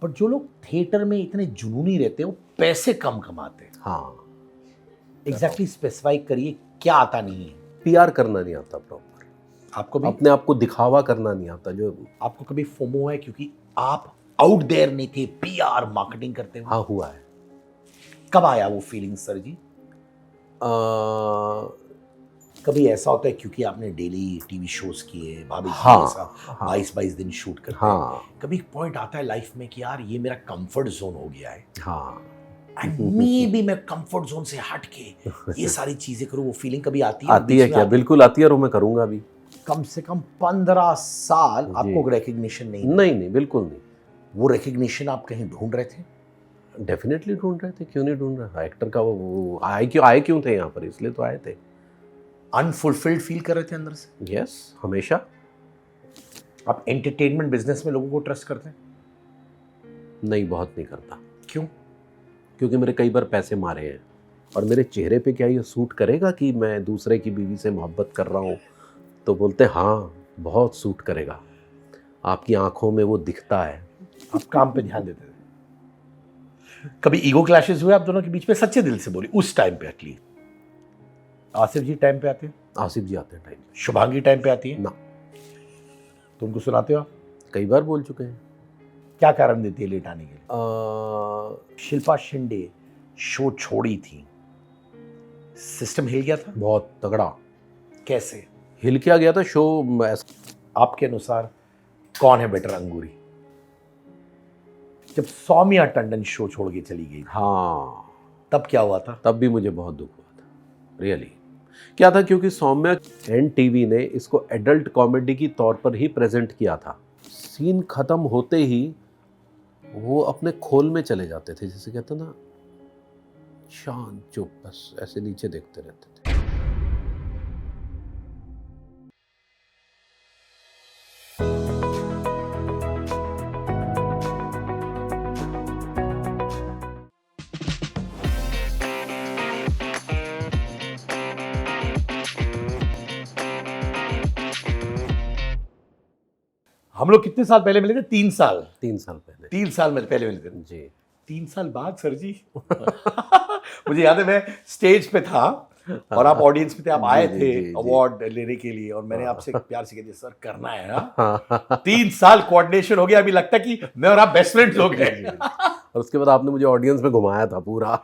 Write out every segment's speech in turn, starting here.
पर जो लोग थिएटर में इतने जुनूनी रहते हैं वो पैसे कम कमाते हैं। हाँ, एग्जैक्टली स्पेसिफाई करिए क्या आता नहीं है पीआर करना नहीं आता प्रॉपर, आपको भी? अपने आप को दिखावा करना नहीं आता। जो आपको कभी फोमो है क्योंकि आप आउट देयर नहीं थे पीआर मार्केटिंग करते हुए? हाँ हुआ है। कब आया वो फीलिंग सर जी? कभी ऐसा होता है क्योंकि आपने डेली टीवी शोज किए, भाभी जी हाँ, के साथ हाँ। 22-22 दिन शूट करते हाँ हैं, कभी एक पॉइंट आता है लाइफ में कि यार ये मेरा कंफर्ट जोन हो गया है हाँ एंड मे बी मैं कंफर्ट जोन से हट के ये सारी चीजें करूं, वो फीलिंग कभी आती है? आती है क्या? बिल्कुल आती है, और मैं करूँगा भी। कम से कम 15 साल जी। आपको रिकग्निशन नहीं मिला। नहीं नहीं, बिल्कुल नहीं। वो रिकग्निशन आप कहीं ढूंढ रहे थे? डेफिनेटली ढूंढ रहे थे, क्यों नहीं ढूंढ रहा। एक्टर का वो आए क्यों थे यहाँ पर, इसलिए तो आए थे। अनफुलफिल्ड फील कर रहे थे अंदर से? यस, हमेशा। आप एंटरटेनमेंट बिजनेस में लोगों को ट्रस्ट करते हैं? नहीं, बहुत नहीं करता, क्यों? क्योंकि मेरे कई बार पैसे मारे हैं, और मेरे चेहरे पे क्या ये सूट करेगा कि मैं दूसरे की बीवी से मोहब्बत कर रहा हूँ? तो बोलते हैं हाँ, बहुत सूट करेगा, आपकी आंखों में वो दिखता है। आप काम पे ध्यान देते थे? कभी ईगो क्लैशेस हुए आप दोनों के बीच में? सच्चे दिल से बोली उस टाइम पे एटलीस्ट। आसिफ जी टाइम पे आते हैं? आसिफ जी आते हैं टाइम पे। शुभांगी टाइम पे आती है? ना, तो उनको सुनाते हो आप? कई बार बोल चुके हैं। क्या कारण देती है लेट आने के लिए? शिल्पा शिंदे शो छोड़ी थी, सिस्टम हिल गया था? बहुत तगड़ा कैसे हिल क्या गया था शो। आपके अनुसार कौन है बेटर अंगूरी? जब सौम्या टंडन शो छोड़ के चली गई हाँ, तब क्या हुआ था? तब भी मुझे बहुत दुख हुआ था, रियली। क्या था, क्योंकि सौम्या एंड टीवी ने इसको एडल्ट कॉमेडी की तौर पर ही प्रेजेंट किया था। सीन खत्म होते ही वो अपने खोल में चले जाते थे, जैसे कहते ना, शांत चुप, बस ऐसे नीचे देखते रहते थे। हम लोग कितने साल पहले मिले थे? 3 साल। 3 साल पहले। 3 साल में पहले मिले थे। जी। 3 साल बाद सर जी। मुझे याद है मैं स्टेज पे था और आप ऑडियंस में थे, आप आए जी, थे जी, जी। अवार्ड लेने के लिए और मैंने आपसे प्यार से कह दिया सर करना है ना। हाँ। 3 साल कोऑर्डिनेशन हो गया, अभी लगता है कि मैं और आप बेस्ट फ्रेंड्स हो गए। और उसके बाद आपने मुझे ऑडियंस में घुमाया था पूरा।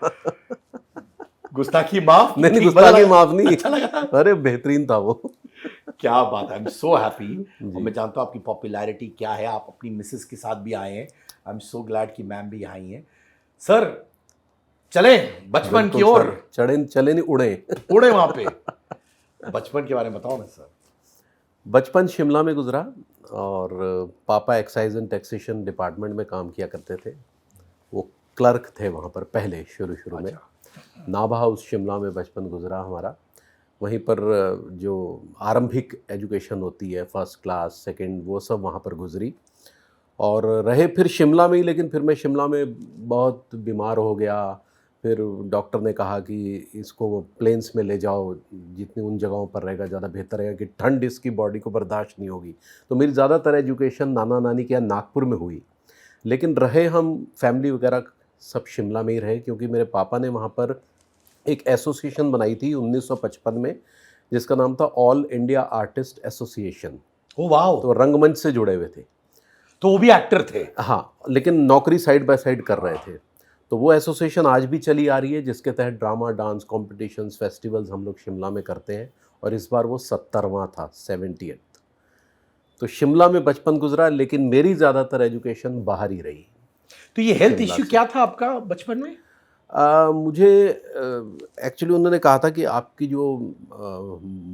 गुस्ताखी माफ? नहीं, ठीक गुस्ताखी लगा? माफ नहीं। अच्छा लगा? अरे बेहतरीन था वो। क्या बात है, आई एम सो हैप्पी। जी। और मैं जानता हूँ आपकी पॉपुलैरिटी क्या है, आप अपनी मिसेस के साथ भी आए हैं। आई एम सो ग्लैड कि मैम भी आई हैं। सर चले बचपन की ओर, चढ़े चले नहीं उड़े। उड़े वहां पे। बचपन के बारे में बताओ ना सर। बचपन शिमला में गुजरा, और पापा एक्साइज एंड टैक्सेशन डिपार्टमेंट में काम किया करते थे। वो क्लर्क थे वहाँ पर पहले, शुरू में। नाभा हाउस शिमला में बचपन गुजरा हमारा। वहीं पर जो आरंभिक एजुकेशन होती है, फर्स्ट क्लास, सेकंड, वो सब वहाँ पर गुजरी। और रहे फिर शिमला में ही, लेकिन फिर मैं शिमला में बहुत बीमार हो गया। फिर डॉक्टर ने कहा कि इसको प्लेन्स में ले जाओ, जितनी उन जगहों पर रहेगा ज़्यादा बेहतर रहेगा, कि ठंड इसकी बॉडी को बर्दाश्त नहीं होगी। तो मेरी ज़्यादातर एजुकेशन नाना नानी के यहाँ नागपुर में हुई, लेकिन रहे हम फैमिली वगैरह सब शिमला में ही रहे, क्योंकि मेरे पापा ने वहाँ पर एक एसोसिएशन बनाई थी 1955 में, जिसका नाम था all India artist association. Oh wow. तो रंगमंच से जुड़े हुए थे। तो वो भी एक्टर थे? हाँ, लेकिन नौकरी साइड बाय साइड कर रहे थे। तो वो एसोसिएशन आज भी चली आ रही है, जिसके तहत ड्रामा, डांस कॉम्पिटिशन्स, फेस्टिवल्स हम लोग शिमला में करते हैं। और इस बार वो 70वां था, 70th। तो शिमला में बचपन गुजरा, लेकिन मेरी ज़्यादातर एजुकेशन बाहर ही रही। तो ये हेल्थ शिमला इश्यू से। क्या था आपका बचपन में? मुझे एक्चुअली उन्होंने कहा था कि आपकी जो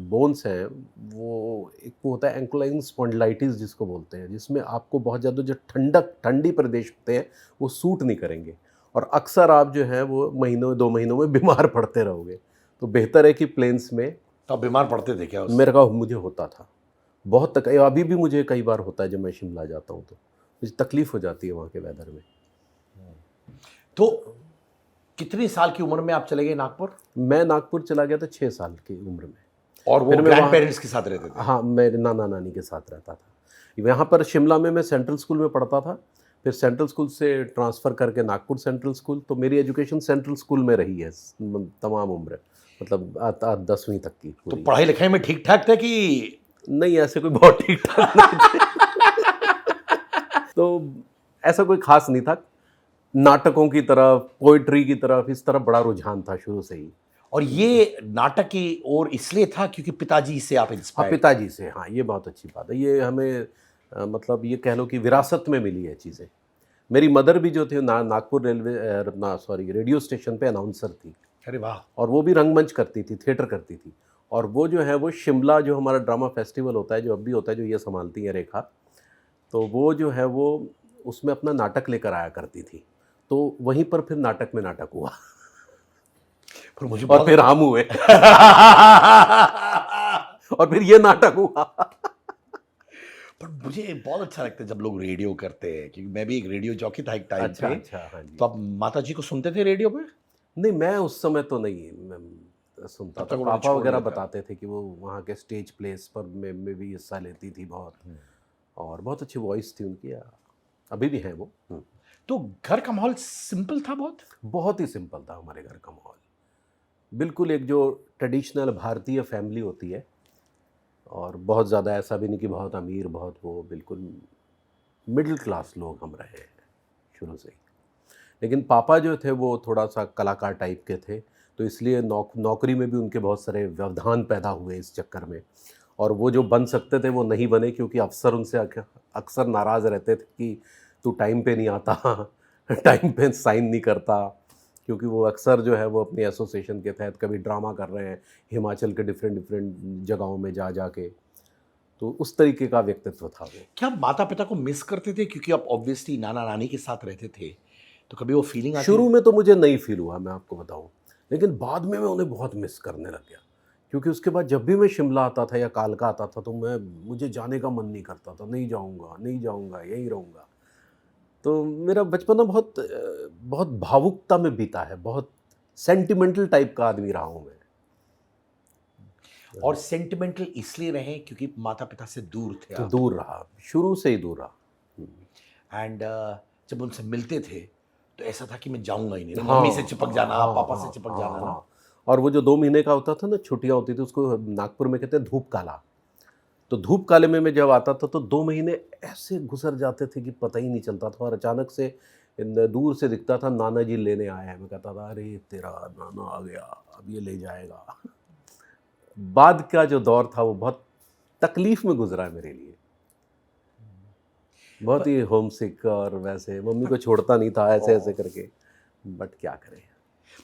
बोन्स हैं, वो एक वो होता है एंक्लाइन स्पॉन्डिलाइटिस जिसको बोलते हैं, जिसमें आपको बहुत ज़्यादा जो ठंडी प्रदेश होते हैं वो सूट नहीं करेंगे, और अक्सर आप जो है वो महीनों 2 महीनों में बीमार पड़ते रहोगे। तो बेहतर है कि प्लेन्स में। तो आप बीमार पड़ते थे क्या उससे? मेरे का मुझे होता था बहुत अभी भी मुझे कई बार होता है जब मैं शिमला जाता हूँ, तो मुझे तकलीफ़ हो जाती है वहाँ के वेदर में। तो कितनी साल की उम्र में आप चले गए नागपुर? मैं नागपुर चला गया था 6 साल की उम्र में। और वो फिर मैं ग्रैंड वहाँ- पेरेंट्स के साथ रहते थे? हाँ, मेरे नाना नानी के साथ रहता था। यहाँ पर शिमला में मैं सेंट्रल स्कूल में पढ़ता था। फिर सेंट्रल स्कूल से ट्रांसफ़र करके नागपुर सेंट्रल स्कूल, तो मेरी एजुकेशन सेंट्रल स्कूल में रही है तमाम उम्र, मतलब 10वीं तक की तो पूरी। पढ़ाई लिखाई में ठीक ठाक थे कि नहीं, ऐसे कोई बहुत ठीक-ठाक नहीं थे। तो ऐसा कोई ख़ास नहीं था। नाटकों की तरफ, पोएट्री की तरफ, इस तरफ बड़ा रुझान था शुरू से ही। और ये नाटक की ओर इसलिए था क्योंकि पिताजी से आप हाँ, इंस्पायर? पिताजी से, हाँ, ये बहुत अच्छी बात है। ये हमें मतलब ये कह लो कि विरासत में मिली है चीज़ें। मेरी मदर भी जो थी नागपुर रेलवे रेडियो स्टेशन पे अनाउंसर थी, अरे वाह! और वो भी रंगमंच करती थी, थिएटर करती थी। और वो जो है वो शिमला जो हमारा ड्रामा फेस्टिवल होता है, जो अब भी होता है, जो ये संभालती हैं रेखा, तो वो जो है वो उसमें अपना नाटक लेकर आया करती थी। तो वहीं पर फिर नाटक में नाटक हुआ पर मुझे और फिर हम हुए और फिर ये नाटक हुआ। पर मुझे बहुत अच्छा लगता है जब लोग रेडियो करते हैं, क्योंकि मैं भी एक रेडियो जॉकी था एक टाइम अच्छा, पे। अच्छा, हाँ जी। तो आप माता जी को सुनते थे रेडियो पे? नहीं, मैं उस समय तो नहीं मैं सुनता तब तक था। उन्होंने पापा छोड़ वगैरह दिया था। बताते थे कि वो वहाँ के स्टेज प्लेस पर में भी हिस्सा लेती थी बहुत, और बहुत अच्छी वॉइस थी उनकी, अभी भी है वो। तो घर का माहौल सिंपल था बहुत? बहुत ही सिंपल था हमारे घर का माहौल। बिल्कुल एक जो ट्रेडिशनल भारतीय फैमिली होती है, और बहुत ज़्यादा ऐसा भी नहीं कि बहुत अमीर, बहुत वो, बिल्कुल मिडिल क्लास लोग हम रहे हैं शुरू से ही। लेकिन पापा जो थे वो थोड़ा-सा कलाकार टाइप के थे, तो इसलिए नौकरी में भी उनके बहुत सारे व्यवधान पैदा हुए इस चक्कर में, और वो जो बन सकते थे वो नहीं बने, क्योंकि अफ़सर उनसे अक्सर नाराज़ रहते थे कि तू टाइम पे नहीं आता, टाइम पे साइन नहीं करता, क्योंकि वो अक्सर जो है वो अपनी एसोसिएशन के तहत कभी ड्रामा कर रहे हैं हिमाचल के डिफरेंट जगहों में जा के, तो उस तरीके का व्यक्तित्व था वो। क्या आप माता पिता को मिस करते थे, क्योंकि आप ऑब्वियसली नाना नानी के साथ रहते थे, तो कभी वो फीलिंग आती शुरू है? में तो मुझे नहीं फ़ील हुआ, मैं आपको बताऊँ, लेकिन बाद में मैं उन्हें बहुत मिस करने लग गया, क्योंकि उसके बाद जब भी मैं शिमला आता था या कालका आता था, तो मुझे जाने का मन नहीं करता था, नहीं जाऊँगा, नहीं जाऊँगा, यहीं रहूँगा। तो मेरा बचपना बहुत भावुकता में बीता है, बहुत सेंटिमेंटल टाइप का आदमी रहा हूँ मैं। और सेंटिमेंटल इसलिए रहे क्योंकि माता पिता से दूर थे आप? दूर रहा, शुरू से ही दूर रहा। एंड जब उनसे मिलते थे तो ऐसा था कि मैं जाऊंगा ही नहीं, हाँ, मम्मी से चिपक जाना, हाँ, पापा हाँ, से चिपक हाँ, जाना ना। हाँ। और वो जो 2 महीने का होता था ना, छुट्टियाँ होती थी, उसको नागपुर में कहते हैं धूप काला। तो धूप काले में मैं जब आता था तो 2 महीने ऐसे गुज़र जाते थे कि पता ही नहीं चलता था, और अचानक से दूर से दिखता था नाना जी लेने आए हैं। मैं कहता था अरे तेरा नाना आ गया, अब ये ले जाएगा। बाद का जो दौर था वो बहुत तकलीफ़ में गुज़रा है मेरे लिए। बहुत ही होमसिक, और वैसे मम्मी को छोड़ता नहीं था ऐसे-ऐसे करके, बट क्या करें।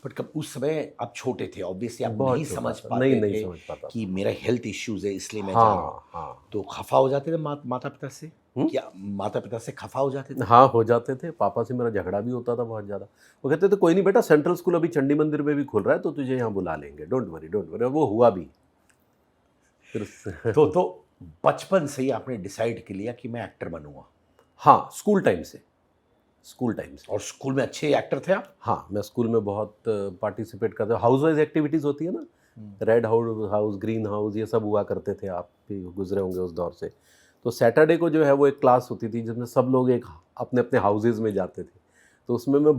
बट कब उस समय आप छोटे थे, ऑब्वियसली आप बहुत नहीं छोटा समझ था, पाते नहीं थे समझ पाता कि था। मेरा हेल्थ इश्यूज है इसलिए मैं जा रहा हूँ। हाँ, हाँ। तो खफा हो जाते थे माता पिता से? हुँ? क्या माता पिता से खफा हो जाते थे? हाँ, हो जाते थे। पापा से मेरा झगड़ा भी होता था बहुत ज़्यादा। वो कहते थे कोई नहीं बेटा, सेंट्रल स्कूल अभी चंडी मंदिर में भी खुल रहा है, तो तुझे यहाँ बुला लेंगे, डोंट वरी, डोंट वरी, और वो हुआ भी। फिर तो बचपन से ही आपने डिसाइड कर लिया कि मैं एक्टर बनूंगा? हाँ, स्कूल टाइम से, स्कूल टाइम से। और स्कूल में अच्छे एक्टर थे आप? हाँ, मैं स्कूल में बहुत पार्टिसिपेट करता, हाउस वाइज़ एक्टिविटीज़ होती है ना, रेड हाउस, ग्रीन हाउस, ये सब हुआ करते थे, आप भी गुज़रे होंगे उस दौर से। तो सैटरडे को जो है वो एक क्लास होती थी जिसमें सब लोग एक अपने-अपने हाउसेज़ में जाते थे। तो उसमें मैं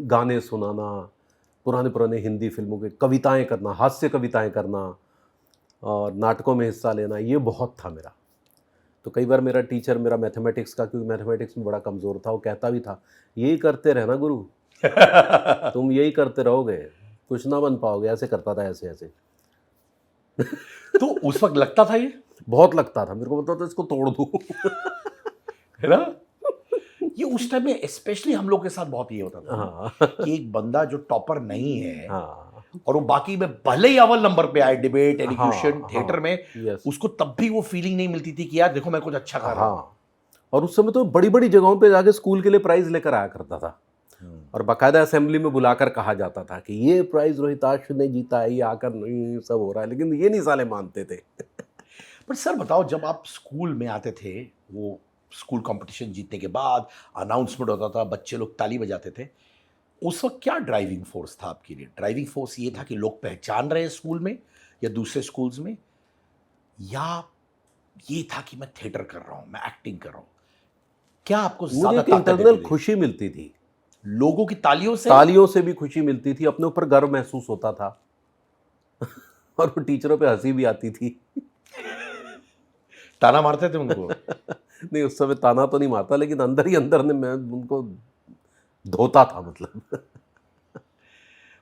गाने सुनाना, पुराने-पुराने हिंदी फ़िल्मों के कविताएँ करना, हास्य कविताएँ करना, और नाटकों में हिस्सा लेना, ये बहुत था मेरा। तो कई बार मेरा टीचर, मेरा मैथमेटिक्स का, क्योंकि मैथमेटिक्स में बड़ा कमज़ोर था, वो कहता भी था, यही करते रहना गुरु, तुम यही करते रहोगे, कुछ ना बन पाओगे, ऐसे करता था, ऐसे-ऐसे। तो उस वक्त लगता था ये, बहुत लगता था, मेरे को लगता था इसको तोड़ दूँ। है ना? ये उस टाइम में स्पेशली हम लोग के साथ बहुत ये होता था हाँ, कि एक बंदा जो टॉपर नहीं है हाँ, और वो बाकी में भले ही अव्वल नंबर पे आए, डिबेट, एलिक्यूशन, हाँ, थिएटर में, यस, उसको तब भी वो फीलिंग नहीं मिलती थी कि यार देखो मैं कुछ अच्छा कर रहा हूँ। हाँ। और उस समय तो बड़ी-बड़ी जगहों पे जाके स्कूल के लिए प्राइज़ लेकर आया करता था, और बाकायदा असेंबली में बुलाकर कहा जाता था कि ये प्राइज़ रोहिताक्ष ने जीता है, ये आकर नहीं सब हो रहा है, लेकिन ये नहीं साले मानते थे। पर सर बताओ, जब आप स्कूल में आते थे, वो स्कूल कंपटीशन जीतने के बाद अनाउंसमेंट होता था, बच्चे लोग ताली बजाते थे, उस वक्त क्या ड्राइविंग फोर्स था आपके लिए? ड्राइविंग फोर्स ये था कि लोग पहचान रहे हैं स्कूल में या दूसरे स्कूल्स में, या ये था कि मैं थिएटर कर रहा हूँ, मैं एक्टिंग कर रहा हूँ? क्या आपको मुझे ज्यादा एक ताकत इंटरनल देती थी? खुशी मिलती थी, लोगों की तालियों से? तालियों से भी खुशी मिलती थी, अपने ऊपर गर्व महसूस होता था और वो टीचरों पे हंसी भी आती थी। ताना मारते थे उनको? नहीं, उस समय ताना तो नहीं मारता, लेकिन अंदर ही अंदर ने मैं उनको धोता था मतलब।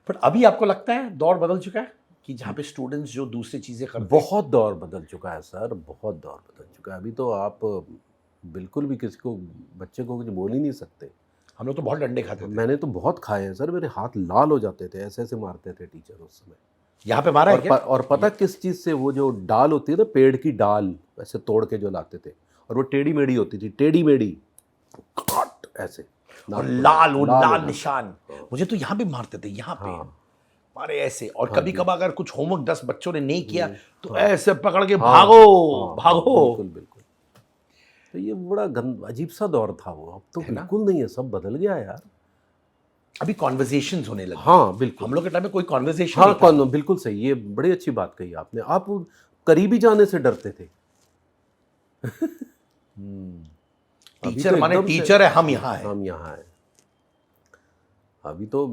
पर अभी आपको लगता है दौर बदल चुका है कि जहाँ पे स्टूडेंट्स जो दूसरी चीजें करते हैं? बहुत दौर बदल चुका है सर, बहुत दौर बदल चुका है। अभी तो आप बिल्कुल भी किसी को, बच्चे को कुछ बोल ही नहीं सकते। हम लोग तो बहुत डंडे खाते थे। मैंने तो बहुत खाए हैं सर, मेरे हाथ लाल हो जाते थे, ऐसे ऐसे मारते थे टीचर उस समय। यहाँ पे मारा है क्या? और पता किस चीज़ से, वो जो डाल होती है ना, पेड़ की डाल ऐसे तोड़ के जो लाते थे, और वो टेढ़ी मेढ़ी होती थी, टेढ़ी मेढ़ी, काट ऐसे और नाक पे लाल, वो हो लाल जाता। निशान। हाँ, मुझे तो यहाँ भी मारते थे, यहाँ पे हाँ, मारे ऐसे। और हाँ कभी जी। कभार अगर कुछ होमवर्क 10 बच्चों ने नहीं किया तो हाँ, ऐसे पकड़ के हाँ, भागो हाँ, हाँ, भागो। बिल्कुल बिल्कुल। तो ये बड़ा अजीब सा दौर था वो, अब तो है ना? बिल्कुल नहीं है, सब बदल गया यार। अभी कॉन्वर्जेशंस होने लगी हैं। हाँ बिल्कुल। हम लोग के टाइम में कोई कॉन्वर्जेशन हाँ नहीं था। कौन, बिल्कुल सही, ये बड़ी अच्छी बात कही आपने। आप करीबी जाने से डरते थे। अभी टीचर तो माने एकदम से टीचर है, हम यहाँ हैं। हम यहाँ हैं। अभी तो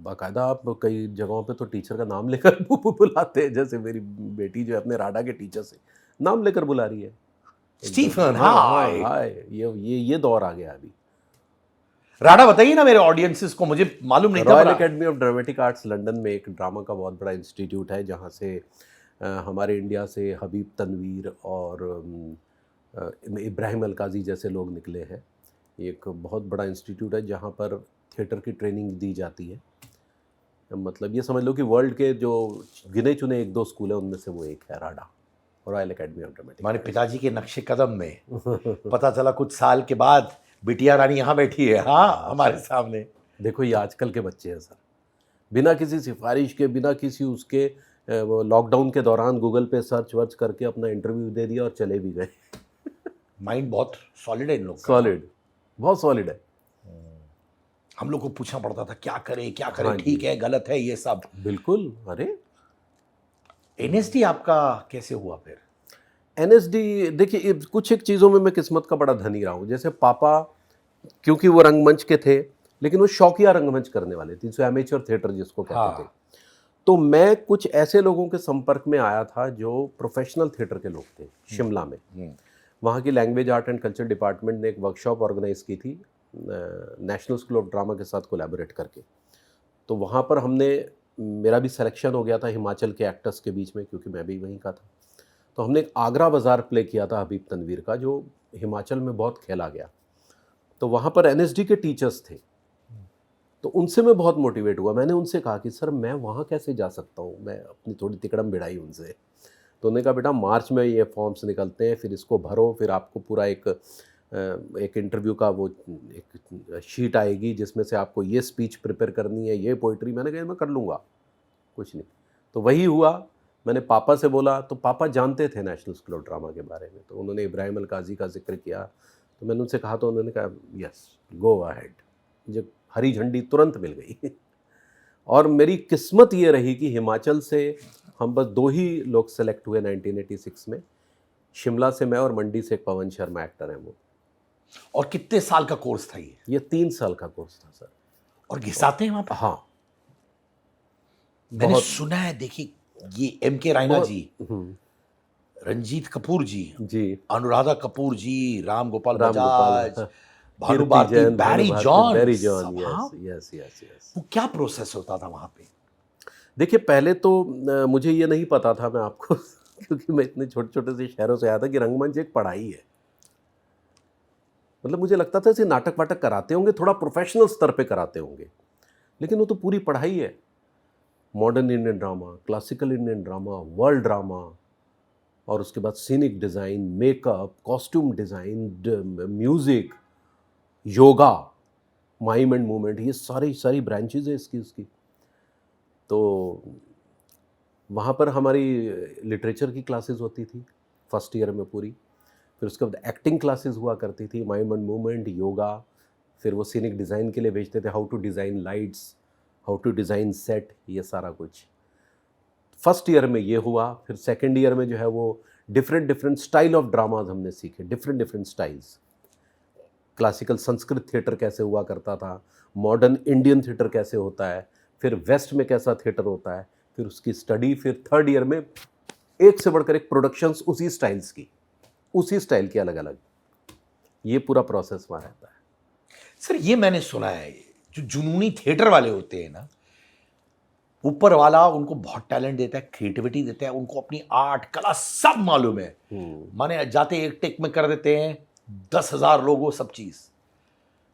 बाकायदा आप कई जगहों पे तो टीचर का नाम लेकर बुलाते हैं, जैसे मेरी बेटी जो है अपने राडा के टीचर से नाम लेकर बुला रही है एकदम। स्टीफन, हाँ हाँ हाय। हाय, ये दौर आ गया अभी। राडा बताइए ना मेरे ऑडियंसेस को, मुझे मालूम नहीं था। रॉयल बड़ा academy of dramatic arts London में एक ड्रामा का बहुत बड़ा इंस्टीट्यूट है, जहाँ से हमारे इंडिया से हबीब तनवीर और इब्राहिम अलकाजी जैसे लोग निकले हैं। ये एक बहुत बड़ा इंस्टीट्यूट है जहाँ पर थिएटर की ट्रेनिंग दी जाती है। मतलब ये समझ लो कि वर्ल्ड के जो गिने चुने एक दो स्कूल हैं उनमें से वो एक है राडा, रॉयल एकेडमी ऑफ ड्रामेटिक। हमारे पिताजी के नक्शे कदम में पता चला कुछ साल के बाद बिटिया रानी यहाँ बैठी है, हाँ, हमारे सामने। देखो ये आजकल के बच्चे हैं सर, बिना किसी सिफारिश के, बिना किसी उसके, वो लॉकडाउन के दौरान गूगल पे सर्च वर्च करके अपना इंटरव्यू दे दिया और चले भी गए। माइंड बहुत सॉलिड है इन लोग का। सॉलिड, बहुत सॉलिड है। हम लोग को पूछना पड़ता था क्या करें क्या हाँ करें, जी। ठीक है गलत है ये सब। बिल्कुल। अरे एनएसडी आपका कैसे हुआ फिर? एनएसडी, देखिए कुछ एक चीज़ों में मैं किस्मत का बड़ा धनी रहा हूँ। जैसे पापा, क्योंकि वो रंगमंच के थे, लेकिन वो शौकिया रंगमंच करने वाले थे, जो एमेच्योर थिएटर जिसको कहते थे। तो मैं कुछ ऐसे लोगों के संपर्क में आया था जो प्रोफेशनल थिएटर के लोग थे शिमला में। वहाँ की language art and culture department ने एक वर्कशॉप ऑर्गेनाइज की थी नेशनल स्कूल ऑफ ड्रामा के साथ कोलैबोरेट करके। तो वहाँ पर मेरा भी सिलेक्शन हो गया था हिमाचल के एक्टर्स के बीच में, क्योंकि मैं भी वहीं का था। तो हमने एक आगरा बाज़ार प्ले किया था हबीब तनवीर का, जो हिमाचल में बहुत खेला गया। तो वहाँ पर एनएसडी के टीचर्स थे, तो उनसे मैं बहुत मोटिवेट हुआ। मैंने उनसे कहा कि सर मैं वहाँ कैसे जा सकता हूँ, मैं अपनी थोड़ी तिकड़म भिड़ाई उनसे। तो उन्होंने कहा बेटा मार्च में ये फॉर्म्स निकलते हैं, फिर इसको भरो, फिर आपको पूरा एक इंटरव्यू का वो एक शीट आएगी जिसमें से आपको ये स्पीच प्रिपेयर करनी है, ये पोइट्री। मैंने कहा मैं कर लूँगा, कुछ नहीं। तो वही हुआ। मैंने पापा से बोला, तो पापा जानते थे नेशनल स्कूल ऑफ ड्रामा के बारे में, तो उन्होंने इब्राहिम अलकाजी का जिक्र किया। तो मैंने उनसे कहा, तो उन्होंने कहा यस गो अहेड। मुझे हरी झंडी तुरंत मिल गई। और मेरी किस्मत ये रही कि हिमाचल से हम बस 2 ही लोग सेलेक्ट हुए 1986 में। शिमला से मैं, और मंडी से एक पवन शर्मा एक्टर हैं वो। और कितने साल का कोर्स था ये? 3 साल का कोर्स था सर। और घिसाते हैं वहां पे? हाँ मैंने सुना है, देखिए ये एम.के. रायना जी, हम्म, रंजीत कपूर जी, जी, Anuradha Kapoor ji, Ram Gopal Ram Bajaj, Gopal, Bhanu Kirti Bharti, Jain, Barry Bhanu John, Bharti, Barry John, सब, यस हाँ। Yes yes yes. वो क्या प्रोसेस होता था वहां पे? देखिए पहले तो मुझे ये नहीं पता था, मैं आपको क्योंकि मैं इतने छोटे छोटे से शहरों से आया था, कि रंगमंच एक पढ़ाई है। मतलब मुझे लगता था ऐसे नाटक वाटक कराते होंगे, थोड़ा प्रोफेशनल स्तर पे कराते होंगे, लेकिन वो तो पूरी पढ़ाई है। Modern Indian drama, classical Indian drama, world drama, और उसके बाद scenic design, makeup, costume design, music, yoga, mime and movement, ये सारी ब्रांचेज है इसकी। तो वहाँ पर हमारी लिटरेचर की क्लासेस होती थी फर्स्ट ईयर में पूरी। फिर उसके बाद एक्टिंग क्लासेस हुआ करती थी, माइम एंड मूवमेंट, योगा। फिर वो सीनिक डिज़ाइन के लिए भेजते थे, how to design lights, how to design set, ये सारा कुछ फर्स्ट ईयर में ये हुआ। फिर सेकेंड ईयर में जो है वो डिफरेंट स्टाइल ऑफ ड्रामाज हमने सीखे, different styles. Classical Sanskrit theatre कैसे हुआ करता था, मॉडर्न इंडियन थिएटर कैसे होता है, फिर वेस्ट में कैसा थिएटर होता है, फिर उसकी स्टडी, फिर थर्ड ईयर में एक से बढ़कर एक प्रोडक्शंस उसी स्टाइल्स की, उसी स्टाइल की अलग अलग, ये पूरा प्रोसेस वहाँ रहता है। सर ये मैंने सुना है, जो जुनूनी थिएटर वाले होते हैं ना, ऊपर वाला उनको बहुत टैलेंट देता है, क्रिएटिविटी देता है, उनको अपनी आर्ट कला सब मालूम है, माने जाते एक टेक में कर देते हैं, 10,000 लोगों सब चीज।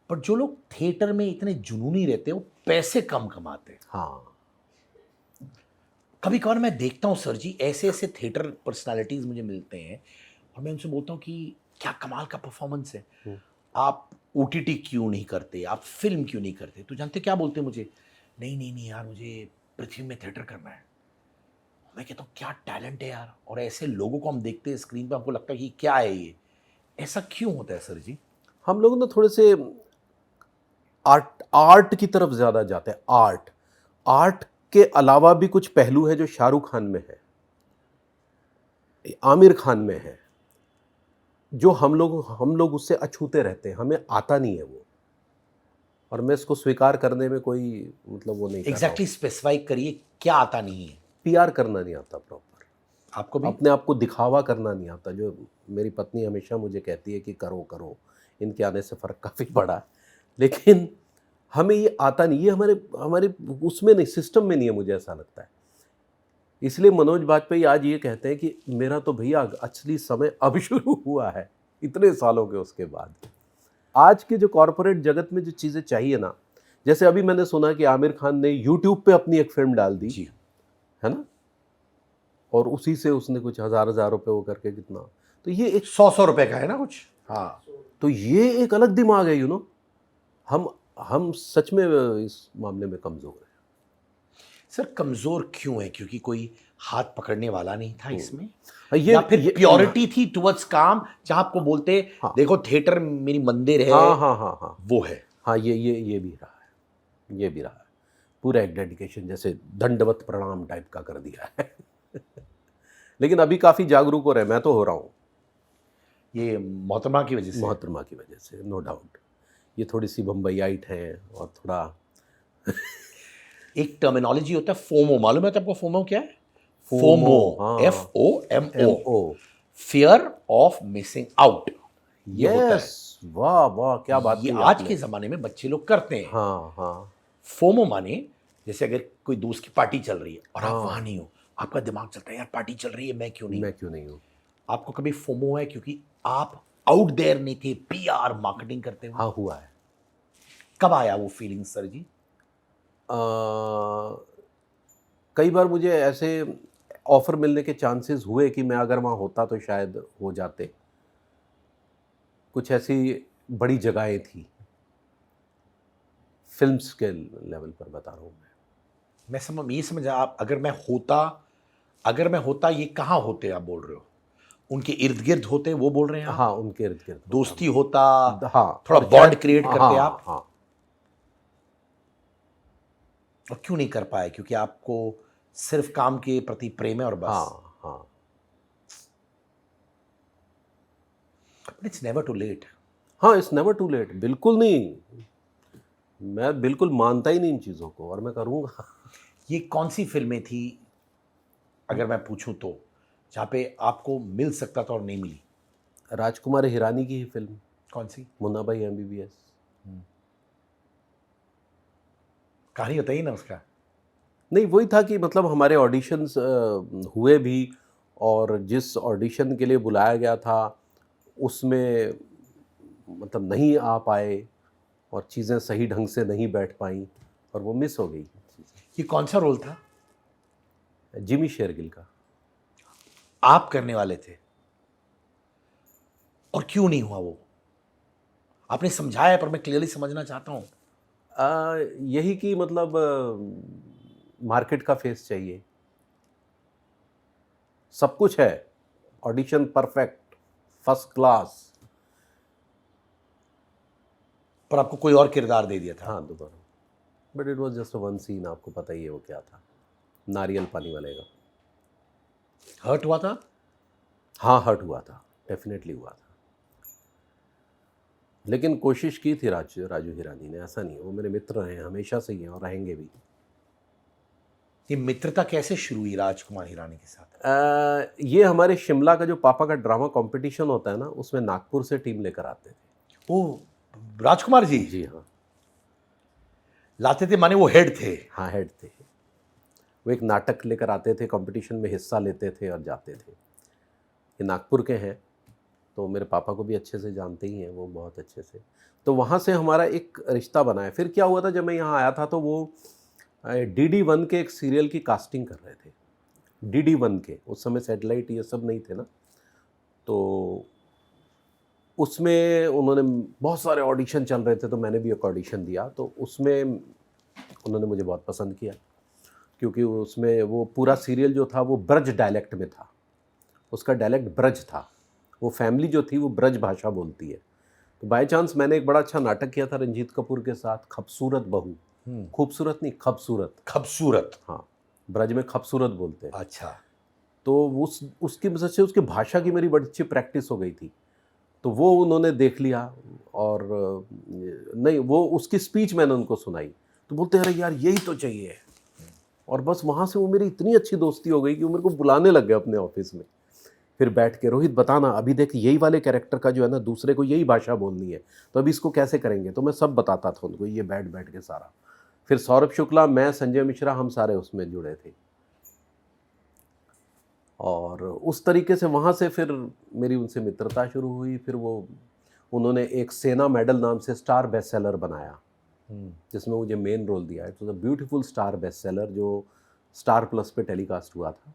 पर जो लोग थिएटर में इतने जुनूनी रहते हैं वो पैसे कम कमाते हैं। हाँ, कभी कभार मैं देखता हूँ सर जी, ऐसे ऐसे थिएटर पर्सनालिटीज मुझे मिलते हैं और मैं उनसे बोलता हूँ कि क्या कमाल का परफॉर्मेंस है, आप ओटीटी क्यों नहीं करते, आप फिल्म क्यों नहीं करते? तो जानते क्या बोलते हैं मुझे? नहीं नहीं नहीं यार, मुझे पृथ्वी में थिएटर करना है। मैं कहता हूँ क्या टैलेंट है यार, और ऐसे लोगों को हम देखते हैं स्क्रीन पे, हमको लगता है कि क्या है ये, ऐसा क्यों होता है सर जी? हम लोग ना थोड़े से आर्ट आर्ट की तरफ ज़्यादा जाते हैं। आर्ट आर्ट के अलावा भी कुछ पहलू है जो शाहरुख खान में है, आमिर खान में है, जो हम लोग उससे अछूते रहते हैं, हमें आता नहीं है वो, और मैं इसको स्वीकार करने में कोई मतलब वो नहीं कर रहा हूँ। एग्जैक्टली स्पेसिफाई करिए, क्या आता नहीं है पीआर करना नहीं आता प्रॉपर, आपको भी? अपने आप को दिखावा करना नहीं आता, जो मेरी पत्नी हमेशा मुझे कहती है कि करो करो, इनके आने से फ़र्क काफ़ी पड़ा है, लेकिन हमें ये आता नहीं, ये हमारे हमारे उसमें नहीं, सिस्टम में नहीं है, मुझे ऐसा लगता है। इसलिए मनोज बाजपेयी आज ये कहते हैं कि मेरा तो भैया असली समय अब शुरू हुआ है, इतने सालों के उसके बाद। आज के जो कॉरपोरेट जगत में जो चीज़ें चाहिए ना, जैसे अभी मैंने सुना कि आमिर खान ने यूट्यूब पे अपनी एक फिल्म डाल दी, जी, है ना, और उसी से उसने कुछ हज़ार हज़ार रुपये वो करके कितना, तो ये एक 100 रुपए का है ना कुछ। हाँ, तो ये एक अलग दिमाग है, हम सच में इस मामले में कमज़ोर हैं। सर कमजोर क्यों है? क्योंकि कोई हाथ पकड़ने वाला नहीं था इसमें, ये या फिर ये प्योरिटी थी टुवर्ड्स काम, जहां आपको बोलते हाँ। देखो थिएटर मेरी मंदिर है, हाँ हाँ हाँ हाँ वो है। हाँ, ये भी रहा है, ये भी रहा है, पूरा एक डेडिकेशन, जैसे दंडवत प्रणाम टाइप का कर दिया है। लेकिन अभी काफ़ी जागरूक हो रहे हैं, मैं तो हो रहा हूँ, ये मोहतरमा की वजह से। मोहतरमा की वजह से, नो डाउट। ये थोड़ी सी बम्बईयाइट है और थोड़ा एक टर्मिनोलॉजी होता है फोमो, मालूम है तो आपको फोमो क्या है? फोमो, फोमो, हाँ, FOMO, MO, fear of missing out, ये होता है। यस, वाह वाह, क्या बात ये कही आज आपने। के ज़माने में बच्चे लोग करते हैं। हाँ हाँ फोमो माने जैसे अगर कोई दोस्त की पार्टी चल रही है और आप हाँ, वहां नहीं हो, आपका दिमाग चलता है यार पार्टी चल रही है, मैं क्यों नहीं? मैं क्यों नहीं हूँ। आपको कभी फोमो है क्योंकि आप आउट देयर नहीं थे, PR मार्केटिंग करते हुए? हाँ, हुआ है। कब आया वो फीलिंग सर जी? अ, कई बार मुझे ऐसे ऑफ़र मिलने के चांसेस हुए कि मैं अगर वहाँ होता तो शायद हो जाते। कुछ ऐसी बड़ी जगहें थी, फ़िल्म्स के लेवल पर बता रहा हूँ मैं। ये समझ, आप अगर मैं होता, ये कहाँ होते आप बोल रहे हो? उनके इर्द गिर्द होते, वो बोल रहे हैं आप? हाँ, उनके इर्द-गिर्द होता दोस्ती होता, हाँ, थोड़ा और बॉन्ड शायद क्रिएट करते हाँ, आप? हाँ। और क्यों नहीं कर पाए? क्योंकि आपको सिर्फ काम के प्रति प्रेम है और बस? हाँ, हाँ। But it's never too late. हाँ, इट्स नेवर टू लेट, बिल्कुल नहीं। मैं बिल्कुल मानता ही नहीं इन चीज़ों को, और मैं करूँगा। ये कौन सी फिल्में थी, अगर मैं पूछूं तो, जहाँ पे आपको मिल सकता था और नहीं मिली? राजकुमार हिरानी की ही फ़िल्म, कौन सी? मुन्ना भाई MBBS। कहानी बताइए ना उसका। नहीं, वही था कि मतलब हमारे ऑडिशंस हुए भी, और जिस ऑडिशन के लिए बुलाया गया था उसमें मतलब नहीं आ पाए, और चीज़ें सही ढंग से नहीं बैठ पाईं, और वो मिस हो गई चीज़ें। ये कौन सा रोल था? जिमी शेरगिल का। आप करने वाले थे और क्यों नहीं हुआ वो? आपने समझाया है, पर मैं क्लियरली समझना चाहता हूँ। यही कि मतलब मार्केट का फेस चाहिए, सब कुछ है, ऑडिशन परफेक्ट, फर्स्ट क्लास। पर आपको कोई और किरदार दे दिया था। हाँ, दोबारा, but it was just one scene, आपको पता ही है वो क्या था, नारियल पानी वाले का। हर्ट हुआ था? हाँ, हर्ट हुआ था, डेफिनेटली हुआ था। लेकिन कोशिश की थी राजू हिरानी ने, ऐसा नहीं है, वो मेरे मित्र रहे हैं हमेशा से ही हैं और रहेंगे भी। ये मित्रता कैसे शुरू हुई राजकुमार हिरानी के साथ? ये हमारे शिमला का जो पापा का ड्रामा कंपटीशन होता है ना, उसमें नागपुर से टीम लेकर आते थे। ओ, राजकुमार जी जी हाँ। लाते थे, माने वो हेड थे? हाँ, हेड थे। वो एक नाटक लेकर आते थे, कंपटीशन में हिस्सा लेते थे और जाते थे। ये नागपुर के हैं, तो मेरे पापा को भी अच्छे से जानते ही हैं वो, बहुत अच्छे से। तो वहाँ से हमारा एक रिश्ता बना है। फिर क्या हुआ था, जब मैं यहाँ आया था तो वो DD1 के एक सीरियल की कास्टिंग कर रहे थे। DD1 के, उस समय सैटेलाइट ये सब नहीं थे ना, तो उसमें उन्होंने बहुत सारे ऑडिशन चल रहे थे, तो मैंने भी एक ऑडिशन दिया। तो उसमें उन्होंने मुझे बहुत पसंद किया, क्योंकि उसमें वो पूरा सीरियल जो था वो ब्रज डायलेक्ट में था। उसका डायलेक्ट ब्रज था, वो फैमिली जो थी वो ब्रज भाषा बोलती है। तो बाय चांस मैंने एक बड़ा अच्छा नाटक किया था रंजीत कपूर के साथ, खबसूरत बहू। खूबसूरत नहीं, खबसूरत। खूबसूरत। हाँ, ब्रज में खबसूरत बोलते हैं। अच्छा। तो उसकी वजह से उसकी भाषा की मेरी बड़ी अच्छी प्रैक्टिस हो गई थी। तो वो उन्होंने देख लिया, और नहीं, वो उसकी स्पीच मैंने उनको सुनाई, तो बोलते अरे यार यही तो चाहिए। और बस वहाँ से वो मेरी इतनी अच्छी दोस्ती हो गई कि वो मेरे को बुलाने लग गए अपने ऑफिस में। फिर बैठ के, रोहित बताना, अभी देख यही वाले कैरेक्टर का जो है ना, दूसरे को यही भाषा बोलनी है, तो अभी इसको कैसे करेंगे। तो मैं सब बताता था उनको, ये बैठ बैठ के सारा। फिर सौरभ शुक्ला, मैं, संजय मिश्रा, हम सारे उसमें जुड़े थे। और उस तरीके से वहाँ से फिर मेरी उनसे मित्रता शुरू हुई। फिर वो, उन्होंने एक सेना मेडल नाम से स्टार बेस्ट सेलर बनाया, जिसमें मुझे मेन रोल दिया। It was a beautiful star best seller, जो स्टार प्लस पे टेलीकास्ट हुआ था।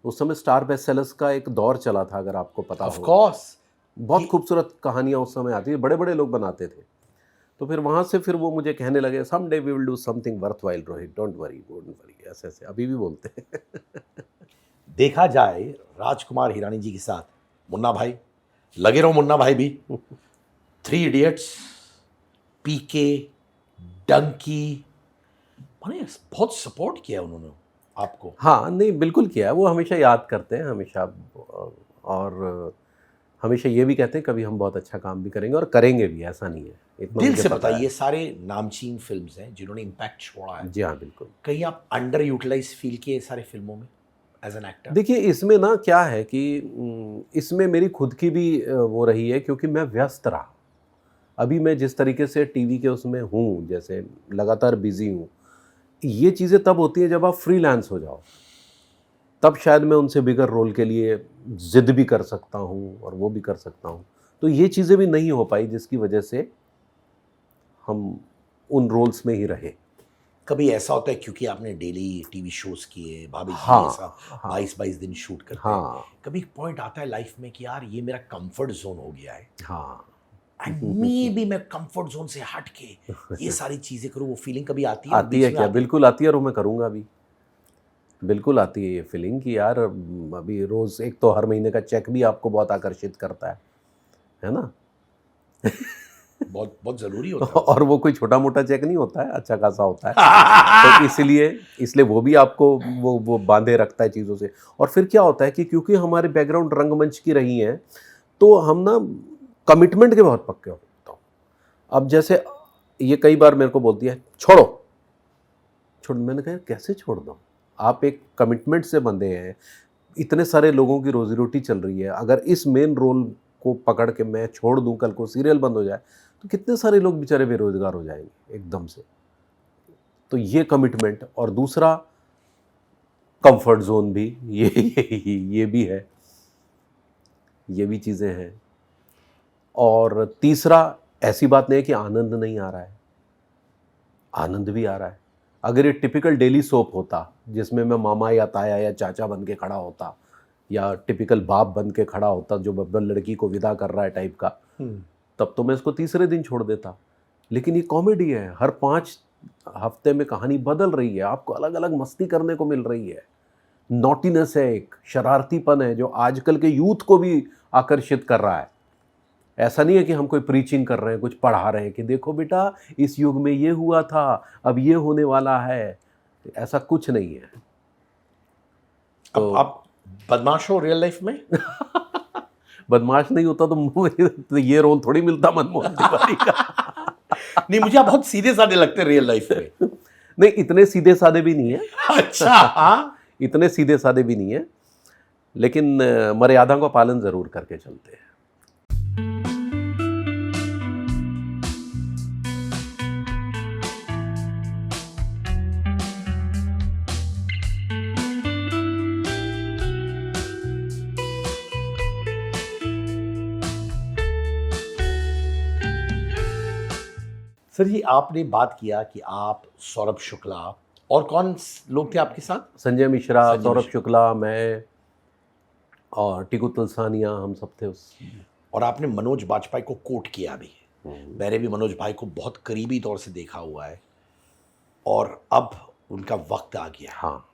उस समय स्टार बेस्ट सेलर्स का एक दौर चला था, अगर आपको पता ऑफ हो। कोर्स। बहुत खूबसूरत कहानियाँ उस समय आती थी, बड़े बड़े लोग बनाते थे। तो फिर वहाँ से फिर वो मुझे कहने लगे, some day we will do something worthwhile Rohit, don't worry, ऐसे ऐसे अभी भी बोलते हैं। देखा जाए राजकुमार हिरानी जी के साथ मुन्ना भाई, लगे रहो मुन्ना भाई भी, 3 इडियट्स, पीके, डंकी, माने बहुत सपोर्ट किया उन्होंने आपको। हाँ, नहीं बिल्कुल किया है, वो हमेशा याद करते हैं हमेशा। और हमेशा ये भी कहते हैं कभी हम बहुत अच्छा काम भी करेंगे, और करेंगे भी, ऐसा नहीं है, इतना दिल मुझे से पता बताइए, है। सारे नामचीन फिल्म्स हैं जिन्होंने इम्पैक्ट छोड़ा है, जी हाँ, बिल्कुल। कहीं आप अंडर यूटिलाइज फील किए सारे फिल्मों में एज एन एक्टर? देखिए, इसमें ना क्या है कि इसमें मेरी खुद की भी वो रही है, क्योंकि मैं व्यस्त रहा। अभी मैं जिस तरीके से टीवी के उसमें हूँ, जैसे लगातार बिजी हूँ, ये चीज़ें तब होती हैं जब आप फ्रीलांस हो जाओ, तब शायद मैं उनसे बिगर रोल के लिए ज़िद भी कर सकता हूँ और वो भी कर सकता हूँ। तो ये चीज़ें भी नहीं हो पाई, जिसकी वजह से हम उन रोल्स में ही रहे। कभी ऐसा होता है क्योंकि आपने डेली टीवी शोज किए, भाभी जी हाँ, ऐसा हाँ, 22-22 दिन शूट करते हैं, हाँ, कभी एक पॉइंट आता है लाइफ में कि यार ये मेरा कंफर्ट जोन हो गया है, हाँ। एंड मे बी मैं कंफर्ट जोन से हट के ये सारी चीजें करूँ, वो फीलिंग कभी आती है? और आती है बीच में क्या? आती है? बिल्कुल आती है, और वो मैं करूँगा भी। बिल्कुल आती है ये फीलिंग कि यार अभी रोज़, एक तो हर महीने का चेक भी आपको बहुत आकर्षित करता है ना? बहुत बहुत जरूरी होता है और वो कोई छोटा-मोटा चेक नहीं होता है, अच्छा खासा होता है। वो। तो इसलिए वो भी आपको वो बाँधे रखता है चीज़ों से। और फिर क्या होता है कि क्योंकि हमारे बैकग्राउंड रंगमंच की रही हैं, तो हम ना कमिटमेंट के बहुत पक्के होते हैं। अब जैसे ये कई बार मेरे को बोलती है, मैंने कहा कैसे छोड़ दूँ? आप एक कमिटमेंट से बंधे हैं, इतने सारे लोगों की रोज़ी-रोटी चल रही है, अगर इस मेन रोल को पकड़ के मैं छोड़ दूँ, कल को सीरियल बंद हो जाए, तो कितने सारे लोग बेचारे बेरोज़गार हो जाएँगे एकदम से। तो ये कमिटमेंट, और दूसरा कंफर्ट ज़ोन भी, ये भी है, ये भी चीज़ें हैं। और तीसरा, ऐसी बात नहीं है कि आनंद नहीं आ रहा है, आनंद भी आ रहा है। अगर ये टिपिकल डेली सोप होता, जिसमें मैं मामा या ताया या चाचा बन के खड़ा होता, या टिपिकल बाप बन के खड़ा होता जो बब्बर लड़की को विदा कर रहा है टाइप का, तब तो मैं इसको तीसरे दिन छोड़ देता। लेकिन ये कॉमेडी है, हर 5 हफ्ते में कहानी बदल रही है, आपको अलग अलग मस्ती करने को मिल रही है, नॉटीनेस है, एक शरारतीपन है जो आजकल के यूथ को भी आकर्षित कर रहा है। ऐसा नहीं है कि हम कोई प्रीचिंग कर रहे हैं, कुछ पढ़ा रहे हैं कि देखो बेटा इस युग में ये हुआ था, अब ये होने वाला है, ऐसा कुछ नहीं है। अब आप बदमाश हो रियल लाइफ में? बदमाश नहीं होता तो मुझे तो ये रोल थोड़ी मिलता मनमोहन तिवारी का। नहीं, मुझे आप बहुत सीधे साधे लगते हैं रियल लाइफ में। नहीं, इतने सीधे साधे भी नहीं है। अच्छा, हाँ। इतने सीधे साधे भी नहीं है, लेकिन मर्यादा का पालन जरूर करके चलते हैं। सर जी, आपने बात किया कि आप सौरभ शुक्ला और कौन लोग थे आपके साथ? संजय मिश्रा, संजय सौरभ मिश्रा। शुक्ला, मैं और टीकू तुलसानिया, हम सब थे उस। और आपने मनोज बाजपेयी को कोट किया भी। मैंने भी मनोज भाई को बहुत करीबी तौर से देखा हुआ है और अब उनका वक्त आ गया है। हाँ,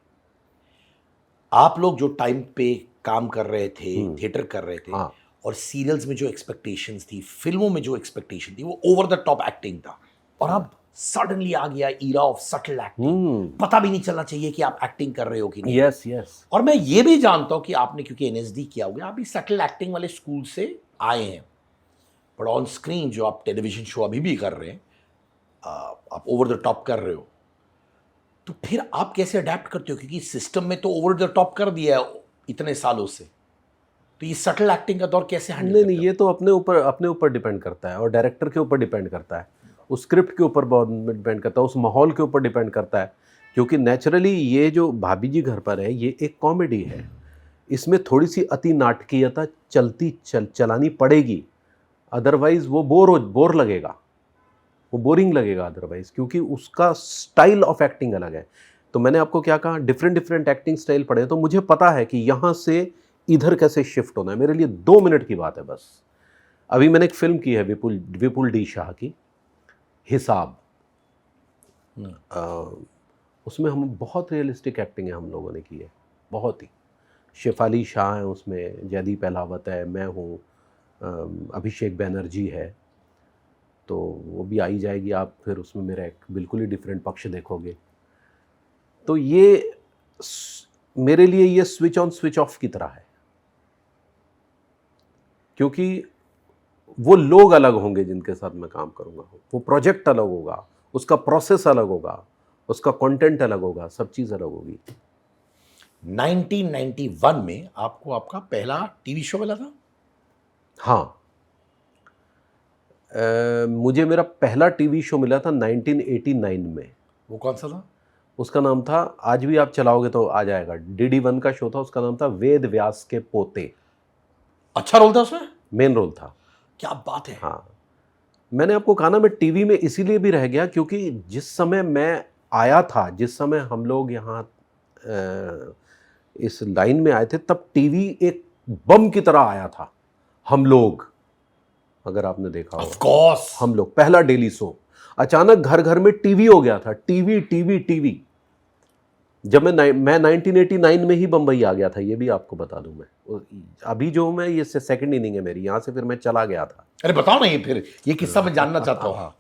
आप लोग जो टाइम पे काम कर रहे थे, थिएटर कर रहे थे, हाँ। और सीरियल्स में जो एक्सपेक्टेशंस थी, फिल्मों में जो एक्सपेक्टेशन थी, वो ओवर द टॉप एक्टिंग था। और अब सडनली आ गया ईरा ऑफ सटल एक्टिंग। पता भी नहीं चलना चाहिए कि आप एक्टिंग कर रहे हो कि नहीं। Yes yes. और मैं ये भी जानता हूं कि आपने, क्योंकि एनएसडी किया होगा, आप भी सटल एक्टिंग वाले स्कूल से आए हैं। बट ऑन स्क्रीन जो आप टेलीविजन शो अभी भी कर रहे हैं, आप ओवर द टॉप कर रहे हो, तो फिर आप कैसे अडेप्ट करते हो? क्योंकि सिस्टम में तो ओवर द टॉप कर दिया है इतने सालों से, तो ये सटल एक्टिंग का दौर कैसे हैंडल नहीं करते नहीं, ये तो अपने ऊपर डिपेंड करता है, और डायरेक्टर के ऊपर डिपेंड करता है, उस स्क्रिप्ट के ऊपर बहुत डिपेंड करता है, उस माहौल के ऊपर डिपेंड करता है। क्योंकि नेचुरली ये जो भाभी जी घर पर है, ये एक कॉमेडी है, इसमें थोड़ी सी अति नाटकीयता चलानी पड़ेगी, अदरवाइज वो बोर लगेगा, वो बोरिंग लगेगा अदरवाइज, क्योंकि उसका स्टाइल ऑफ एक्टिंग अलग है। तो मैंने आपको क्या कहा, डिफरेंट एक्टिंग स्टाइल पड़े, तो मुझे पता है कि यहाँ से इधर कैसे शिफ्ट होना है। मेरे लिए 2 मिनट की बात है बस। अभी मैंने एक फिल्म की है विपुल डी शाह की, हिसाब। उसमें हम बहुत रियलिस्टिक एक्टिंग है हम लोगों ने की है, बहुत ही। शेफाली शाह है उसमें, जयदीप अहलावत है, मैं हूँ, अभिषेक बैनर्जी है, तो वो भी आई जाएगी, आप फिर उसमें मेरा एक बिल्कुल ही डिफरेंट पक्ष देखोगे। तो ये मेरे लिए ये स्विच ऑन स्विच ऑफ की तरह है, क्योंकि वो लोग अलग होंगे जिनके साथ मैं काम करूँगा, वो प्रोजेक्ट अलग होगा, उसका प्रोसेस अलग होगा, उसका कंटेंट अलग होगा, सब चीज़ अलग होगी। 1991 में आपको आपका पहला टीवी शो मिला था? हाँ, मुझे मेरा पहला टीवी शो मिला था 1989 में। वो कौन सा था? उसका नाम था, आज भी आप चलाओगे तो आ जाएगा, DD1 का शो था, उसका नाम था वेद व्यास के पोते। अच्छा रोल था उसमें? मेन रोल था। क्या बात है। हाँ, मैंने आपको कहा ना, मैं टीवी में इसीलिए भी रह गया क्योंकि जिस समय मैं आया था, जिस समय हम लोग यहाँ इस लाइन में आए थे, तब टीवी एक बम की तरह आया था। हम लोग, अगर आपने देखा ऑफ हो, कोर्स हम लोग पहला डेली शो, अचानक घर घर में टीवी हो गया था। टीवी। जब मैं 1989 में ही बम्बई आ गया था, ये भी आपको बता दूं मैं। अभी जो मैं, ये सेकंड इनिंग है मेरी, यहाँ से फिर मैं चला गया था। अरे बताओ ना, ये फिर ये किस्सा मैं जानना चाहता हूँ। हाँ।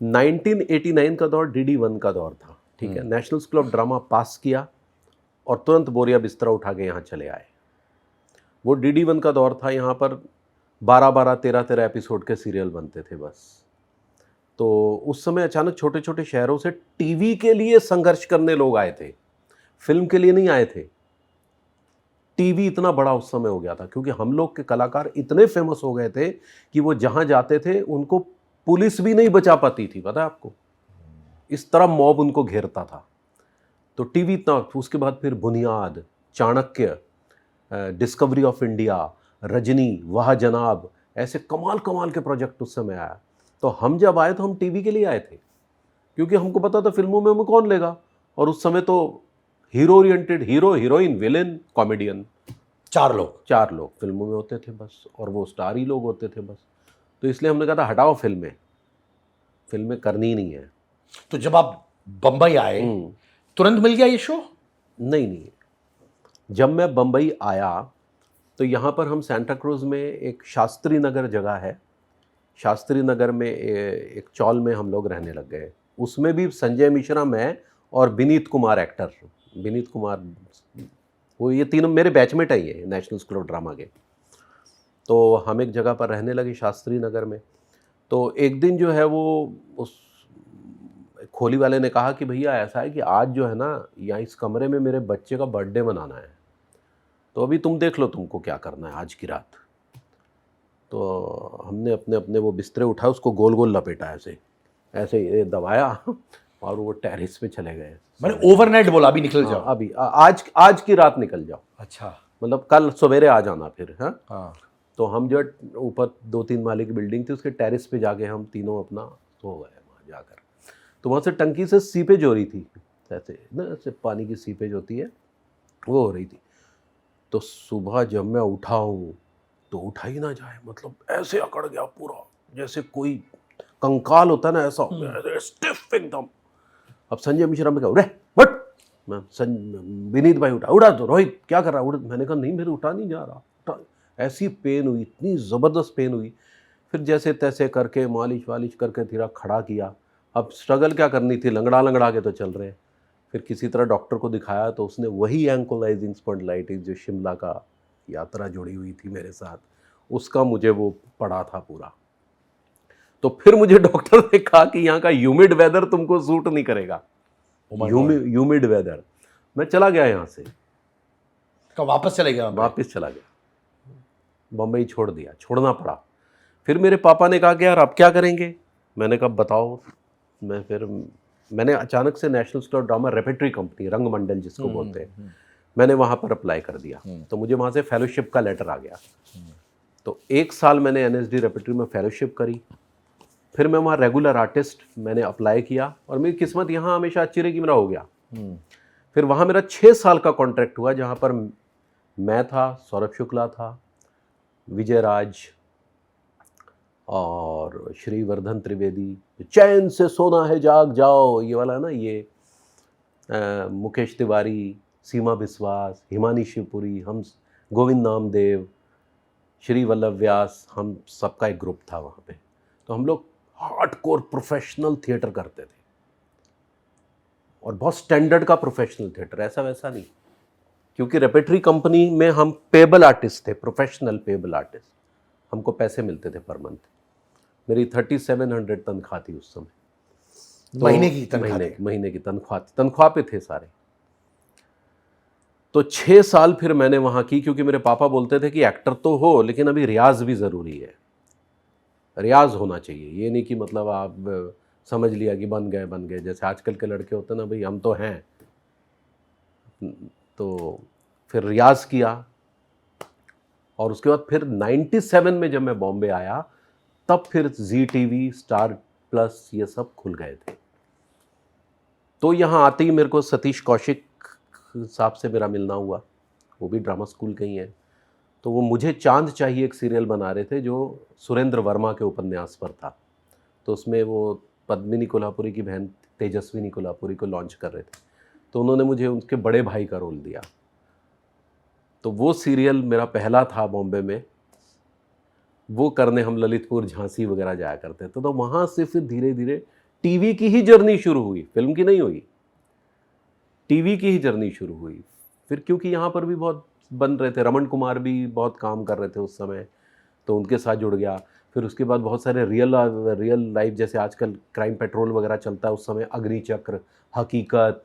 1989 का दौर DD1 का दौर था, ठीक है। नेशनल स्कूल ऑफ ड्रामा पास किया और तुरंत बोरिया बिस्तरा उठा के यहाँ चले आए। वो DD1 का दौर था, यहाँ पर 12-12, 13-13 एपिसोड के सीरियल बनते थे बस। तो उस समय अचानक छोटे छोटे शहरों से टीवी के लिए संघर्ष करने लोग आए थे, फिल्म के लिए नहीं आए थे। टीवी इतना बड़ा उस समय हो गया था क्योंकि हम लोग के कलाकार इतने फेमस हो गए थे कि वो जहां जाते थे उनको पुलिस भी नहीं बचा पाती थी, पता है आपको, इस तरह मॉब उनको घेरता था। तो टीवी इतना, उसके बाद फिर बुनियाद, Chanakya, discovery of India, Rajni, वाह जनाब, ऐसे कमाल कमाल के प्रोजेक्ट उस समय आया। तो हम जब आए तो हम टीवी के लिए आए थे क्योंकि हमको पता था फिल्मों में हमें कौन लेगा, और उस समय तो hero oriented, hero heroine villain comedian, 4 लोग फिल्मों में होते थे बस, और वो स्टार ही लोग होते थे बस। तो इसलिए हमने कहा था हटाओ, फिल्में करनी नहीं है। तो जब आप बंबई आए तुरंत मिल गया ये शो? नहीं, जब मैं बंबई आया तो यहाँ पर हम सेंटा क्रूज में एक शास्त्री नगर जगह है, शास्त्री नगर में एक चौल में हम लोग रहने लग गए। उसमें भी संजय मिश्रा, मैं और विनीत कुमार एक्टर, वो ये तीनों मेरे बैचमेट है, ये नेशनल स्कूल ऑफ ड्रामा के। तो हम एक जगह पर रहने लगे शास्त्री नगर में। तो एक दिन जो है वो उस खोली वाले ने कहा कि भैया ऐसा है कि आज जो है ना, यहाँ इस कमरे में मेरे बच्चे का बर्थडे मनाना है, तो अभी तुम देख लो तुमको क्या करना है आज की रात। तो हमने अपने अपने वो बिस्तरे उठाए, उसको गोल गोल लपेटा, ऐसे ऐसे ये दबाया और वो टेरेस पे चले गए। मैंने ओवरनाइट बोला अभी निकल हाँ, जाओ। अभी आज आज की रात निकल जाओ, अच्छा। मतलब कल सवेरे आ जाना फिर। हाँ, हाँ। तो हम जो ऊपर 2-3 माले की बिल्डिंग थी, उसके टेरेस पे जाके हम तीनों अपना सो गए वहाँ जाकर। तो वहाँ से टंकी से सीपेज हो रही थी, ऐसे ना, ऐसे पानी की सीपेज होती है, वो हो रही थी। तो सुबह जब मैं उठा हूँ तो उठा ही ना जाए, मतलब ऐसे अकड़ गया पूरा, जैसे कोई कंकाल होता है ना, ऐसा हो गया, ऐसे स्टिफ एकदम। अब संजय मिश्रा में क्या, रे बट मैं विनीत भाई उठा, उठा तो रोहित क्या कर रहा है, मैंने कहा नहीं मेरे उठा नहीं जा रहा, उठा। ऐसी पेन हुई, इतनी ज़बरदस्त पेन हुई। फिर जैसे तैसे करके मालिश वालिश करके धीरा खड़ा किया। अब स्ट्रगल क्या करनी थी, लंगड़ा लंगड़ा के तो चल रहे हैं। फिर किसी तरह डॉक्टर को दिखाया तो उसने वही एंकोलाइजिंग स्पॉन्डिलाइटिस जो शिमला का यात्रा जुड़ी हुई थी मेरे साथ, उसका मुझे वो पड़ा था पूरा। तो फिर मुझे डॉक्टर ने कहा कि यहाँ का ह्यूमिड वेदर तुमको सूट नहीं करेगा। Oh my God. Humid weather. मैं चला गया यहाँ से, तो वापस चले गए वहाँ पे? वापस चला गया, बम्बई छोड़ दिया, छोड़ना पड़ा। फिर मेरे पापा ने कहा कि यार अब क्या करेंगे। मैंने कहा बताओ। मैंने अचानक से national star drama repertory company, Rangmandal जिसको बोलते हैं, मैंने वहाँ पर अप्लाई कर दिया। तो मुझे वहाँ से फेलोशिप का लेटर आ गया। तो 1 साल मैंने NSD रेपेट्री में फेलोशिप करी। फिर मैं वहाँ रेगुलर आर्टिस्ट मैंने अप्लाई किया, और मेरी किस्मत यहाँ हमेशा अच्छी रही कि मेरा हो गया। फिर वहाँ मेरा 6 साल का कॉन्ट्रैक्ट हुआ, जहाँ पर मैं था, सौरभ शुक्ला था, विजय राज और श्रीवर्धन त्रिवेदी, चैन से सोना है जाग जाओ ये वाला है ना, ये मुकेश तिवारी, सीमा बिस्वास, हिमानी शिवपुरी, हम गोविंद नामदेव, श्री वल्लभ व्यास, हम सबका एक ग्रुप था वहाँ पे। तो हम लोग हार्डकोर प्रोफेशनल थिएटर करते थे, और बहुत स्टैंडर्ड का प्रोफेशनल थिएटर, ऐसा वैसा नहीं। क्योंकि रेपेट्री कंपनी में हम पेबल आर्टिस्ट थे, प्रोफेशनल पेबल आर्टिस्ट, हमको पैसे मिलते थे पर मंथ। मेरी 3700 तनख्वाह थी उस समय। तो महीने की तनख्वाह थी? महीने की तनख्वाह पे थे सारे। तो 6 साल फिर मैंने वहाँ की, क्योंकि मेरे पापा बोलते थे कि एक्टर तो हो लेकिन अभी रियाज भी ज़रूरी है, रियाज होना चाहिए। ये नहीं कि मतलब आप समझ लिया कि बन गए, जैसे आजकल के लड़के होते हैं ना, भाई हम तो हैं। तो फिर रियाज किया, और उसके बाद फिर 97 में जब मैं बॉम्बे आया, तब फिर ZTV, स्टार प्लस ये सब खुल गए थे। तो यहाँ आते ही मेरे को सतीश कौशिक साहब से मेरा मिलना हुआ, वो भी ड्रामा स्कूल के ही हैं। तो वो मुझे चांद चाहिए एक सीरियल बना रहे थे, जो सुरेंद्र वर्मा के उपन्यास पर था। तो उसमें वो पद्मिनी कोल्हापुरी की बहन तेजस्विनी कोल्हापुरी को लॉन्च कर रहे थे, तो उन्होंने मुझे उनके बड़े भाई का रोल दिया। तो वो सीरियल मेरा पहला था बॉम्बे में, वो करने हम ललितपुर, झांसी वगैरह जाया करते थे। तो वहाँ से फिर धीरे धीरे टीवी की ही जर्नी शुरू हुई, फिल्म की नहीं हुई, टीवी की ही जर्नी शुरू हुई। फिर क्योंकि यहाँ पर भी बहुत बन रहे थे, रमन कुमार भी बहुत काम कर रहे थे उस समय, तो उनके साथ जुड़ गया। फिर उसके बाद बहुत सारे रियल लाइफ, जैसे आजकल क्राइम पेट्रोल वगैरह चलता है, उस समय अग्निचक्र, हकीकत,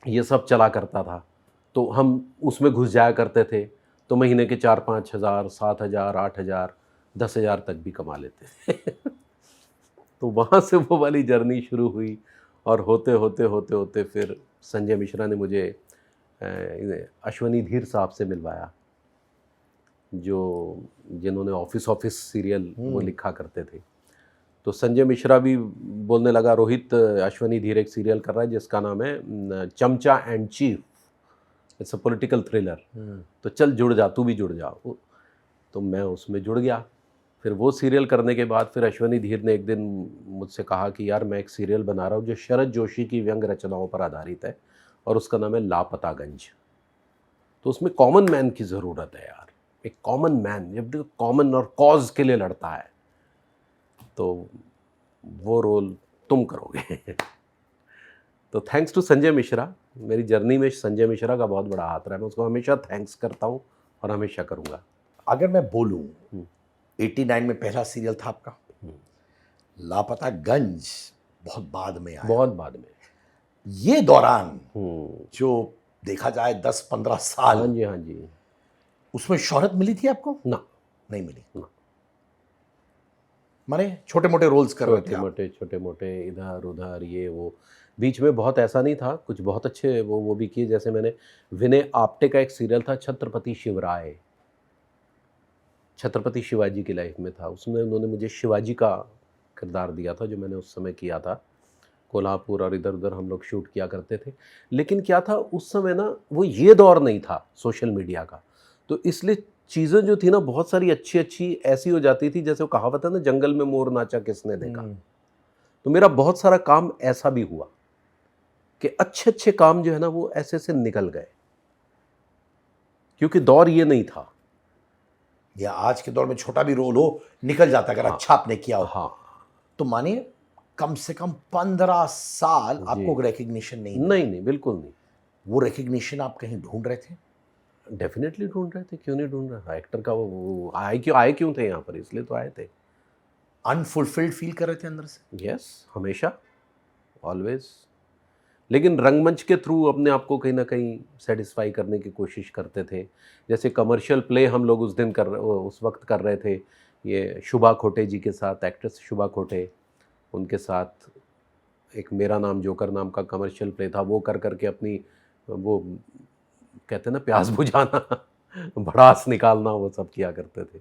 ये सब चला करता था। तो हम उसमें घुस जाया करते थे, तो महीने के 4-5 हज़ार, 7,000, 8,000, 10,000 तक भी कमा लेते थे। तो वहाँ से वो वाली जर्नी शुरू हुई, और होते होते होते होते फिर संजय मिश्रा ने मुझे अश्वनी धीर साहब से मिलवाया, जिन्होंने ऑफिस सीरियल वो लिखा करते थे। तो संजय मिश्रा भी बोलने लगा, रोहित, अश्वनी धीर एक सीरियल कर रहा है जिसका नाम है चमचा and chief, it's a political thriller, तो चल जुड़ जा, तू भी जुड़ जा। तो मैं उसमें जुड़ गया। फिर वो सीरियल करने के बाद फिर अश्वनी धीर ने एक दिन मुझसे कहा कि यार मैं एक सीरियल बना रहा हूँ जो शरद जोशी की व्यंग रचनाओं पर आधारित है, और उसका नाम है लापतागंज। तो उसमें कॉमन मैन की ज़रूरत है यार, एक कॉमन मैन जब कॉमन और कॉज के लिए लड़ता है, तो वो रोल तुम करोगे। तो थैंक्स टू संजय मिश्रा, मेरी जर्नी में संजय मिश्रा का बहुत बड़ा हाथ रहा है, मैं उसको हमेशा थैंक्स करता हूँ और हमेशा करूँगा। अगर मैं बोलूं 89 में पहला सीरियल था आपका, लापता गंज बहुत बाद में आया। बहुत बाद में। ये दौरान हम्म। जो देखा जाए 10-15 हाँ साल, जी, हाँ जी। उसमें शोहरत मिली थी आपको? ना, नहीं मिली। ना। माने छोटे मोटे रोल्स कर रहे थे आप? छोटे मोटे इधर उधर ये वो, बीच में बहुत ऐसा नहीं था, कुछ बहुत अच्छे वो भी किए। जैसे मैंने विनय आप्टे का एक सीरियल था छत्रपति शिवराय, छत्रपति शिवाजी की लाइफ में था, उसमें उन्होंने मुझे शिवाजी का किरदार दिया था, जो मैंने उस समय किया था। कोल्हापुर और इधर उधर हम लोग शूट किया करते थे। लेकिन क्या था उस समय ना, वो ये दौर नहीं था सोशल मीडिया का, तो इसलिए चीज़ें जो थी ना बहुत सारी अच्छी अच्छी ऐसी हो जाती थी, जैसे वो कहावत है ना, जंगल में मोर नाचा किसने देखा। तो मेरा बहुत सारा काम ऐसा भी हुआ कि अच्छे अच्छे काम जो है ना वो ऐसे से निकल गए, क्योंकि दौर ये नहीं था। या आज के दौर में छोटा भी रोल हो निकल जाता अगर अच्छा आपने किया हो। हाँ तो माने कम से कम 15 साल जी। आपको रिकग्निशन नहीं मिला। नहीं नहीं, बिल्कुल नहीं। वो रिकग्निशन आप कहीं ढूंढ रहे थे? डेफिनेटली ढूंढ रहे थे, क्यों नहीं ढूंढ रहे। एक्टर का वो आए क्यों थे यहाँ पर, इसलिए तो आए थे। अनफुलफिल्ड फील कर रहे थे अंदर से? यस, हमेशा, ऑलवेज। लेकिन रंगमंच के थ्रू अपने आप को कहीं ना कहीं सेटिस्फाई करने की कोशिश करते थे। जैसे कमर्शियल प्ले हम लोग उस वक्त कर रहे थे, ये शुभा खोटे जी के साथ, एक्ट्रेस शुभा खोटे, उनके साथ एक मेरा नाम जोकर नाम का कमर्शियल प्ले था। वो कर करके अपनी वो कहते हैं ना प्यास बुझाना भड़ास निकालना, वो सब किया करते थे।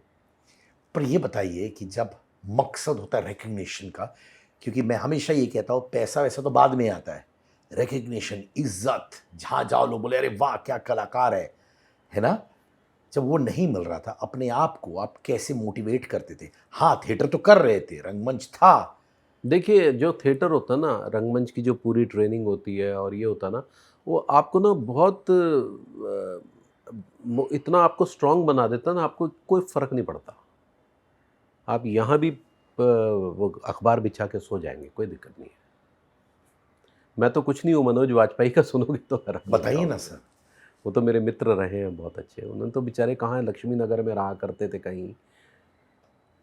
पर ये बताइए कि जब मकसद होता है रिकग्निशन का, क्योंकि मैं हमेशा ये कहता हूँ पैसा वैसा तो बाद में आता है, रिकग्निशन, इज्जत, जहाँ जाओ लोग बोले अरे वाह क्या कलाकार है ना? जब वो नहीं मिल रहा था, अपने आप को आप कैसे मोटिवेट करते थे? हाँ, थिएटर तो कर रहे थे, रंगमंच था। देखिए, जो थिएटर होता है ना, रंगमंच की जो पूरी ट्रेनिंग होती है और ये होता है ना, वो आपको ना बहुत इतना आपको स्ट्रांग बना देता है ना, आपको कोई फ़र्क नहीं पड़ता। आप यहाँ भी वो अखबार बिछा के सो जाएंगे, कोई दिक्कत नहीं है। मैं तो कुछ नहीं हूँ, मनोज वाजपेयी का सुनोगे तो हैरान हो बताइए ना जाओगे। सर। वो तो मेरे मित्र रहे हैं बहुत अच्छे। उन्होंने तो बेचारे कहाँ, लक्ष्मी नगर में रहा करते थे कहीं।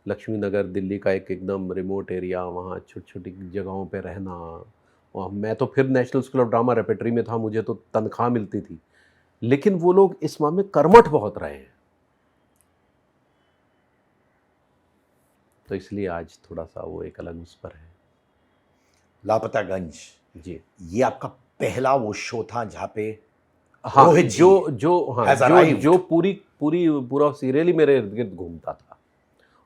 लक्ष्मी नगर दिल्ली का एक एकदम रिमोट एरिया, वहाँ छोटी छोटी जगहों पे रहना। और मैं तो फिर national school of drama repertory में था, मुझे तो तनख्वाह मिलती थी। लेकिन वो लोग इस मामले में कर्मठ बहुत रहे हैं, तो इसलिए आज थोड़ा सा वो एक अलग उस पर है। लापतागंज, जी ये आपका पहला वो शो था जहाँ पे हाँ, रोहित जी has arrived. जो पूरा सीरियल ही मेरे इर्द गिर्द घूमता था।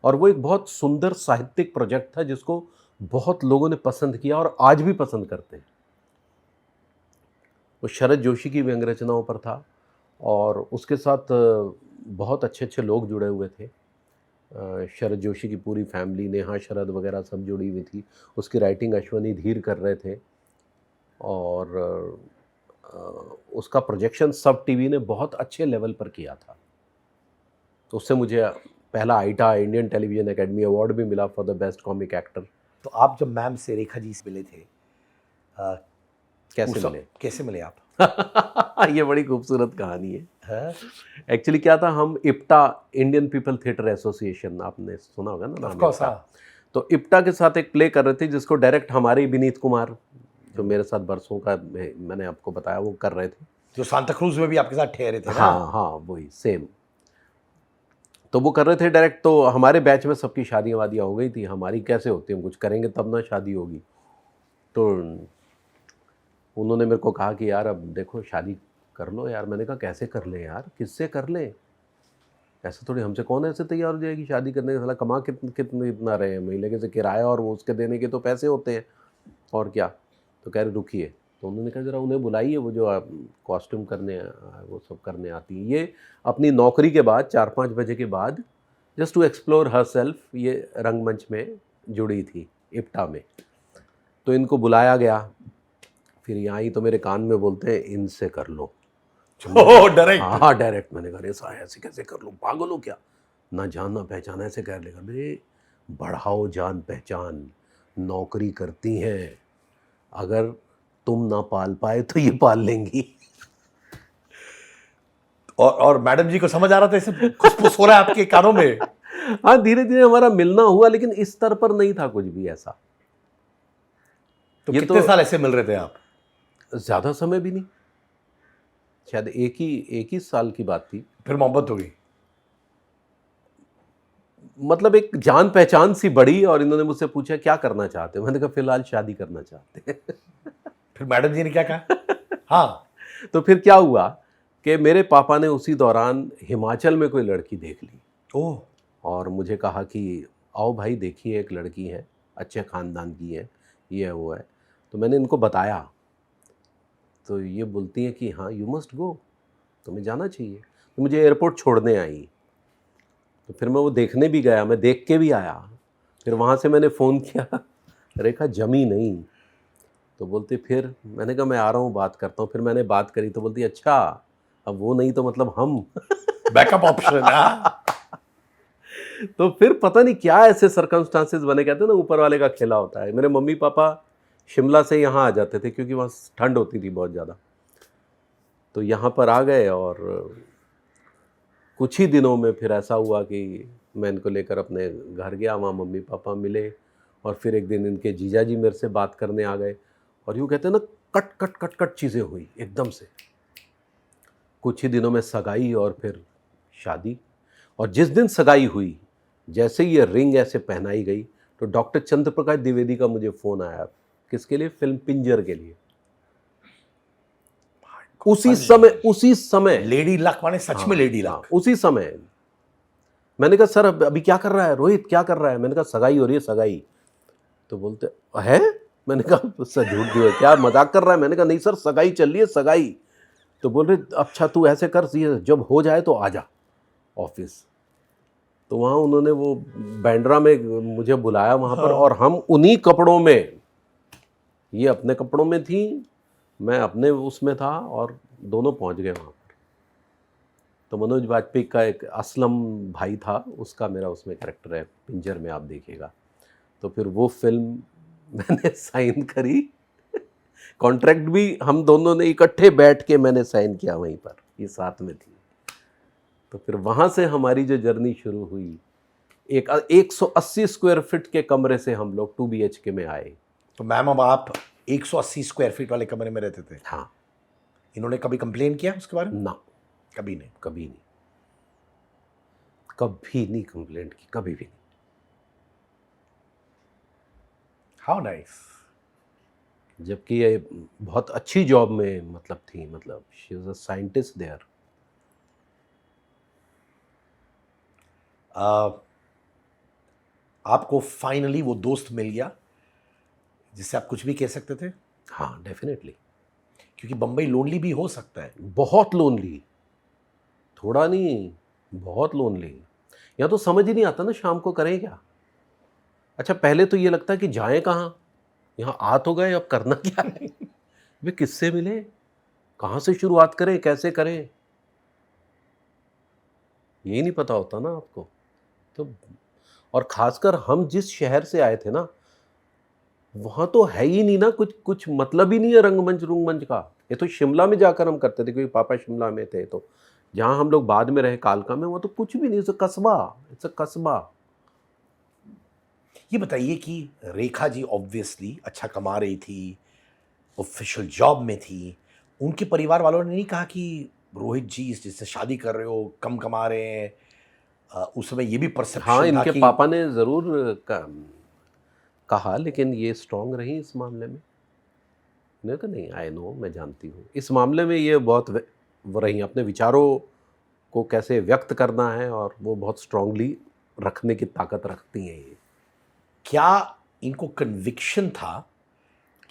और वो एक बहुत सुंदर साहित्यिक प्रोजेक्ट था, जिसको बहुत लोगों ने पसंद किया और आज भी पसंद करते हैं। वो शरद जोशी की व्यंग रचनाओं पर था, और उसके साथ बहुत अच्छे अच्छे लोग जुड़े हुए थे। शरद जोशी की पूरी फैमिली, नेहा शरद वगैरह सब जुड़ी हुई थी। उसकी राइटिंग अश्वनी धीर कर रहे थे, और उसका प्रोजेक्शन सब टीवी ने बहुत अच्छे लेवल पर किया था। तो उससे मुझे पहला आईटा, इंडियन टेलीविज़न एकेडमी अवार्ड भी मिला for the best comic actor. तो आप जब मैम से, रेखा जी से मिले थे, कैसे मिले? कैसे मिले आप? ये बड़ी खूबसूरत कहानी है। हाँ? एक्चुअली क्या था, हम IPTA, Indian people theatre association, आपने सुना होगा ना नाम Of course, इप्टा। हाँ। तो इप्टा के साथ एक प्ले कर रहे थे, जिसको डायरेक्ट हमारे ही विनीत कुमार, जो मेरे साथ बरसों का, मैंने आपको बताया, वो कर रहे थे। जो सांता क्रूज में भी आपके साथ ठहरे थे ना? हाँ हाँ, वही सेम। तो वो कर रहे थे डायरेक्ट। तो हमारे बैच में सबकी शादियाँ वादियाँ हो गई थी, हमारी कैसे होती, हम कुछ करेंगे तब ना शादी होगी। तो उन्होंने मेरे को कहा कि यार अब देखो शादी कर लो यार। मैंने कहा कैसे कर ले यार, किससे कर ले, ऐसे थोड़ी, हमसे कौन ऐसे तैयार हो जाएगी शादी करने के, साला कमा कितने इतना रहे हैं, महीने के से किराया और वो उसके देने के तो पैसे होते हैं, और क्या। तो कह रहे रुकिए। तो उन्होंने कहा ज़रा उन्हें बुलाइए, वो जो कॉस्ट्यूम करने वो सब करने आती हैं, ये अपनी नौकरी के बाद 4-5 बजे के बाद just to explore herself, ये रंगमंच में जुड़ी थी इप्टा में। तो इनको बुलाया गया, फिर यहाँ ही तो मेरे कान में बोलते हैं इनसे कर लो। ओह, डायरेक्ट? हाँ डायरेक्ट। मैंने कहा ऐसा है, ऐसे कैसे कर लो, पागल हो क्या, ना जान ना पहचान, ऐसे कह लेगा। अरे बढ़ाओ जान पहचान, नौकरी करती हैं, अगर तुम ना पाल पाए तो ये पाल लेंगी। और मैडम जी को समझ आ रहा था इसे खुसफुस हो रहा है आपके कानों में? हाँ, धीरे धीरे हमारा मिलना हुआ, लेकिन इस स्तर पर नहीं था कुछ भी ऐसा। तो ये कितने तो साल ऐसे मिल रहे थे आप? ज्यादा समय भी नहीं, शायद एक ही साल की बात थी। फिर मोहब्बत हो गई? मतलब एक जान पहचान सी बढ़ी और इन्होंने मुझसे पूछा क्या करना चाहते हो, मैंने कहा फिलहाल शादी करना चाहते हैं। फिर मैडम जी ने क्या कहा? हाँ। तो फिर क्या हुआ कि मेरे पापा ने उसी दौरान हिमाचल में कोई लड़की देख ली ओह। और मुझे कहा कि आओ भाई देखिए, एक लड़की है, अच्छे ख़ानदान की है, ये है वो है। तो मैंने इनको बताया, तो ये बोलती हैं कि हाँ यू मस्ट गो, तुम्हें जाना चाहिए। तो मुझे एयरपोर्ट छोड़ने आई, तो फिर मैं वो देखने भी गया, मैं देख के भी आया। फिर वहाँ से मैंने फ़ोन किया, रेखा जमी नहीं। तो बोलती फिर, मैंने कहा मैं आ रहा हूँ, बात करता हूँ। फिर मैंने बात करी तो बोलती अच्छा, अब वो नहीं तो मतलब हम। Backup option. हाँ। तो फिर पता नहीं क्या ऐसे सर्कमस्टांसेस बने, कहते हैं ना ऊपर वाले का खेला होता है। मेरे मम्मी पापा शिमला से यहाँ आ जाते थे क्योंकि वहाँ ठंड होती थी बहुत ज़्यादा, तो यहाँ पर आ गए और कुछ ही दिनों में फिर ऐसा हुआ कि मैं इनको लेकर अपने घर गया, वहाँ मम्मी पापा मिले और फिर एक दिन इनके जीजा जी मेरे से बात करने आ गए और यूँ कहते हैं ना, कट कट कट कट चीज़ें हुई एकदम से। कुछ ही दिनों में सगाई और फिर शादी। और जिस दिन सगाई हुई, जैसे ही ये रिंग ऐसे पहनाई गई तो डॉक्टर चंद्रप्रकाश द्विवेदी का मुझे फ़ोन आया। किसके लिए? फिल्म पिंजर के लिए। उसी समय लेडी लक, माने सच में लेडी हाँ, लक। उसी समय मैंने कहा सर अभी क्या कर रहा है रोहित, क्या कर रहा है? मैंने कहा सगाई हो रही है, सगाई। तो बोलते है, मैंने कहा सर झूठ दियो, क्या मजाक कर रहा है? मैंने कहा नहीं सर, सगाई चल रही है, सगाई। तो बोल रहे अच्छा तू ऐसे कर, जब हो जाए तो आ जा ऑफिस। तो वहाँ उन्होंने वो बैंड्रा में मुझे बुलाया वहाँ पर, और हम उन्हीं कपड़ों में, ये अपने कपड़ों में थी, मैं अपने उसमें था, और दोनों पहुँच गए वहाँ पर। तो मनोज वाजपेयी का एक असलम भाई था, उसका मेरा उसमें कैरेक्टर है, पिंजर में आप देखिएगा। तो फिर वो फिल्म मैंने साइन करी, कॉन्ट्रैक्ट भी हम दोनों ने इकट्ठे बैठ के मैंने साइन किया वहीं पर, ये साथ में थी। तो फिर वहाँ से हमारी जो जर्नी शुरू हुई, एक 180 स्क्वायर फीट के कमरे से हम लोग 2 BHK में आए। तो मैम अब आप 180 स्क्वायर फीट वाले कमरे में रहते थे? हाँ। इन्होंने कभी कंप्लेन किया उसके बारे में? ना, कभी नहीं? कभी नहीं, कभी नहीं कंप्लेंट की, कभी भी नहीं। How nice. जबकि ये बहुत अच्छी जॉब में मतलब थी, मतलब she was a scientist there. आपको फाइनली वो दोस्त मिल गया जिससे आप कुछ भी कह सकते थे? हाँ डेफिनेटली। क्योंकि बम्बई लोनली भी हो सकता है। बहुत लोनली, थोड़ा नहीं, बहुत लोनली। यहाँ तो समझ ही नहीं आता ना शाम को करें क्या। अच्छा पहले तो ये लगता है कि जाएं कहाँ, यहाँ आ तो गए, अब करना क्या है। वे किससे मिले, कहाँ से शुरुआत करें, कैसे करें, यही नहीं पता होता ना आपको। तो और खासकर हम जिस शहर से आए थे ना, वहाँ तो है ही नहीं ना, कुछ मतलब ही नहीं है रंगमंच रुंगमंच का। ये तो शिमला में जाकर हम करते थे क्योंकि पापा शिमला में थे, तो जहाँ हम लोग बाद में रहे कालका में, वो तो कुछ भी नहीं, इट्स अ कस्बा, इट्स अ कस्बा। ये बताइए कि रेखा जी ऑब्वियसली अच्छा कमा रही थी, ऑफिशियल जॉब में थी, उनके परिवार वालों ने नहीं कहा कि रोहित जी जिससे शादी कर रहे हो कम कमा रहे हैं? उस समय ये भी हाँ, परसेप्शन था इनके कि पापा ने ज़रूर कहा, लेकिन ये स्ट्रांग रही इस मामले में। मैंने कहा नहीं, आई नो, मैं जानती हूँ इस मामले में ये बहुत वो रही, अपने विचारों को कैसे व्यक्त करना है, और वो बहुत स्ट्रांगली रखने की ताकत रखती हैं ये। क्या इनको कन्विक्शन था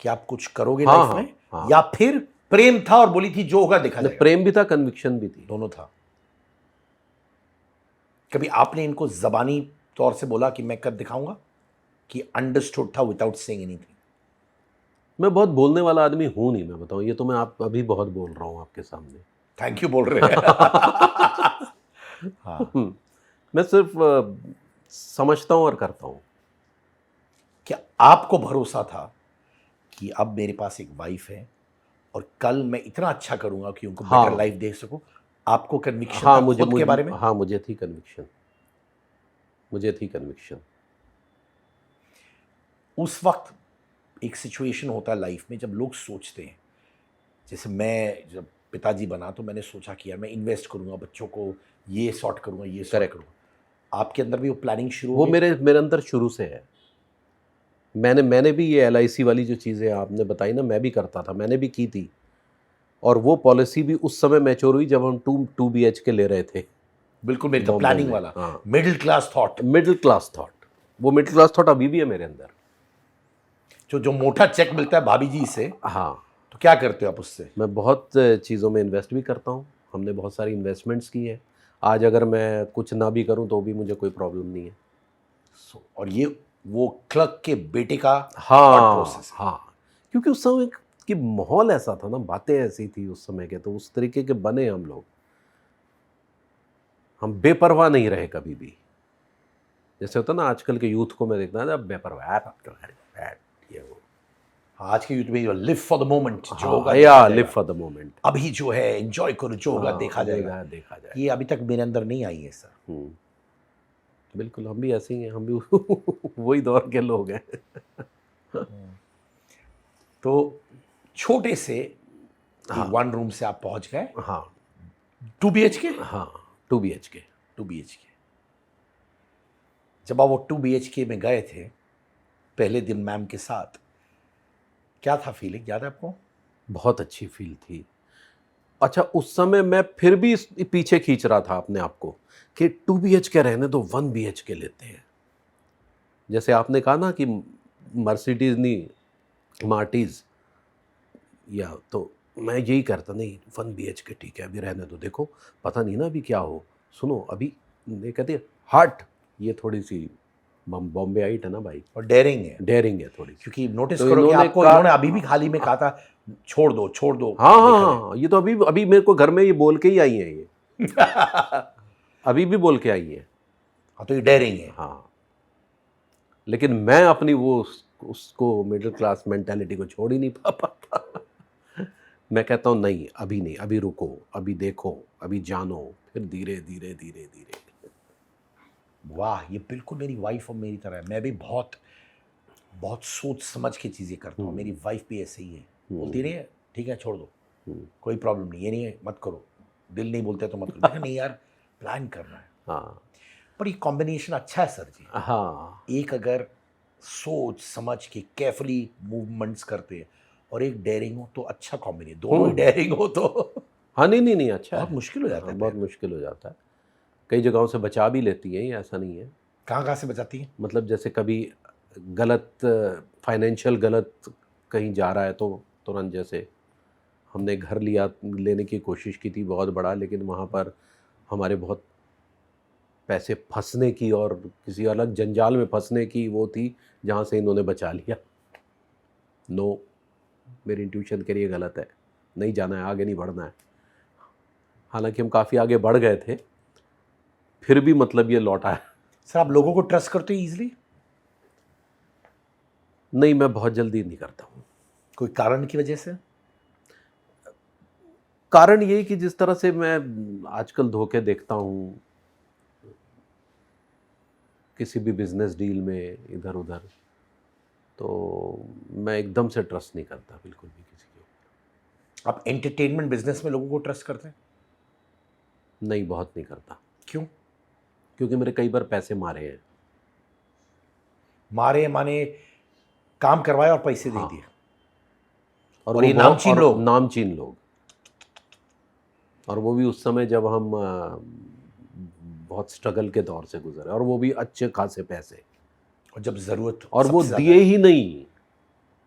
कि आप कुछ करोगे हाँ लाइफ हाँ में, हाँ, या फिर प्रेम था और बोली थी जो होगा देखा न जाएगा? प्रेम भी था, कन्विक्शन भी थी। दोनों था। कभी आपने इनको जबानी तौर से बोला कि मैं कर दिखाऊंगा, कि अंडरस्टूड था विदाउट सेइंग एनीथिंग? मैं बहुत बोलने वाला आदमी हूँ नहीं, मैं बताऊँ, ये तो मैं आप अभी बहुत बोल रहा हूँ आपके सामने। थैंक यू बोल रहे हैं। हाँ। मैं सिर्फ समझता हूँ और करता हूँ। क्या आपको भरोसा था कि अब मेरे पास एक वाइफ है और कल मैं इतना अच्छा करूंगा कि उनको हाँ बेटर लाइफ दे सकूं? आपको कन्विक्शन हाँ था मुझे खुद के बारे में? हाँ मुझे थी कन्विक्शन, मुझे थी कन्विक्शन। उस वक्त एक सिचुएशन होता है लाइफ में जब लोग सोचते हैं, जैसे मैं जब पिताजी बना तो मैंने सोचा कि यार मैं इन्वेस्ट करूंगा, बच्चों को ये सॉर्ट करूंगा, ये सॉर्ट करेक्ट। करूंगा। आपके अंदर भी वो प्लानिंग शुरू हो वो गई? मेरे मेरे अंदर शुरू से है। मैंने भी ये LIC वाली जो चीज़ें आपने बताई ना, मैं भी करता था, मैंने भी की थी। और वो पॉलिसी भी उस समय मैच्योर हुई जब हम 2 BHK ले रहे थे बिल्कुल मेरी बॉम्बे प्लानिंग में। वाला हाँ, middle class thought. Middle class thought, वो मिडिल क्लास थॉट अभी भी है मेरे अंदर। जो मोटा चेक मिलता है भाभी जी से, हाँ, तो क्या करते हो आप उससे? मैं बहुत चीज़ों में इन्वेस्ट भी करता हूँ, हमने बहुत सारी इन्वेस्टमेंट्स की है। आज अगर मैं कुछ ना भी करूँ तो भी मुझे कोई प्रॉब्लम नहीं है। और ये वो क्लर्क के बेटे का थॉट हाँ, प्रोसेस है। हाँ, क्योंकि उस समय की माहौल ऐसा था ना, बातें ऐसी थी उस समय के, तो उस तरीके के बने हम लोग। हम बेपरवाह नहीं रहे कभी भी। जैसे होता ना आजकल के यूथ को मैं देखता हूँ, अब बेपरवाह ये वो। आज के यूथ में लिव फॉर द मोमेंट, जो होगा हाँ, देखा या जाएगा। Live for the moment. अभी जो है एंजॉय करो, जो होगा हाँ, देखा जाएगा। देखा जाएगा। ये अभी तक मेरे अंदर नहीं आई है सर। बिल्कुल, हम भी ऐसे ही हैं, हम भी वही दौर के लोग हैं। तो छोटे से हाँ, 1 रूम से आप पहुंच गए हाँ, 2 BHK। हाँ, 2 BHK। 2 BHK जब आप वो 2 BHK में गए थे पहले दिन मैम के साथ, क्या था फीलिंग, याद है आपको? बहुत अच्छी फील थी। अच्छा, उस समय मैं फिर भी पीछे खींच रहा था अपने आप को कि 2 BHK रहने दो, 1 BHK लेते हैं। जैसे आपने कहा ना कि मर्सिडीज नहीं, मार्टीज, या तो मैं यही करता, नहीं 1 BHK ठीक है, अभी रहने दो, देखो पता नहीं ना अभी क्या हो, सुनो अभी, ये कहते हैं हट, ये थोड़ी सी बॉम्बे आइट है ना भाई, और डेयरिंग है थोड़ी सी। क्योंकि नोटिस तो करो कि इन्होंने आपको कहा, इन्होंने अभी भी हाल ही में कहा था छोड़ दो छोड़ दो। हाँ हाँ देखा हाँ, ये तो अभी अभी मेरे को घर में ये बोल के ही आई है, ये जाए। अभी भी बोल के आई है। हाँ, तो ये डेयरिंग है। हाँ, लेकिन मैं अपनी वो उसको मिडिल क्लास मेंटालिटी को छोड़ ही नहीं पाता। मैं कहता हूँ नहीं, अभी नहीं, अभी रुको, अभी देखो, अभी जानो, फिर धीरे धीरे धीरे धीरे। वाह, ये बिल्कुल मेरी वाइफ और मेरी तरह है। मैं भी बहुत बहुत सोच समझ के चीज़ें करता हूँ। मेरी वाइफ भी ऐसे ही है, बोलती नहीं है ठीक है छोड़ दो, कोई प्रॉब्लम नहीं, ये नहीं है मत करो, दिल नहीं बोलते तो मत करो। मैंने कहा, नहीं यार प्लान करना है। हाँ, पर ये कॉम्बिनेशन अच्छा है सर जी। हाँ, एक अगर सोच समझ के केयरफुली मूवमेंट्स करते हैं और एक डेयरिंग हो तो अच्छा कॉम्बिनेशन, दोनों ही डेयरिंग हो तो हाँ, नहीं नहीं नहीं, अच्छा बहुत है। मुश्किल हो जाता हाँ, है बहुत पैर। मुश्किल हो जाता है। कई जगहों से बचा भी लेती हैं, ये ऐसा नहीं है। कहाँ कहाँ से बचाती है? मतलब जैसे कभी गलत, फाइनेंशियल गलत कहीं जा रहा है तो तुरंत, जैसे हमने घर लेने की कोशिश की थी बहुत बड़ा, लेकिन वहाँ पर हमारे बहुत पैसे फंसने की और किसी अलग जंजाल में फंसने की वो थी, जहाँ से इन्होंने बचा लिया। नो, मेरी इंट्यूशन के लिए गलत है, नहीं जाना है, आगे नहीं बढ़ना है। हालांकि हम काफ़ी आगे बढ़ गए थे, फिर भी मतलब ये लौटा है। सर आप लोगों को ट्रस्ट करते हो ईजिली? नहीं, मैं बहुत जल्दी नहीं करता हूँ। कोई कारण की वजह से? कारण ये कि जिस तरह से मैं आजकल धोखे देखता हूँ किसी भी बिजनेस डील में इधर उधर, तो मैं एकदम से ट्रस्ट नहीं करता बिल्कुल भी किसी के ऊपर। आप एंटरटेनमेंट बिजनेस में लोगों को ट्रस्ट करते हैं? नहीं, बहुत नहीं करता, क्यों? क्योंकि मेरे कई बार पैसे मारे हैं। मारे माने काम करवाए और पैसे दे हाँ, दिए? और और वो ये नामचीन लोग? नामचीन लोग, और वो भी उस समय जब हम बहुत स्ट्रगल के दौर से गुजरे, और वो भी अच्छे खासे पैसे, और जब जरूरत और वो सबसे ज्यादा दिए है। ही नहीं,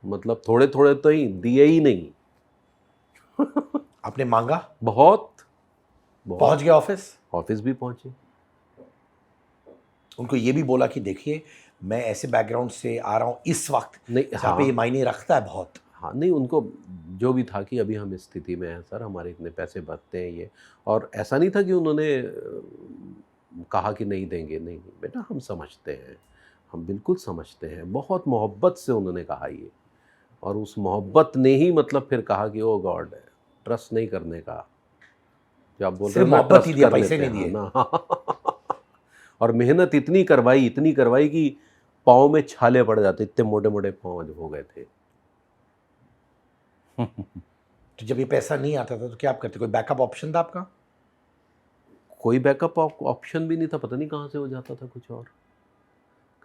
मतलब थोड़े थोड़े तो ही दिए ही नहीं। आपने मांगा? बहुत बहुत। पहुंच गया ऑफिस? ऑफिस भी पहुंचे। उनको ये भी बोला कि देखिए मैं ऐसे बैकग्राउंड से आ रहा हूं इस वक्त नहीं, जहाँ पे ये मायने रखता है बहुत। हाँ, नहीं, उनको जो भी था कि अभी हम इस स्थिति में हैं सर, हमारे इतने पैसे बचते हैं ये, और ऐसा नहीं था कि उन्होंने कहा कि नहीं देंगे, नहीं बेटा हम समझते हैं, हम बिल्कुल समझते हैं, बहुत मोहब्बत से उन्होंने कहा ये, और उस मोहब्बत ने ही मतलब फिर कहा कि ओ गॉड, ट्रस्ट नहीं करने का। जो आप बोल रहे सिर्फ हो ना, मोहब्बत ही trust दिया, कर पैसे लेते नहीं हैं, दिए। ना। और मेहनत इतनी करवाई कि पाँव में छाले पड़ जाते, इतने मोटे मोटे पाँव जो हो गए थे। तो जब ये पैसा नहीं आता था तो क्या आप करते, कोई बैकअप ऑप्शन था आपका? कोई बैकअप ऑप्शन भी नहीं था, पता नहीं कहाँ से हो जाता था कुछ और।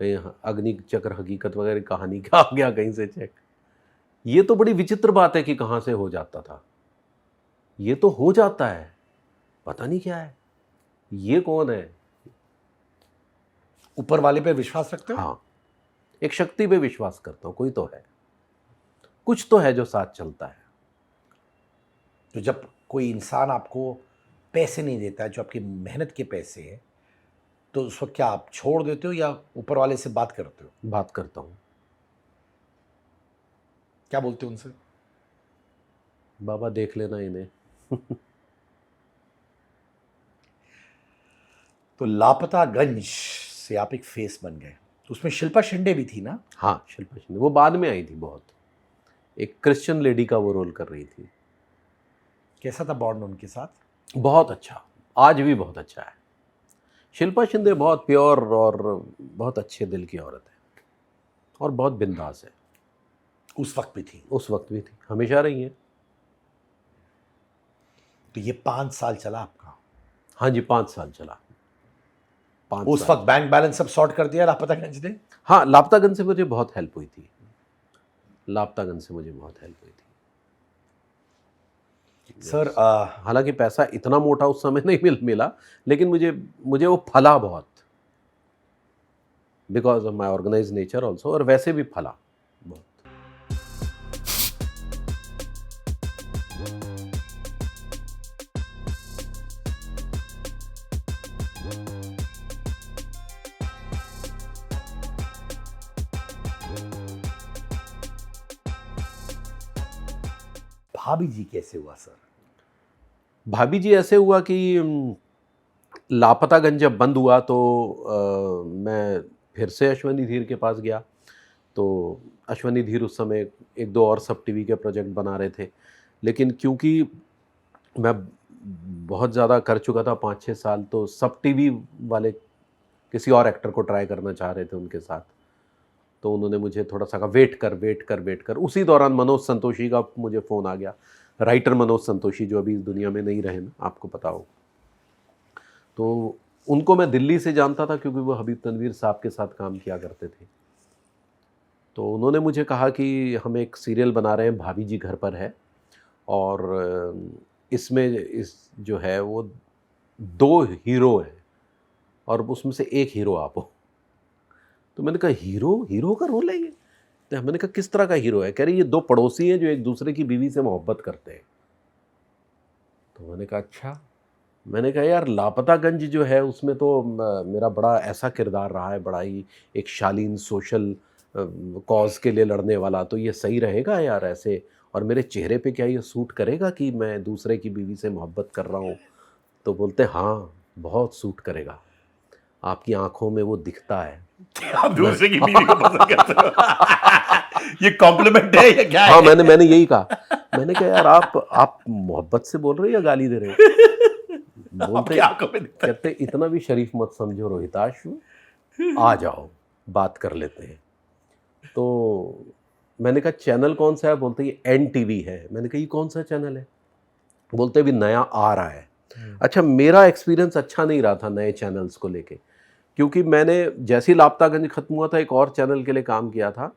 कहीं अग्नि चक्र हकीकत वगैरह कहानी का आ गया कहीं से चेक। ये तो बड़ी विचित्र बात है कि कहाँ से हो जाता था। ये तो हो जाता है, पता नहीं क्या है, ये कौन है। ऊपर वाले पे विश्वास रखते हो? हाँ, एक शक्ति पे विश्वास करता हूँ, कोई तो है, कुछ तो है जो साथ चलता है। तो जब कोई इंसान आपको पैसे नहीं देता है, जो आपकी मेहनत के पैसे हैं, तो उस वक्त क्या आप छोड़ देते हो या ऊपर वाले से बात करते हो? बात करता हूँ, क्या बोलते हो उनसे? बाबा देख लेना इन्हें। तो लापतागंज से आप एक फेस बन गए, तो उसमें शिल्पा शिंदे भी थी ना? हाँ, शिल्पा शिंदे वो बाद में आई थी बहुत, एक क्रिश्चियन लेडी का वो रोल कर रही थी। कैसा था बॉन्ड उनके साथ? बहुत अच्छा, आज भी बहुत अच्छा है। शिल्पा शिंदे बहुत प्योर और बहुत अच्छे दिल की औरत है और बहुत बिंदास है। उस वक्त भी थी? उस वक्त भी थी, हमेशा रही है। तो ये 5 साल चला आपका? हाँ जी, 5 साल चला, 5 उस साल। वक्त बैंक बैलेंस सब सॉर्ट कर दिया लापतागंज ने? हाँ, लापतागंज से मुझे बहुत हेल्प हुई थी, लापतागंज से मुझे बहुत हेल्प हुई थी। सर हालांकि पैसा इतना मोटा उस समय नहीं मिला, लेकिन मुझे वो फला बहुत, because of my organise nature also, और वैसे भी फला बहुत। भाभी जी कैसे हुआ सर? भाभी जी ऐसे हुआ कि लापतागंज जब बंद हुआ तो मैं फिर से अश्वनी धीर के पास गया। तो अश्वनी धीर उस समय एक दो और सब टीवी के प्रोजेक्ट बना रहे थे, लेकिन क्योंकि मैं बहुत ज़्यादा कर चुका था 5-6 साल, तो सब टीवी वाले किसी और एक्टर को ट्राई करना चाह रहे थे उनके साथ। तो उन्होंने मुझे थोड़ा सा कहा वेट कर। उसी दौरान मनोज संतोषी का मुझे फ़ोन आ गया, राइटर मनोज संतोषी, जो अभी इस दुनिया में नहीं रहे ना, आपको पता हो। तो उनको मैं दिल्ली से जानता था क्योंकि वो हबीब तनवीर साहब के साथ काम किया करते थे। तो उन्होंने मुझे कहा कि हम एक सीरियल बना रहे हैं, भाभी जी घर पर है, और इसमें इस जो है वो 2 हीरो हैं और उसमें से एक हीरो आप हो। तो मैंने कहा हीरो का रोल है ये? तो मैंने कहा किस तरह का हीरो है? कह रही ये 2 पड़ोसी हैं जो एक दूसरे की बीवी से मोहब्बत करते हैं। तो मैंने कहा अच्छा। मैंने कहा यार लापतागंज जो है उसमें तो मेरा बड़ा ऐसा किरदार रहा है, बड़ा ही एक शालीन सोशल कॉज के लिए लड़ने वाला, तो ये सही रहेगा यार ऐसे, और मेरे चेहरे पे क्या ये सूट करेगा कि मैं दूसरे की बीवी से मोहब्बत कर रहा हूँ? तो बोलते हाँ बहुत सूट करेगा, आपकी आंखों में वो दिखता है। आप दूसरे की बीवी को पसंद करते हो? ये कॉम्प्लीमेंट है या क्या है? हाँ, मैंने यही कहा। मैंने कहा यार आप मोहब्बत से बोल रहे हो या गाली दे रहे हो? बोलते आपकी आंखों में दिखता है। कहते इतना भी शरीफ मत समझो रोहिताशु, आ जाओ बात कर लेते हैं। तो मैंने कहा चैनल कौन सा है? बोलते ये NTV है। मैंने कहा ये कौन सा चैनल है? बोलते भी नया आ रहा है। अच्छा, मेरा एक्सपीरियंस अच्छा नहीं रहा था नए चैनल्स को लेके, क्योंकि मैंने जैसे ही लापतागंज खत्म हुआ था एक और चैनल के लिए काम किया था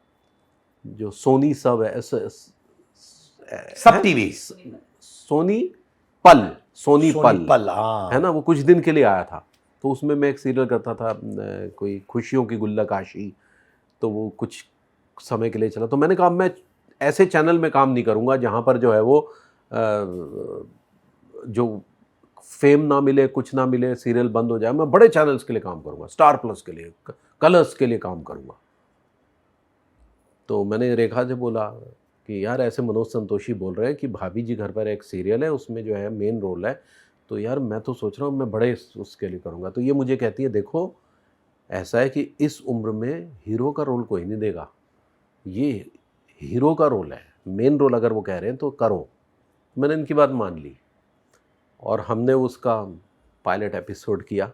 जो सोनी सब है, सब टीवी, सोनी सोनी पल पल, हाँ है ना, वो कुछ दिन के लिए आया था। तो उसमें मैं एक सीरियल करता था, कोई खुशियों की गुल्लक आशी, तो वो कुछ समय के लिए चला। तो मैंने कहा मैं ऐसे चैनल में काम नहीं करूँगा जहाँ पर जो है वो जो फेम ना मिले, कुछ ना मिले, सीरियल बंद हो जाए। मैं बड़े चैनल्स के लिए काम करूँगा, स्टार प्लस के लिए, कलर्स के लिए काम करूँगा। तो मैंने रेखा से बोला कि यार ऐसे मनोज संतोषी बोल रहे हैं कि भाभी जी घर पर एक सीरियल है, उसमें जो है मेन रोल है, तो यार मैं तो सोच रहा हूँ मैं बड़े उसके लिए करूँगा। तो ये मुझे कहती है देखो ऐसा है कि इस उम्र में हीरो का रोल कोई नहीं देगा, ये हीरो का रोल है, मेन रोल अगर वो कह रहे हैं तो करो। मैंने इनकी बात मान ली। और हमने उसका पायलट एपिसोड किया,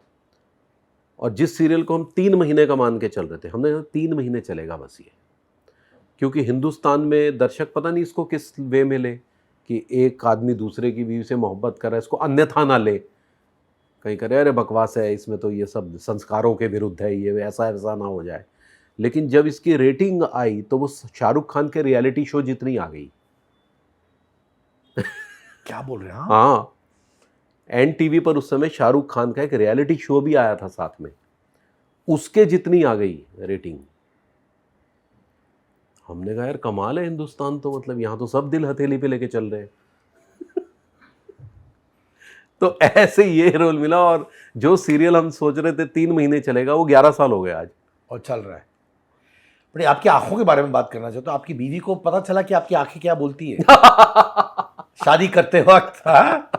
और जिस सीरियल को हम 3 महीने का मान के चल रहे थे, हमने कहा 3 महीने चलेगा बस ये, क्योंकि हिंदुस्तान में दर्शक पता नहीं इसको किस वे में ले कि एक आदमी दूसरे की बीवी से मोहब्बत कर रहा है, इसको अन्यथा ना ले, कहीं करे अरे बकवास है, इसमें तो ये सब संस्कारों के विरुद्ध है, ये ऐसा ऐसा ना हो जाए। लेकिन जब इसकी रेटिंग आई तो वो शाहरुख खान के रियलिटी शो जितनी आ गई। क्या बोल रहे हैं आप? हाँ, NTV पर उस समय शाहरुख खान का एक रियलिटी शो भी आया था साथ में, उसके जितनी आ गई रेटिंग। हमने कहा यार कमाल है हिंदुस्तान, तो मतलब यहाँ तो सब दिल हथेली पे लेके चल रहे हैं। तो ऐसे ये रोल मिला, और जो सीरियल हम सोच रहे थे 3 महीने चलेगा, वो 11 साल हो गए आज। और चल रहा है। बट आपकी आंखों के बारे में बात करना चाहता हूँ। आपकी बीवी को पता चला कि आपकी आंखें क्या बोलती है शादी करते वक्त? हाँ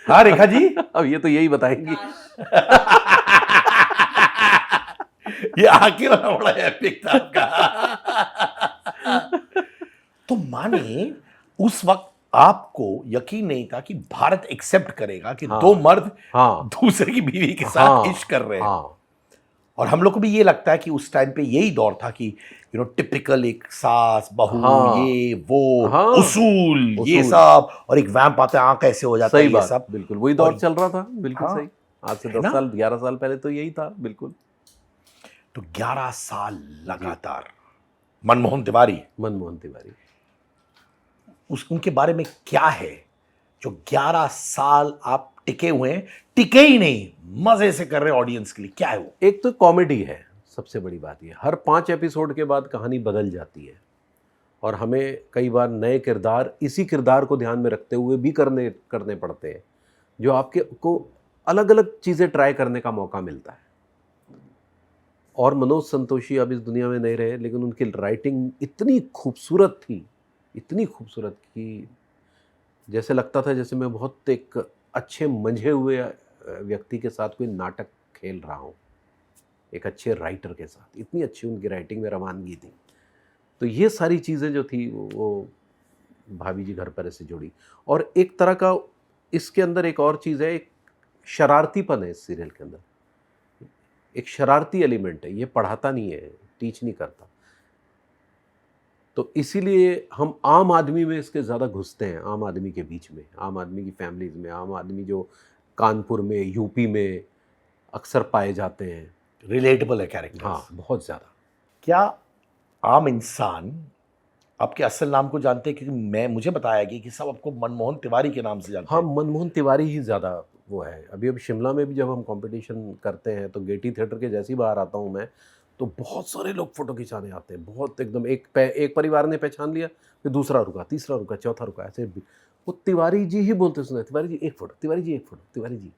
हाँ रेखा जी, अब ये तो यही बताएंगी। ये आंखें वाला बड़ा एपिक था आपका। तो माने उस वक्त आपको यकीन नहीं था कि भारत एक्सेप्ट करेगा कि हाँ, 2 मर्द हाँ, दूसरे की बीवी के साथ हाँ, इश्क कर रहे हैं। हाँ, और हम लोग को भी ये लगता है कि उस टाइम पे यही दौर था कि टिपिकल एक सास बहू, हाँ, ये वो, हाँ, उसूल ये उसूल। सब, और एक वैम्प आता है आंख ऐसे हो जाता है, सही ये बात, सब बिल्कुल वही दौर और- चल रहा था, बिल्कुल हाँ, सही। आज से है 10 ना? साल 11 साल पहले तो यही था, बिल्कुल। तो 11 साल लगातार मनमोहन तिवारी, मनमोहन तिवारी, उनके बारे में क्या है जो 11 साल आप टिके हुए हैं, टिके ही नहीं, मजे से कर रहे हैं ऑडियंस के लिए? क्या है वो? एक तो कॉमेडी है, सबसे बड़ी बात ये, हर 5 एपिसोड के बाद कहानी बदल जाती है, और हमें कई बार नए किरदार इसी किरदार को ध्यान में रखते हुए भी करने पड़ते हैं, जो आपके को अलग अलग चीज़ें ट्राई करने का मौका मिलता है। और मनोज संतोषी अब इस दुनिया में नहीं रहे, लेकिन उनकी राइटिंग इतनी खूबसूरत थी, इतनी खूबसूरत कि जैसे लगता था जैसे मैं बहुत एक अच्छे मंझे हुए व्यक्ति के साथ कोई नाटक खेल रहा हूँ, एक अच्छे राइटर के साथ। इतनी अच्छी उनकी राइटिंग में रवानगी थी। तो ये सारी चीज़ें जो थी वो भाभी जी घर पर से जुड़ी। और एक तरह का इसके अंदर एक और चीज़ है, एक शरारतीपन है इस सीरियल के अंदर, एक शरारती एलिमेंट है। ये पढ़ाता नहीं है, टीच नहीं करता, तो इसीलिए हम आम आदमी में इसके ज़्यादा घुसते हैं, आम आदमी के बीच में, आम आदमी की फैमिलीज़ में, आम आदमी जो कानपुर में, यूपी में अक्सर पाए जाते हैं। रिलेटेबल है कैरेक्टर। हाँ, बहुत ज़्यादा। क्या आम इंसान आपके असल नाम को जानते हैं? क्योंकि मुझे बताया गया कि सब आपको मनमोहन तिवारी के नाम से जानते हाँ, हैं। मनमोहन तिवारी ही ज़्यादा वो है। अभी शिमला में भी जब हम कंपटीशन करते हैं तो गेटी थिएटर के जैसे ही बाहर आता हूँ मैं, तो बहुत सारे लोग फ़ोटो खिंचाने आते हैं। बहुत एकदम एक परिवार ने पहचान लिया, फिर दूसरा रुका, तीसरा रुका, चौथा रुका, ऐसे भी वो तिवारी जी ही बोलते सुने, तिवारी जी एक फ़ोटो, तिवारी जी एक फ़ोटो, तिवारी जी।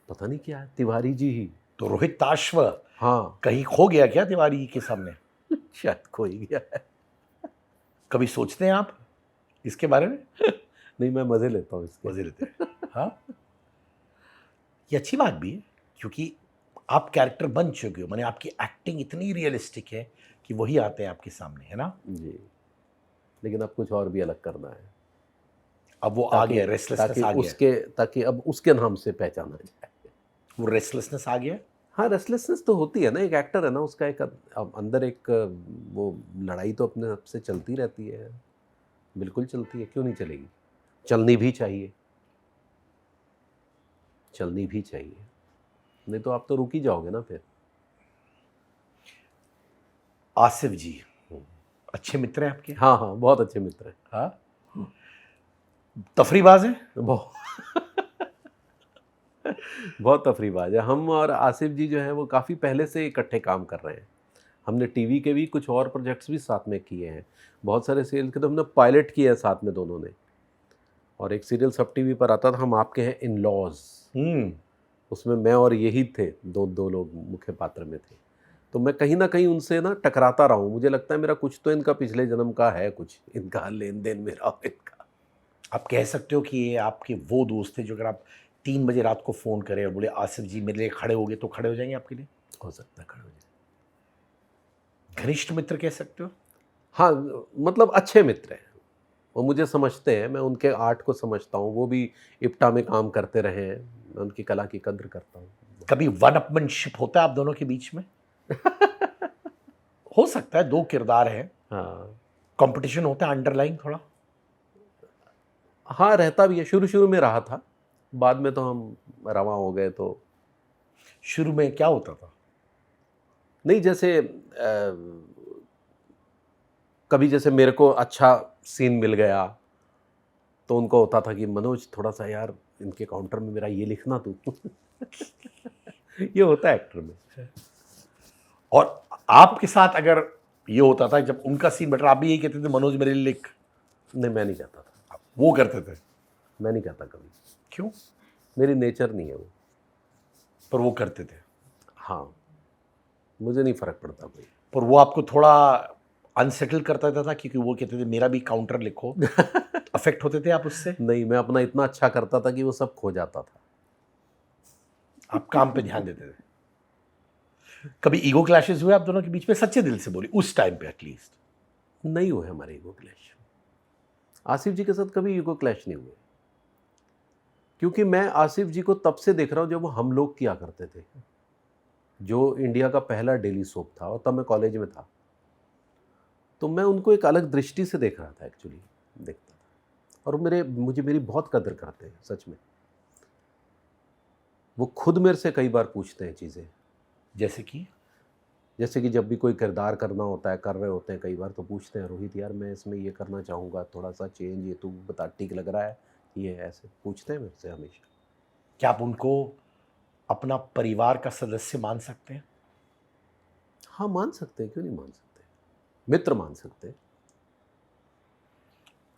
पता नहीं क्या है, तिवारी जी ही। तो रोहित ताश्व हाँ, कहीं खो गया क्या तिवारी जी के सामने? शायद खो ही गया है। कभी सोचते हैं आप इसके बारे में? नहीं, मैं मज़े लेता हूँ इसके। मजे लेते हैं। हाँ, ये अच्छी बात भी है, क्योंकि आप कैरेक्टर बन चुके हो, माने आपकी एक्टिंग इतनी रियलिस्टिक है कि वही आते हैं आपके सामने, है ना? जी, लेकिन अब कुछ और भी अलग करना है। अब वो आ गया, रेस्टलेसनेस आ गया। ताकि अब उसके नाम से पहचाना जाए। वो रेस्टलेसनेस आ गया। हाँ, रेस्टलेसनेस तो होती है ना, एक एक्टर है ना, उसका एक अब अंदर एक वो लड़ाई तो अपने आप से चलती रहती है। बिल्कुल चलती है, क्यों नहीं चलेगी? चलनी भी चाहिए, चलनी भी चाहिए, नहीं तो आप तो रुक ही जाओगे ना फिर। आसिफ जी अच्छे मित्र हैं आपके? हाँ, हाँ, बहुत अच्छे मित्र हैं। हाँ, तफरीबाज हैं? बहुत बहुत तफरीबाज है। हम और आसिफ जी जो हैं वो काफ़ी पहले से इकट्ठे काम कर रहे हैं। हमने टीवी के भी कुछ और प्रोजेक्ट्स भी साथ में किए हैं। बहुत सारे सीरियल के तो हमने पायलट किए हैं साथ में दोनों ने। और एक सीरियल सब टीवी पर आता था, हम आपके हैं इन लॉज, उसमें मैं और यही थे, दो लोग मुख्य पात्र में थे। तो मैं कहीं ना कहीं उनसे ना टकराता रहा हूँ। मुझे लगता है मेरा कुछ तो इनका पिछले जन्म का है, कुछ इनका लेन देन मेरा और इनका। आप कह सकते हो कि ये आपके वो दोस्त थे जो अगर आप 3 बजे रात को फ़ोन करें और बोले आसिफ जी मेरे लिए खड़े हो गए, तो खड़े हो जाएंगे आपके लिए? हो सकता है खड़े हो जाए। घनिष्ठ मित्र कह सकते हो? हाँ, मतलब अच्छे मित्र हैं, वो मुझे समझते हैं, मैं उनके आर्ट को समझता हूँ, वो भी इप्टा में काम करते रहे हैं, मैं उनकी कला की कद्र करता हूँ। कभी वन अपमैनशिप होता है आप दोनों के बीच में? हो सकता है, दो किरदार हैं, हाँ, कंपटीशन होता है अंडरलाइन थोड़ा? हाँ रहता भी है, शुरू-शुरू में रहा था, बाद में तो हम रवा हो गए तो शुरू में क्या होता था? नहीं जैसे कभी जैसे मेरे को अच्छा सीन मिल गया, तो उनको होता था कि मनोज थोड़ा-सा यार इनके काउंटर में मेरा ये लिखना तू। ये होता है एक्टर में। और आपके साथ अगर ये होता था जब उनका सीन बट आप भी यही कहते थे मनोज मेरे लिए लिख, नहीं, मैं नहीं कहता था, वो करते थे? मैं नहीं कहता कभी, क्यों? मेरी नेचर नहीं है वो। पर वो करते थे? हाँ, मुझे नहीं फ़र्क पड़ता कोई। पर वो आपको थोड़ा अनसेटल करता था क्योंकि वो कहते थे मेरा भी काउंटर लिखो। अफेक्ट होते थे आप उससे? नहीं, मैं अपना इतना अच्छा करता था कि वो सब खो जाता था। आप काम पे ध्यान देते थे? कभी ईगो क्लैशेस हुए आप दोनों के बीच में? सच्चे दिल से बोली, उस टाइम पे एटलीस्ट। नहीं हुए हमारे ईगो क्लैश। आसिफ जी के साथ कभी ईगो क्लैश नहीं हुए, क्योंकि मैं आसिफ जी को तब से देख रहा हूँ जब वो हम लोग किया करते थे, जो इंडिया का पहला डेली सोप था, और तब मैं कॉलेज में था। तो मैं उनको एक अलग दृष्टि से देख रहा था, एक्चुअली देखता था, और मुझे मेरी बहुत कदर करते हैं सच में। वो खुद मेरे से कई बार पूछते हैं चीज़ें, जैसे कि जब भी कोई किरदार करना होता है, कर रहे होते हैं कई बार, तो पूछते हैं रोहित यार मैं इसमें ये करना चाहूँगा, थोड़ा सा चेंज, ये तू बता ठीक लग रहा है, ये ऐसे पूछते हैं मेरे से हमेशा। क्या आप उनको अपना परिवार का सदस्य मान सकते हैं? हाँ मान सकते हैं, क्यों नहीं मान सकते, मित्र मान सकते हैं।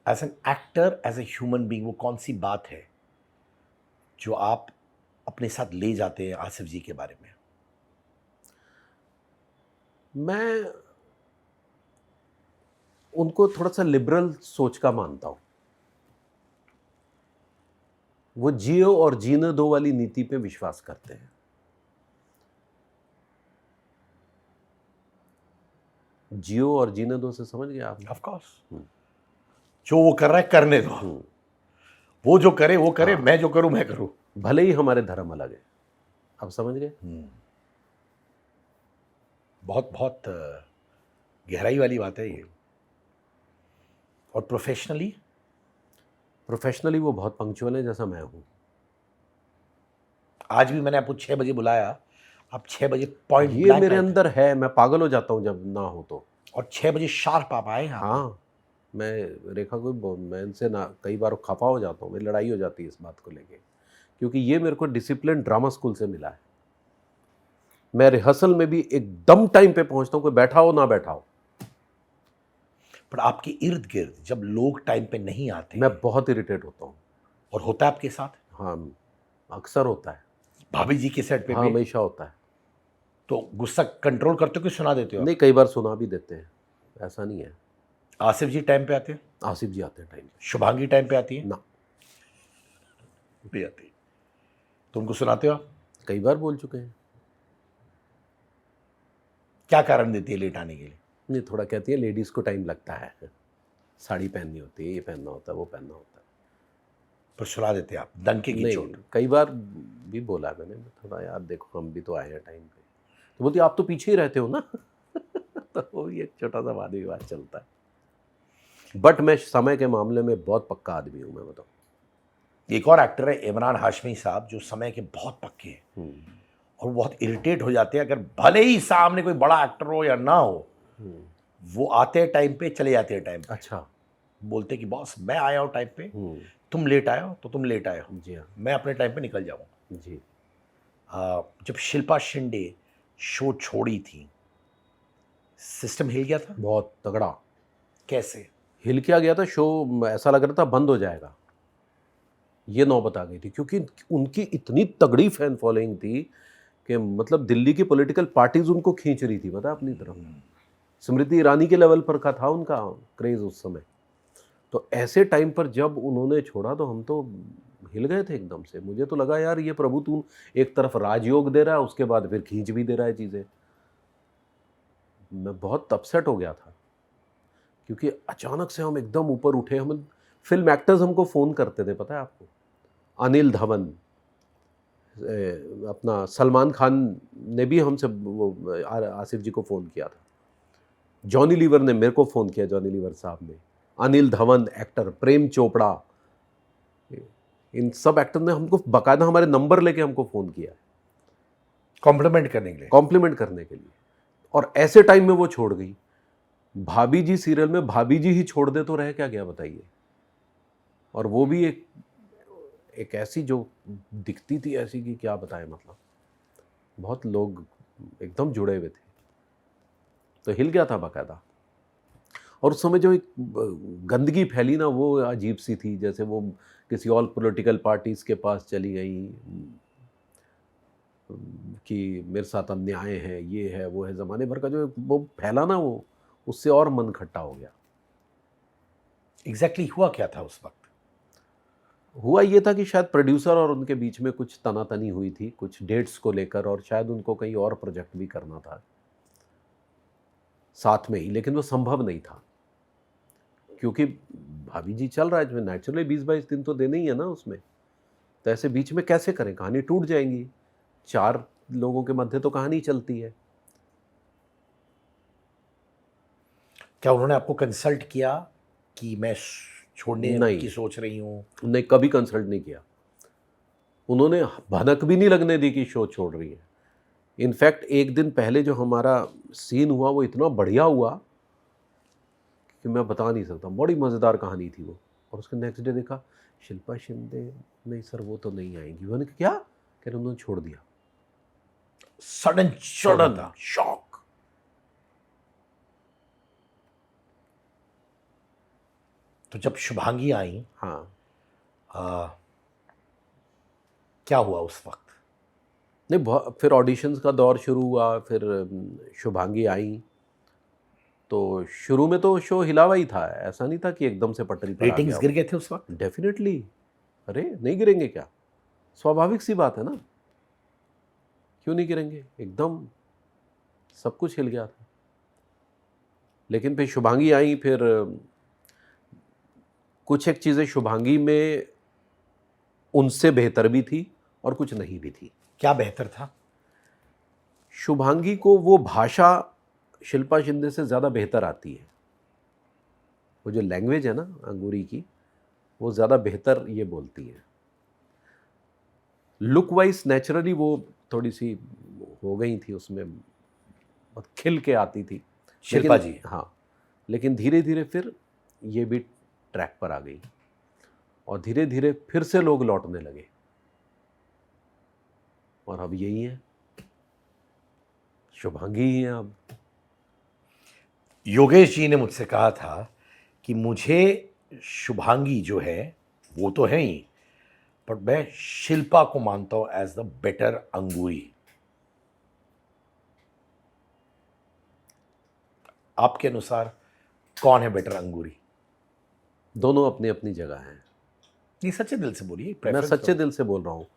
As an actor, as a human being, वो कौन सी बात है जो आप अपने साथ ले जाते हैं आसिफ जी के बारे में? मैं उनको थोड़ा सा लिबरल सोच का मानता हूँ। वो जियो और जीने दो वाली नीति पे विश्वास करते हैं। जियो और जीने दो से समझ गए आप? Of course. जो वो कर रहा है करने दो, वो जो करे वो करे, हाँ। मैं जो करूं मैं करूं। भले ही हमारे धर्म अलग है, आप समझ गए? बहुत बहुत गहराई वाली बात है ये। और प्रोफेशनली वो बहुत पंक्चुअल है, जैसा मैं हूँ। आज भी मैंने आपको 6 बजे बुलाया, आप 6 बजे पॉइंट ये ब्लैंक मेरे आए थे। अंदर है, मैं पागल हो जाता हूँ जब ना हो तो। और 6 बजे शार्प आप आए यहाँ पे। हाँ, मैं रेखा को मैं इनसे ना कई बार खफा हो जाता हूँ, मेरी लड़ाई हो जाती है इस बात को लेके, क्योंकि ये मेरे को डिसिप्लिन ड्रामा स्कूल से मिला है। मैं रिहर्सल में भी एकदम टाइम पे पहुंचता हूँ, कोई बैठा हो ना बैठा हो। पर आपके इर्द गिर्द जब लोग टाइम पे नहीं आते मैं बहुत इरिटेट होता हूँ। और होता है आपके साथ? हाँ, अक्सर होता है। भाभी जी के सेट पे हाँ, भी? हमेशा होता है। तो गुस्सा कंट्रोल करते हो कि सुना देते हो? नहीं, कई बार सुना भी देते हैं, ऐसा नहीं है। आसिफ जी टाइम पे आते हैं? आसिफ जी आते हैं टाइम पे। शुभांगी टाइम पे आती है? ना, भी आती है। तो उनको सुनाते हो आप? कई बार बोल चुके हैं। क्या कारण देती है लेट आने के लिए? नहीं, थोड़ा कहती है लेडीज़ को टाइम लगता है, साड़ी पहननी होती है, ये पहनना होता है, वो पहनना होता है। पर सुना देते हैं आप डंके की नहीं, चोट? कई बार भी बोला मैंने, थोड़ा यार देखो हम भी तो आए हैं टाइम पे। तो बोलती आप तो पीछे ही रहते हो ना। तो वो भी एक छोटा सा वाद विवाद चलता है। बट मैं समय के मामले में बहुत पक्का आदमी हूँ, मैं बताऊँ। एक और एक्टर है इमरान हाशमी साहब, जो समय के बहुत पक्के हैं और वो बहुत इरिटेट हो जाते हैं अगर भले ही सामने कोई बड़ा एक्टर हो या ना हो, वो आते हैं टाइम पे, चले जाते हैं टाइम पे। अच्छा। बोलते हैं कि बॉस मैं आया हूँ टाइम पे, तुम लेट आए हो तो तुम लेट आए हो, जी हाँ। मैं अपने टाइम पे निकल जाऊँगा। जी। जब शिल्पा शिंदे शो छोड़ी थी, सिस्टम हिल गया था? बहुत तगड़ा कैसे? हिल क्या गया था शो, ऐसा लग रहा था बंद हो जाएगा। ये नौबत आ गई थी क्योंकि उनकी इतनी तगड़ी फैन फॉलोइंग थी कि मतलब दिल्ली की पॉलिटिकल पार्टीज उनको खींच रही थी, पता है, अपनी तरफ। स्मृति ईरानी के लेवल पर का था उनका क्रेज उस समय। तो ऐसे टाइम पर जब उन्होंने छोड़ा तो हम तो हिल गए थे एकदम से। मुझे तो लगा यार ये प्रभु तू एक तरफ राजयोग दे रहा है, उसके बाद फिर खींच भी दे रहा है चीज़ें। मैं बहुत अपसेट हो गया था क्योंकि अचानक से हम एकदम ऊपर उठे। हम फिल्म एक्टर्स हमको फ़ोन करते थे, पता है आपको? अनिल धवन, अपना सलमान खान ने भी हमसे आसिफ जी को फ़ोन किया था। जॉनी लीवर ने मेरे को फ़ोन किया, जॉनी लीवर साहब ने। अनिल धवन एक्टर, प्रेम चोपड़ा, इन सब एक्टर ने हमको बाकायदा हमारे नंबर लेके हमको फ़ोन किया है, कॉम्प्लीमेंट करने के लिए। कॉम्प्लीमेंट करने के लिए। और ऐसे टाइम में वो छोड़ गई। भाभी जी सीरियल में भाभी जी ही छोड़ दे तो रह क्या गया बताइए। और वो भी एक ऐसी जो दिखती थी ऐसी कि क्या बताएं, मतलब बहुत लोग एकदम जुड़े हुए थे, तो हिल गया था बाकायदा। और उस समय जो एक गंदगी फैली ना, वो अजीब सी थी, जैसे वो किसी और पॉलिटिकल पार्टीज़ के पास चली गई कि मेरे साथ अन्याय है, ये है, वो है। ज़माने भर का जो वो फैला ना, वो उससे और मन खट्टा हो गया। एग्जैक्टली हुआ क्या था उस वक्त? हुआ ये था कि शायद प्रोड्यूसर और उनके बीच में कुछ तनातनी हुई थी, कुछ डेट्स को लेकर, और शायद उनको कहीं और प्रोजेक्ट भी करना था साथ में ही, लेकिन वो संभव नहीं था क्योंकि भाभी जी चल रहा है, जो नेचुरली 20-22 दिन तो देने ही है ना उसमें। तो ऐसे बीच में कैसे करें, कहानी टूट जाएंगी। 4 लोगों के मध्य तो कहानी चलती है। क्या उन्होंने आपको कंसल्ट किया कि मैं छोड़ने नहीं, की सोच रही हूँ? उन्होंने कभी कंसल्ट नहीं किया। उन्होंने भनक भी नहीं लगने दी कि शो छोड़ रही है। इनफैक्ट एक दिन पहले जो हमारा सीन हुआ वो इतना बढ़िया हुआ कि मैं बता नहीं सकता, बड़ी मज़ेदार कहानी थी वो। और उसके नेक्स्ट डे देखा, शिल्पा शिंदे, नहीं सर वो तो नहीं आएंगी। मैंने कहा क्या? कह रहे उन्होंने छोड़ दिया। Sudden sudden shock. तो जब शुभांगी आई, हाँ, क्या हुआ उस वक्त? नहीं फिर ऑडिशंस का दौर शुरू हुआ, फिर शुभांगी आई। तो शुरू में तो शो हिला हुआ ही था, ऐसा नहीं था कि एकदम से पटरी पर आ रेटिंग्स गया। गिर गए थे उस वक्त? डेफिनेटली। अरे नहीं गिरेंगे क्या, स्वाभाविक सी बात है ना, क्यों नहीं गिरेंगे, एकदम सब कुछ हिल गया था। लेकिन फिर शुभांगी आई, फिर कुछ एक चीज़ें शुभांगी में उनसे बेहतर भी थी और कुछ नहीं भी थी। क्या बेहतर था? शुभांगी को वो भाषा शिल्पा शिंदे से ज़्यादा बेहतर आती है। वो जो लैंग्वेज है ना अंगूरी की, वो ज़्यादा बेहतर ये बोलती है। लुक वाइज नेचुरली वो थोड़ी सी हो गई थी उसमें, बहुत खिल के आती थी शिल्पा जी। हाँ, लेकिन धीरे धीरे फिर ये भी ट्रैक पर आ गई और धीरे धीरे फिर से लोग लौटने लगे। और अब यही है, शुभांगी ही है अब। योगेश जी ने मुझसे कहा था कि मुझे शुभांगी जो है वो तो है ही, बट मैं शिल्पा को मानता हूं एज द बेटर अंगूरी। आपके अनुसार कौन है बेटर अंगूरी? दोनों अपनी अपनी जगह हैं। नहीं, सच्चे दिल से बोलिए। मैं preference सच्चे तो- दिल से बोल रहा हूँ।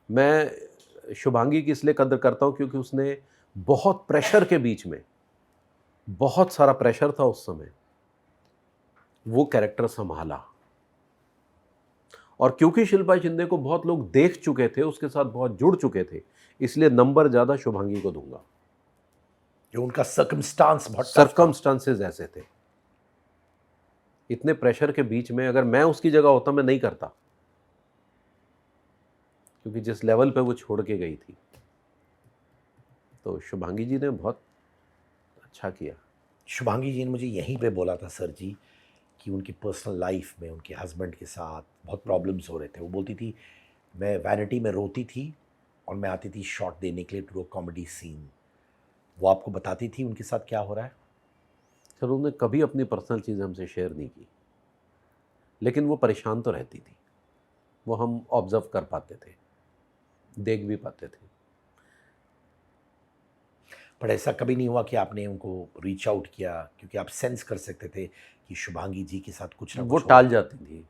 मैं शुभांगी की इसलिए कदर करता हूँ क्योंकि उसने बहुत प्रेशर के बीच में, बहुत सारा प्रेशर था उस समय, वो कैरेक्टर संभाला। और क्योंकि शिल्पा शिंदे को बहुत लोग देख चुके थे, उसके साथ बहुत जुड़ चुके थे, इसलिए नंबर ज़्यादा शुभांगी को दूंगा। जो उनका सर्कमस्टांस बहुत tough था। सर्कमस्टांसेस ऐसे थे, इतने प्रेशर के बीच में अगर मैं उसकी जगह होता मैं नहीं करता, क्योंकि जिस लेवल पे वो छोड़ के गई थी। तो शुभांगी जी ने बहुत अच्छा किया। शुभांगी जी ने मुझे यहीं पे बोला था सर जी कि उनकी पर्सनल लाइफ में उनके हस्बैंड के साथ बहुत प्रॉब्लम्स हो रहे थे। वो बोलती थी मैं वैनिटी में रोती थी और मैं आती थी शॉट देने के लिए टू कॉमेडी सीन। वो आपको बताती थी उनके साथ क्या हो रहा है? सर उन्होंने कभी अपनी पर्सनल चीज़ें हमसे शेयर नहीं की, लेकिन वो परेशान तो रहती थी, वो हम ऑब्जर्व कर पाते थे, देख भी पाते थे। पर ऐसा कभी नहीं हुआ कि आपने उनको रीच आउट किया, क्योंकि आप सेंस कर सकते थे कि शुभांगी जी के साथ कुछ ना वो कुछ टाल जाती थी।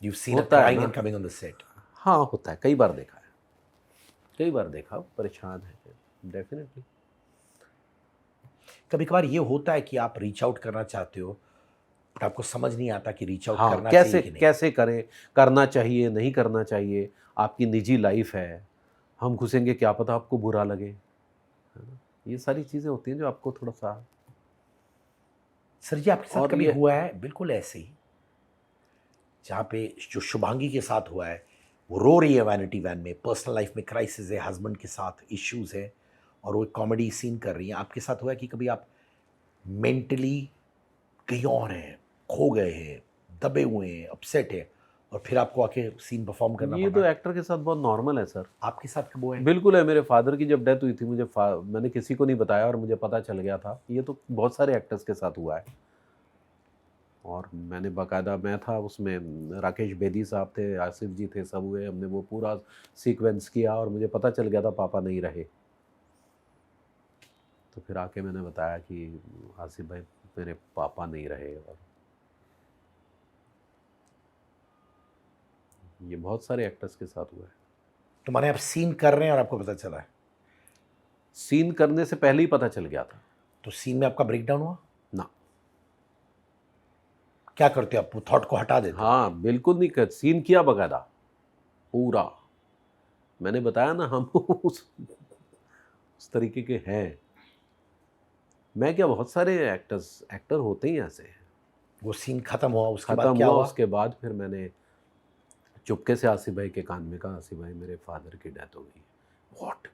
यू सीन होता है क्राइंग ना। And coming on the set. हाँ होता है, कई बार देखा है, कई बार देखा, परेशान है डेफिनेटली। कभी कभार ये होता है कि आप रीच आउट करना चाहते हो बट आपको समझ नहीं आता कि रीच आउट हाँ, करना कैसे चाहिए कि नहीं। कैसे करें, करना चाहिए, नहीं करना चाहिए, आपकी निजी लाइफ है, हम घुसेंगे क्या पता आपको बुरा लगे, है ना? ये सारी चीज़ें होती हैं जो आपको थोड़ा-सा। सर जी आपके साथ और कभी ये हुआ है बिल्कुल ऐसे ही, जहाँ पे जो शुभांगी के साथ हुआ है, वो रो रही है वैनिटी वैन में, पर्सनल लाइफ में क्राइसिस है, हस्बैंड के साथ इश्यूज है और वो कॉमेडी सीन कर रही है, आपके साथ हुआ है कि कभी आप मेंटली कहीं और हैं, खो गए हैं, दबे हुए हैं, अपसेट है और फिर आपको आके सीन परफॉर्म करना ये पड़ तो रहा है? एक्टर के साथ बहुत नॉर्मल है सर। आपके साथ कब हुआ है? बिल्कुल है, मेरे फादर की जब डेथ हुई थी मैंने किसी को नहीं बताया और मुझे पता चल गया था। ये तो बहुत सारे एक्टर्स के साथ हुआ है। और मैंने बाकायदा, मैं था उसमें, राकेश बेदी साहब थे, आसिफ जी थे, सब हुए, हमने वो पूरा सीक्वेंस किया और मुझे पता चल गया था पापा नहीं रहे। तो फिर आके मैंने बताया कि आसिफ भाई मेरे पापा नहीं रहे। और ये बहुत सारे एक्टर्स के साथ हुआ है। तो माने आप सीन कर रहे हैं और आपको पता चला है, सीन करने से पहले ही पता चल गया था। तो सीन में आपका ब्रेकडाउन हुआ? ना, क्या करते हो आप, वो थॉट को हटा देते हो? हाँ बिल्कुल नहीं कर, सीन किया बाकायदा पूरा। मैंने बताया ना, हम उस तरीके के हैं। मैं क्या, बहुत सारे एक्टर होते ही ऐसे हैं। वो सीन खत्म हुआ, उसके बाद खत्म क्या हुआ, हुआ? उसके बाद फिर मैंने चुपके से आसिफ भाई के कान में कहा, आसिफ भाई मेरे फादर की डेथ हो गई। व्हाट,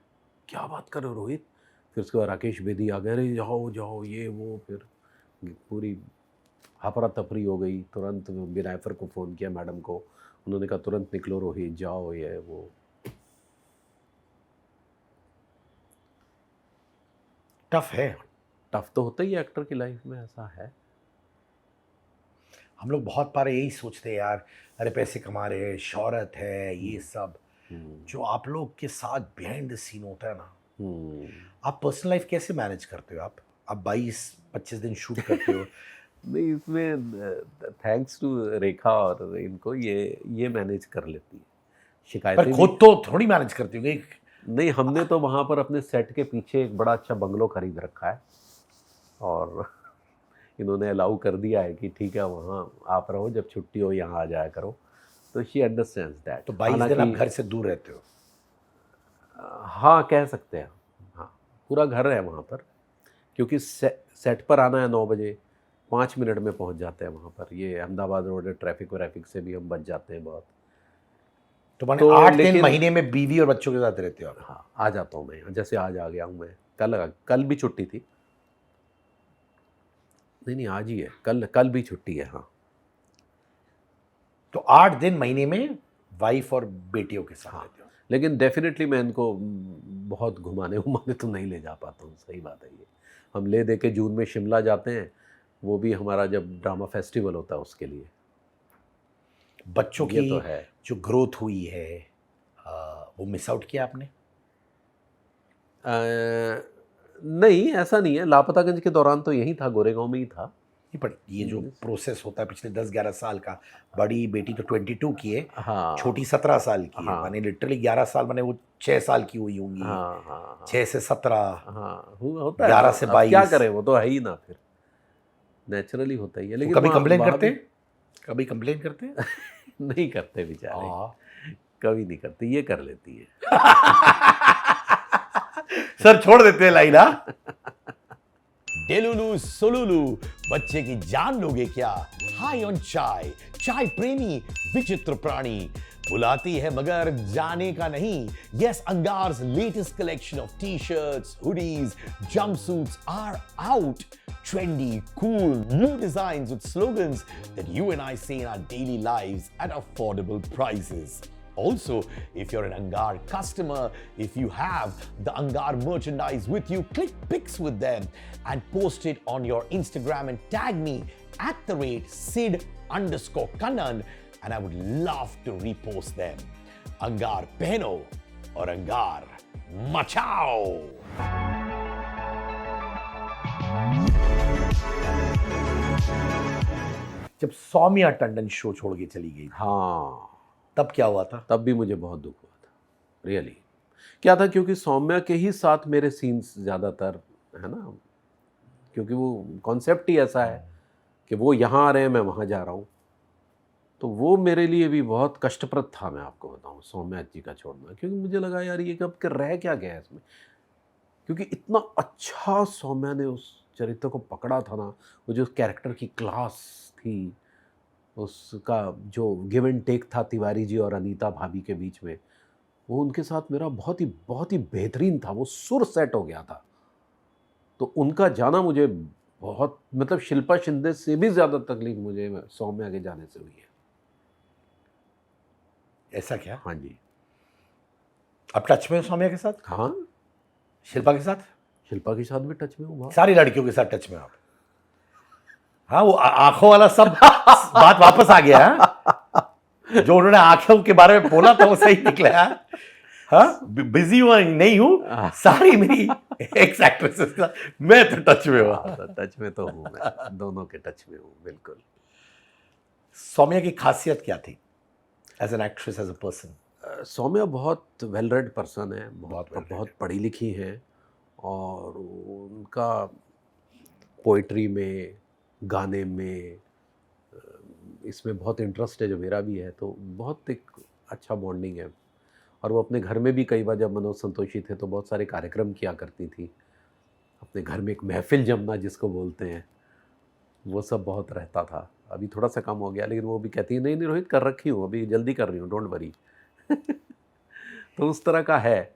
क्या बात कर रहे हो रोहित? फिर उसके बाद राकेश बेदी आ गए, अरे जाओ जाओ ये वो, फिर पूरी हफरा तफरी हो गई। तुरंत बिनायफर को फ़ोन किया, मैडम को, उन्होंने कहा तुरंत निकलो रोहित, जाओ ये वो। टफ है। टफ तो होता ही है एक्टर की लाइफ में, ऐसा है। हम लोग बहुत बार यही सोचते हैं यार, अरे पैसे कमा रहे हैं, शोहरत है, ये सब। हम्म, जो आप लोग के साथ बिहाइंड द सीन होता है ना, हम्म। आप पर्सनल लाइफ कैसे मैनेज करते हो? आप 22-25 दिन शूट करते हो। नहीं, इसमें थैंक्स टू रेखा और इनको, ये मैनेज कर लेती है। पर शिकायतें भी खुद तो थोड़ी मैनेज करते होंगे। नहीं, हमने तो वहाँ पर अपने सेट के पीछे एक बड़ा अच्छा बंगलो खरीद रखा है और इन्होंने अलाउ कर दिया है कि ठीक है वहाँ आप रहो, जब छुट्टी हो यहाँ आ जाया करो। तो शी अंडरस्टैंड्स दैट। तो 22 दिन आप घर से दूर रहते हो? हाँ कह सकते हैं। हाँ, पूरा घर है वहाँ पर, क्योंकि सेट पर आना है 9 बजे, 5 मिनट में पहुँच जाते हैं वहाँ पर। ये अहमदाबाद रोड है, ट्रैफिक व्रैफिक से भी हम बच जाते हैं बहुत। तो माने तो 8 दिन लेकिन महीने में बीवी और बच्चों के साथ रहते हो आप? हाँ, आ जाता हूँ मैं, जैसे आज आ गया हूँ मैं। कल भी छुट्टी थी। नहीं, आज ही है, कल भी छुट्टी है। हाँ, तो 8 दिन महीने में वाइफ और बेटियों के साथ हाँ। रहते हो? लेकिन डेफिनेटली मैं इनको बहुत घुमाने तो नहीं ले जा पाता हूँ, सही बात है ये। हम ले दे के जून में शिमला जाते हैं, वो भी हमारा जब ड्रामा फेस्टिवल होता है उसके लिए। बच्चों ये की तो है। जो ग्रोथ हुई है, वो मिस आउट किया आपने? नहीं, ऐसा नहीं है। लापतागंज के दौरान तो यहीं था, गोरेगांव में ही था। नहीं, पर ये जो प्रोसेस होता है पिछले 10-11 साल का, बड़ी बेटी तो 22 की है, हाँ, छोटी 17 साल की है, हाँ, माने लिटरली 11 साल, माने वो 6 साल की हुई होंगी, हाँ, हाँ, 6 से 17, हाँ, होता है। 11 से अब क्या 22। करें, वो तो है ही ना, फिर नेचुरली होता ही है। वो लेकिन कभी वहाँ कंप्लेन वहाँ करते भी हैं? कभी कंप्लेन करते हैं? नहीं करते बेचारे, हाँ। कभी नहीं करते, ये कर लेती है। सर छोड़ देते हैं लाइन, हाँ? डेलुलू सोलुलू, बच्चे की जान लोगे क्या? हाई ऑन चाय, चाय प्रेमी विचित्र प्राणी, बुलाती है मगर जाने का नहीं। यस, अंगार्स latest collection of T shirts, hoodies, jumpsuits are out. Trendy, cool, new designs with slogans that you and I see in our daily lives at affordable prices. Also, if you're an Angar customer, if you have the Angar merchandise with you, click pics with them and post it on your Instagram and tag me at @Sid_Kannan, and I would love to repost them. Angar pehno or Angar machao. जब Saumya Tandon show छोड़ के चली गई, हाँ, तब क्या हुआ था? तब भी मुझे बहुत दुख हुआ था, रियली। क्या था, क्योंकि सौम्या के ही साथ मेरे सीन्स ज़्यादातर, है ना, क्योंकि वो कॉन्सेप्ट ही ऐसा है कि वो यहाँ आ रहे हैं, मैं वहाँ जा रहा हूँ। तो वो मेरे लिए भी बहुत कष्टप्रद था, मैं आपको बताऊँ, सौम्या जी का छोड़ना, क्योंकि मुझे लगा यार ये कब कर रह क्या गया है इसमें, क्योंकि इतना अच्छा सौम्या ने उस चरित्र को पकड़ा था ना, वो जो कैरेक्टर की क्लास थी, उसका जो गिव एंड टेक था तिवारी जी और अनीता भाभी के बीच में, वो उनके साथ मेरा बहुत ही बेहतरीन था, वो सुर सेट हो गया था। तो उनका जाना मुझे बहुत, मतलब शिल्पा शिंदे से भी ज़्यादा तकलीफ मुझे सौम्या के जाने से हुई है। ऐसा क्या? हाँ जी। आप टच में हो सौम्या के साथ? हाँ, शिल्पा के साथ? शिल्पा के साथ भी टच में हूँ बहुत। सारी लड़कियों के साथ टच में आप? हाँ, वो आंखों वाला सब बात वापस आ गया है। जो उन्होंने आंखों के बारे में बोला था वो सही निकला है। हाँ, बिजी हुआ नहीं हूँ, सारी मेरी एक्स एक्ट्रेसेस का मैं तो टच में हूँ। टच में तो हूँ मैं, दोनों के टच में हूँ बिल्कुल। सौम्या की खासियत क्या थी as an actress, as a person? Saumya बहुत वेल रेड पर्सन है, बहुत well-read बहुत पढ़ी लिखी हैं, और उनका पोइट्री में, गाने में, इसमें बहुत इंटरेस्ट है जो मेरा भी है, तो बहुत एक अच्छा बॉन्डिंग है। और वो अपने घर में भी कई बार जब मनोज संतोषी थे तो बहुत सारे कार्यक्रम किया करती थी, अपने घर में एक महफिल जमना जिसको बोलते हैं, वो सब बहुत रहता था। अभी थोड़ा सा कम हो गया, लेकिन वो भी कहती है नहीं नहीं रोहित, कर रखी हूँ, अभी जल्दी कर रही हूँ, डोंट वरी। तो उस तरह का है।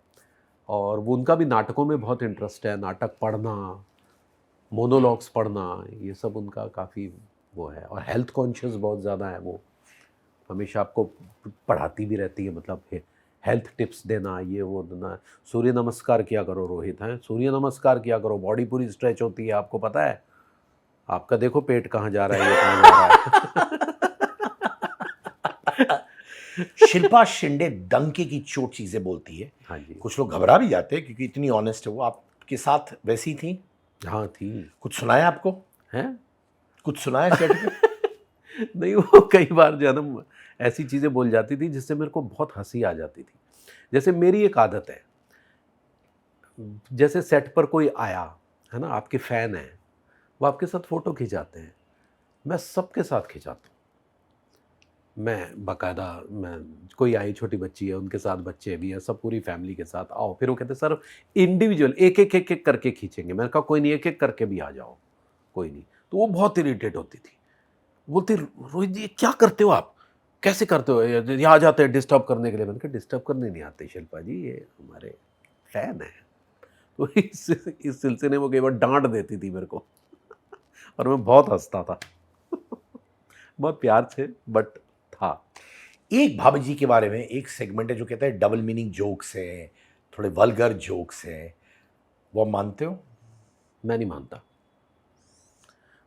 और वो उनका भी नाटकों में बहुत इंटरेस्ट है, नाटक पढ़ना, मोनोलॉग्स पढ़ना, ये सब उनका काफ़ी वो है। और हेल्थ कॉन्शियस बहुत ज़्यादा है, वो हमेशा आपको पढ़ाती भी रहती है, मतलब हेल्थ टिप्स देना, ये वो देना। सूर्य नमस्कार किया करो रोहित, हैं सूर्य नमस्कार किया करो, बॉडी पूरी स्ट्रेच होती है, आपको पता है, आपका देखो पेट कहाँ जा रहा है, ये कहाँ जा रहा है। शिल्पा शिंदे डंके की चोट चीजें बोलती है, हाँ जी। कुछ लोग घबरा भी जाते हैं क्योंकि इतनी ऑनेस्ट है वो। आपके साथ वैसी थी? हाँ थी। कुछ सुनाया आपको? हैं? कुछ सुनाया सेट पे? नहीं, वो कई बार जो है ना ऐसी चीज़ें बोल जाती थी जिससे मेरे को बहुत हंसी आ जाती थी। जैसे मेरी एक आदत है, जैसे सेट पर कोई आया है ना, आपके फ़ैन हैं, वो आपके साथ फ़ोटो खिंचाते हैं, मैं सबके साथ खिंचाता हूँ। मैं बाकायदा, मैं कोई आई छोटी बच्ची है, उनके साथ बच्चे भी हैं, सब पूरी फैमिली के साथ आओ। फिर वो कहते हैं सर इंडिविजुअल एक करके खींचेंगे। मैंने कहा कोई नहीं, एक करके भी आ जाओ, कोई नहीं। तो वो बहुत इरिटेट होती थी, बोलती रोहित जी क्या करते हो आप, कैसे करते हो, ये आ जाते हैं डिस्टर्ब करने के लिए। मैंने कहा डिस्टर्ब करने नहीं आते शिल्पा जी, ये हमारे फ़ैन हैं। तो इस सिलसिले में वो कई बार डांट देती थी मेरे को और मैं बहुत हंसता था। बहुत प्यार से, बट था। एक भाभी जी के बारे में एक सेगमेंट है जो कहता है डबल मीनिंग जोक्स हैं, थोड़े वल्गर जोक्स हैं, वो आप मानते हो? मैं नहीं मानता।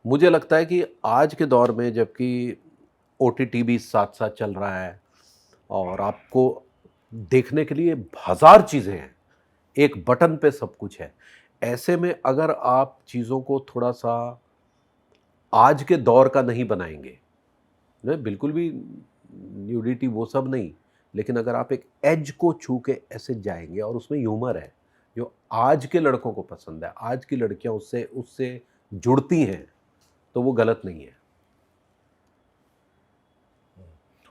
मुझे लगता है कि आज के दौर में, जबकि ओटीटी भी साथ साथ चल रहा है और आपको देखने के लिए हज़ार चीज़ें हैं, एक बटन पे सब कुछ है, ऐसे में अगर आप चीज़ों को थोड़ा सा आज के दौर का नहीं बनाएंगे, नहीं बिल्कुल भी न्यूडिटी वो सब नहीं, लेकिन अगर आप एक एज को छू के ऐसे जाएंगे और उसमें ह्यूमर है जो आज के लड़कों को पसंद है, आज की लड़कियां उससे उससे जुड़ती हैं, तो वो गलत नहीं है।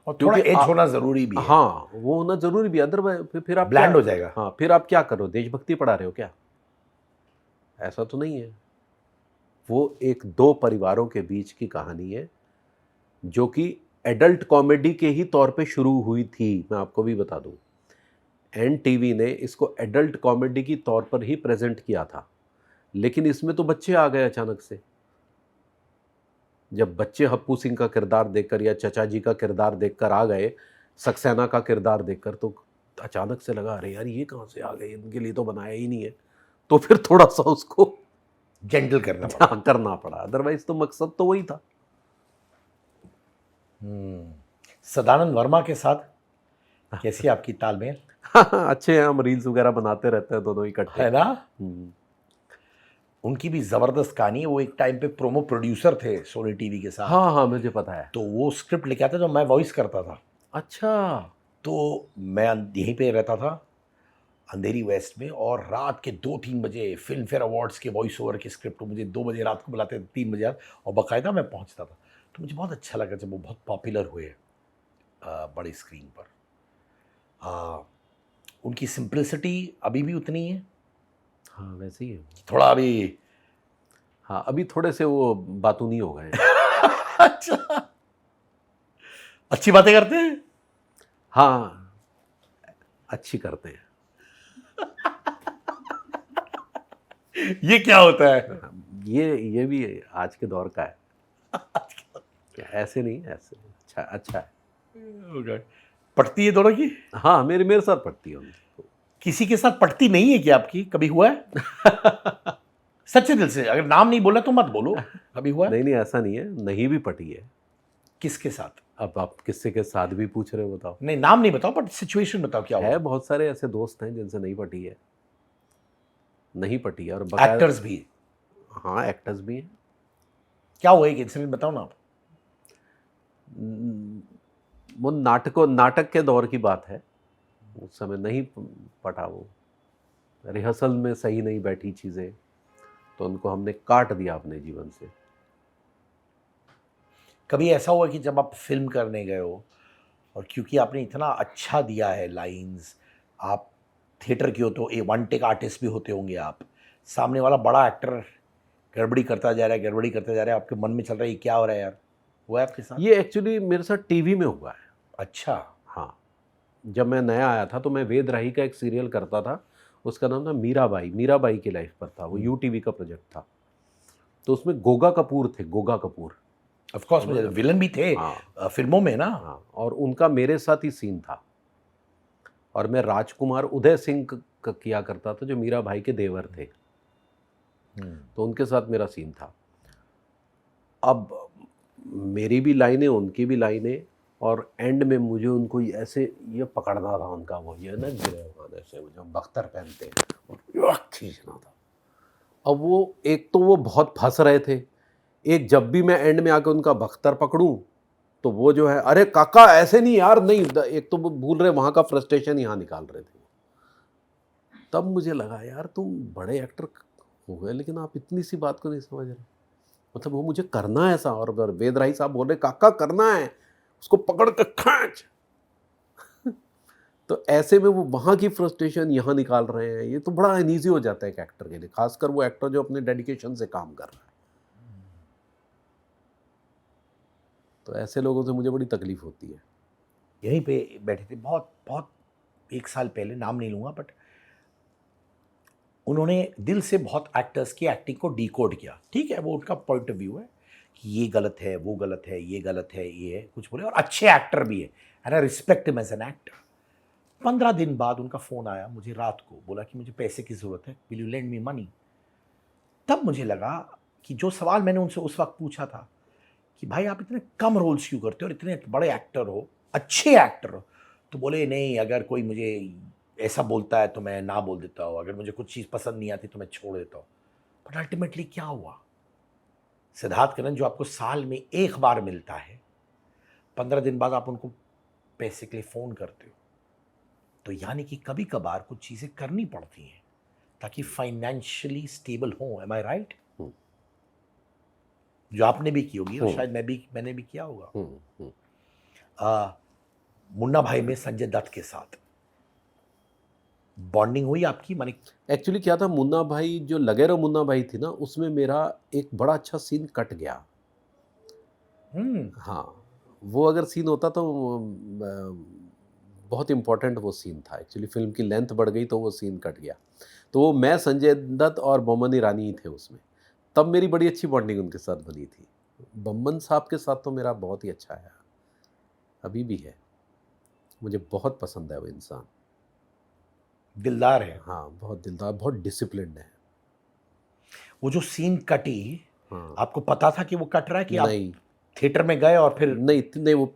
और थोड़ा क्योंकि एज होना जरूरी भी है। हाँ, वो होना जरूरी भी, अदरवाइज फिर आप ब्लैंड क्या- हो जाएगा। हाँ, फिर आप क्या करो, देशभक्ति पढ़ा रहे हो क्या? ऐसा तो नहीं है। वो एक दो परिवारों के बीच की कहानी है जो कि एडल्ट कॉमेडी के ही तौर पे शुरू हुई थी। मैं आपको भी बता दूं, एनटीवी ने इसको एडल्ट कॉमेडी की तौर पर ही प्रेजेंट किया था, लेकिन इसमें तो बच्चे आ गए अचानक से। जब बच्चे हप्पू सिंह का किरदार देखकर या चचा जी का किरदार देखकर आ गए, सक्सेना का किरदार देखकर, तो अचानक से लगा अरे यार ये कहाँ से आ गए, इनके लिए तो बनाया ही नहीं है। तो फिर थोड़ा सा उसको जेंटल करना पड़ा। करना पड़ा, अदरवाइज तो मकसद तो वही था। सदानंद वर्मा के साथ कैसी आपकी तालमेल? अच्छे हैं, हम रील्स वगैरह बनाते रहते हैं दोनों इकट्ठे। है ना? हम्म। उनकी भी जबरदस्त कहानी है। वो एक टाइम पे प्रोमो प्रोड्यूसर थे सोनी टीवी के साथ। हाँ हाँ, मुझे पता है। तो वो स्क्रिप्ट लेके आते तो मैं वॉइस करता था। अच्छा। तो मैं यहीं पे रहता था अंधेरी वेस्ट में, और रात के 2-3 बजे फिल्म फेयर अवार्ड्स के वॉइस ओवर की स्क्रिप्ट मुझे 2 बजे रात को बुलाते थे, 3 बजे रात, और बाकायदा मैं पहुंचता था। तो मुझे बहुत अच्छा लगा जब वो बहुत पॉपुलर हुए बड़े स्क्रीन पर। उनकी सिंप्लिसिटी अभी भी उतनी है, हाँ वैसे ही है। थोड़ा अभी हाँ अभी थोड़े से वो बातूनी हो गए हैं। अच्छा, अच्छी बातें करते हैं। हाँ अच्छी करते हैं। ये क्या होता है? ये भी आज के दौर का है। ऐसे नहीं, ऐसे अच्छा अच्छा है। Okay. पटती है दोनों की? हाँ मेरे साथ पड़ती है उनको। किसी के साथ पटती नहीं है क्या आपकी? कभी हुआ है? सच्चे दिल से, अगर नाम नहीं बोला तो मत बोलो, कभी हुआ है? नहीं ऐसा नहीं है, नहीं भी पटी है। किसके साथ? अब आप किससे के साथ भी पूछ रहे हो, बताओ। नहीं, नाम नहीं बताओ, बट सिचुएशन बताओ क्या हुआ। है बहुत सारे ऐसे दोस्त हैं जिनसे नहीं पटी है, नहीं पटी है। और एक्टर्स भी? हाँ एक्टर्स भी हैं। क्या हुआ, एक इंसिडेंट बताओ ना आप। वो नाटक के दौर की बात है। उस समय नहीं पटा, वो रिहर्सल में सही नहीं बैठी चीज़ें, तो उनको हमने काट दिया अपने जीवन से। कभी ऐसा हुआ कि जब आप फिल्म करने गए हो, और क्योंकि आपने इतना अच्छा दिया है लाइंस, आप थिएटर के हो तो ए वन टेक आर्टिस्ट भी होते होंगे आप, सामने वाला बड़ा एक्टर गड़बड़ी करता जा रहा है, आपके मन में चल रहा है ये क्या हो रहा है यार, हुआ है आपके साथ? ये एक्चुअली मेरे साथ टीवी में हुआ है। अच्छा। हाँ जब मैं नया आया था तो मैं वेद राही का एक सीरियल करता था, उसका नाम था मीराबाई की लाइफ पर था, वो यूटीवी का प्रोजेक्ट था। तो उसमें गोगा कपूर ऑफ कोर्स, मुझे विलन भी थे हाँ फिल्मों में ना। हाँ, और उनका मेरे साथ ही सीन था। और मैं राजकुमार उदय सिंह किया करता था, जो मीरा भाई के देवर थे। तो उनके साथ मेरा सीन था। अब मेरी भी लाइनें, उनकी भी लाइनें, और एंड में मुझे उनको ऐसे ये पकड़ना था उनका, वो ये ना गिरे से जो बख्तर पहनते हैं, और खींचना था। अब वो एक तो वो बहुत फंस रहे थे, एक जब भी मैं एंड में आके उनका बख्तर पकड़ूं तो वो जो है, अरे काका ऐसे नहीं यार, नहीं, एक तो वो भूल रहे, वहाँ का फ्रस्ट्रेशन यहाँ निकाल रहे थे। तब मुझे लगा यार तुम बड़े एक्टर हो गए, लेकिन आप इतनी सी बात को नहीं समझ रहे। मतलब वो मुझे करना है ऐसा, और वेद राही साहब बोल रहे काका करना है, उसको पकड़ के खींच। तो ऐसे में वो वहाँ की फ्रस्ट्रेशन यहाँ निकाल रहे हैं। ये तो बड़ा अनईजी हो जाता है एक एक्टर के लिए, खासकर वो एक्टर जो अपने डेडिकेशन से काम कर रहा है। तो ऐसे लोगों से मुझे बड़ी तकलीफ होती है। यहीं पे बैठे थे बहुत 1 साल पहले, नाम नहीं लूँगा, बट उन्होंने दिल से बहुत एक्टर्स की एक्टिंग को डिकोड किया। ठीक है, वो उनका पॉइंट ऑफ व्यू है कि ये गलत है, वो गलत है, ये गलत है, ये है, कुछ बोले, और अच्छे एक्टर भी है, and I respect him as an actor. 15 दिन बाद उनका फ़ोन आया मुझे रात को, बोला कि मुझे पैसे की ज़रूरत है, will you lend me money. तब मुझे लगा कि जो सवाल मैंने उनसे उस वक्त पूछा था कि भाई आप इतने कम रोल्स क्यों करते हो और इतने बड़े एक्टर हो, अच्छे एक्टर हो, तो बोले नहीं, अगर कोई मुझे ऐसा बोलता है तो मैं ना बोल देता हूँ, अगर मुझे कुछ चीज़ पसंद नहीं आती तो मैं छोड़ देता हूँ। बट अल्टीमेटली क्या हुआ, सिद्धार्थ करण जो आपको साल में 1 बार मिलता है, 15 दिन बाद आप उनको पैसे के लिए फ़ोन करते हो। तो यानी कि कभी कभार कुछ चीज़ें करनी पड़ती हैं ताकि फाइनेंशियली स्टेबल हो। एम आई राइट? जो आपने भी की होगी और शायद मैंने भी किया होगा। मुन्ना भाई में संजय दत्त के साथ बॉन्डिंग हुई आपकी? माने एक्चुअली क्या था, मुन्ना भाई जो लगे रहो मुन्ना भाई थी ना, उसमें मेरा एक बड़ा अच्छा सीन कट गया। हाँ वो अगर सीन होता तो बहुत इम्पोर्टेंट वो सीन था। एक्चुअली फिल्म की लेंथ बढ़ गई तो वो सीन कट गया। तो वो मैं, संजय दत्त और बोमन ईरानी ही थे उसमें। तब मेरी बड़ी अच्छी बॉन्डिंग उनके साथ बनी थी। बम्बन साहब के साथ तो मेरा बहुत ही अच्छा है, अभी भी है। मुझे बहुत पसंद है वो इंसान। दिलदार है। हाँ बहुत दिलदार, बहुत डिसिप्लिन्ड है। वो जो सीन कटी, हाँ आपको पता था कि वो कट रहा है कि नहीं, आप थिएटर में गए और फिर? नहीं वो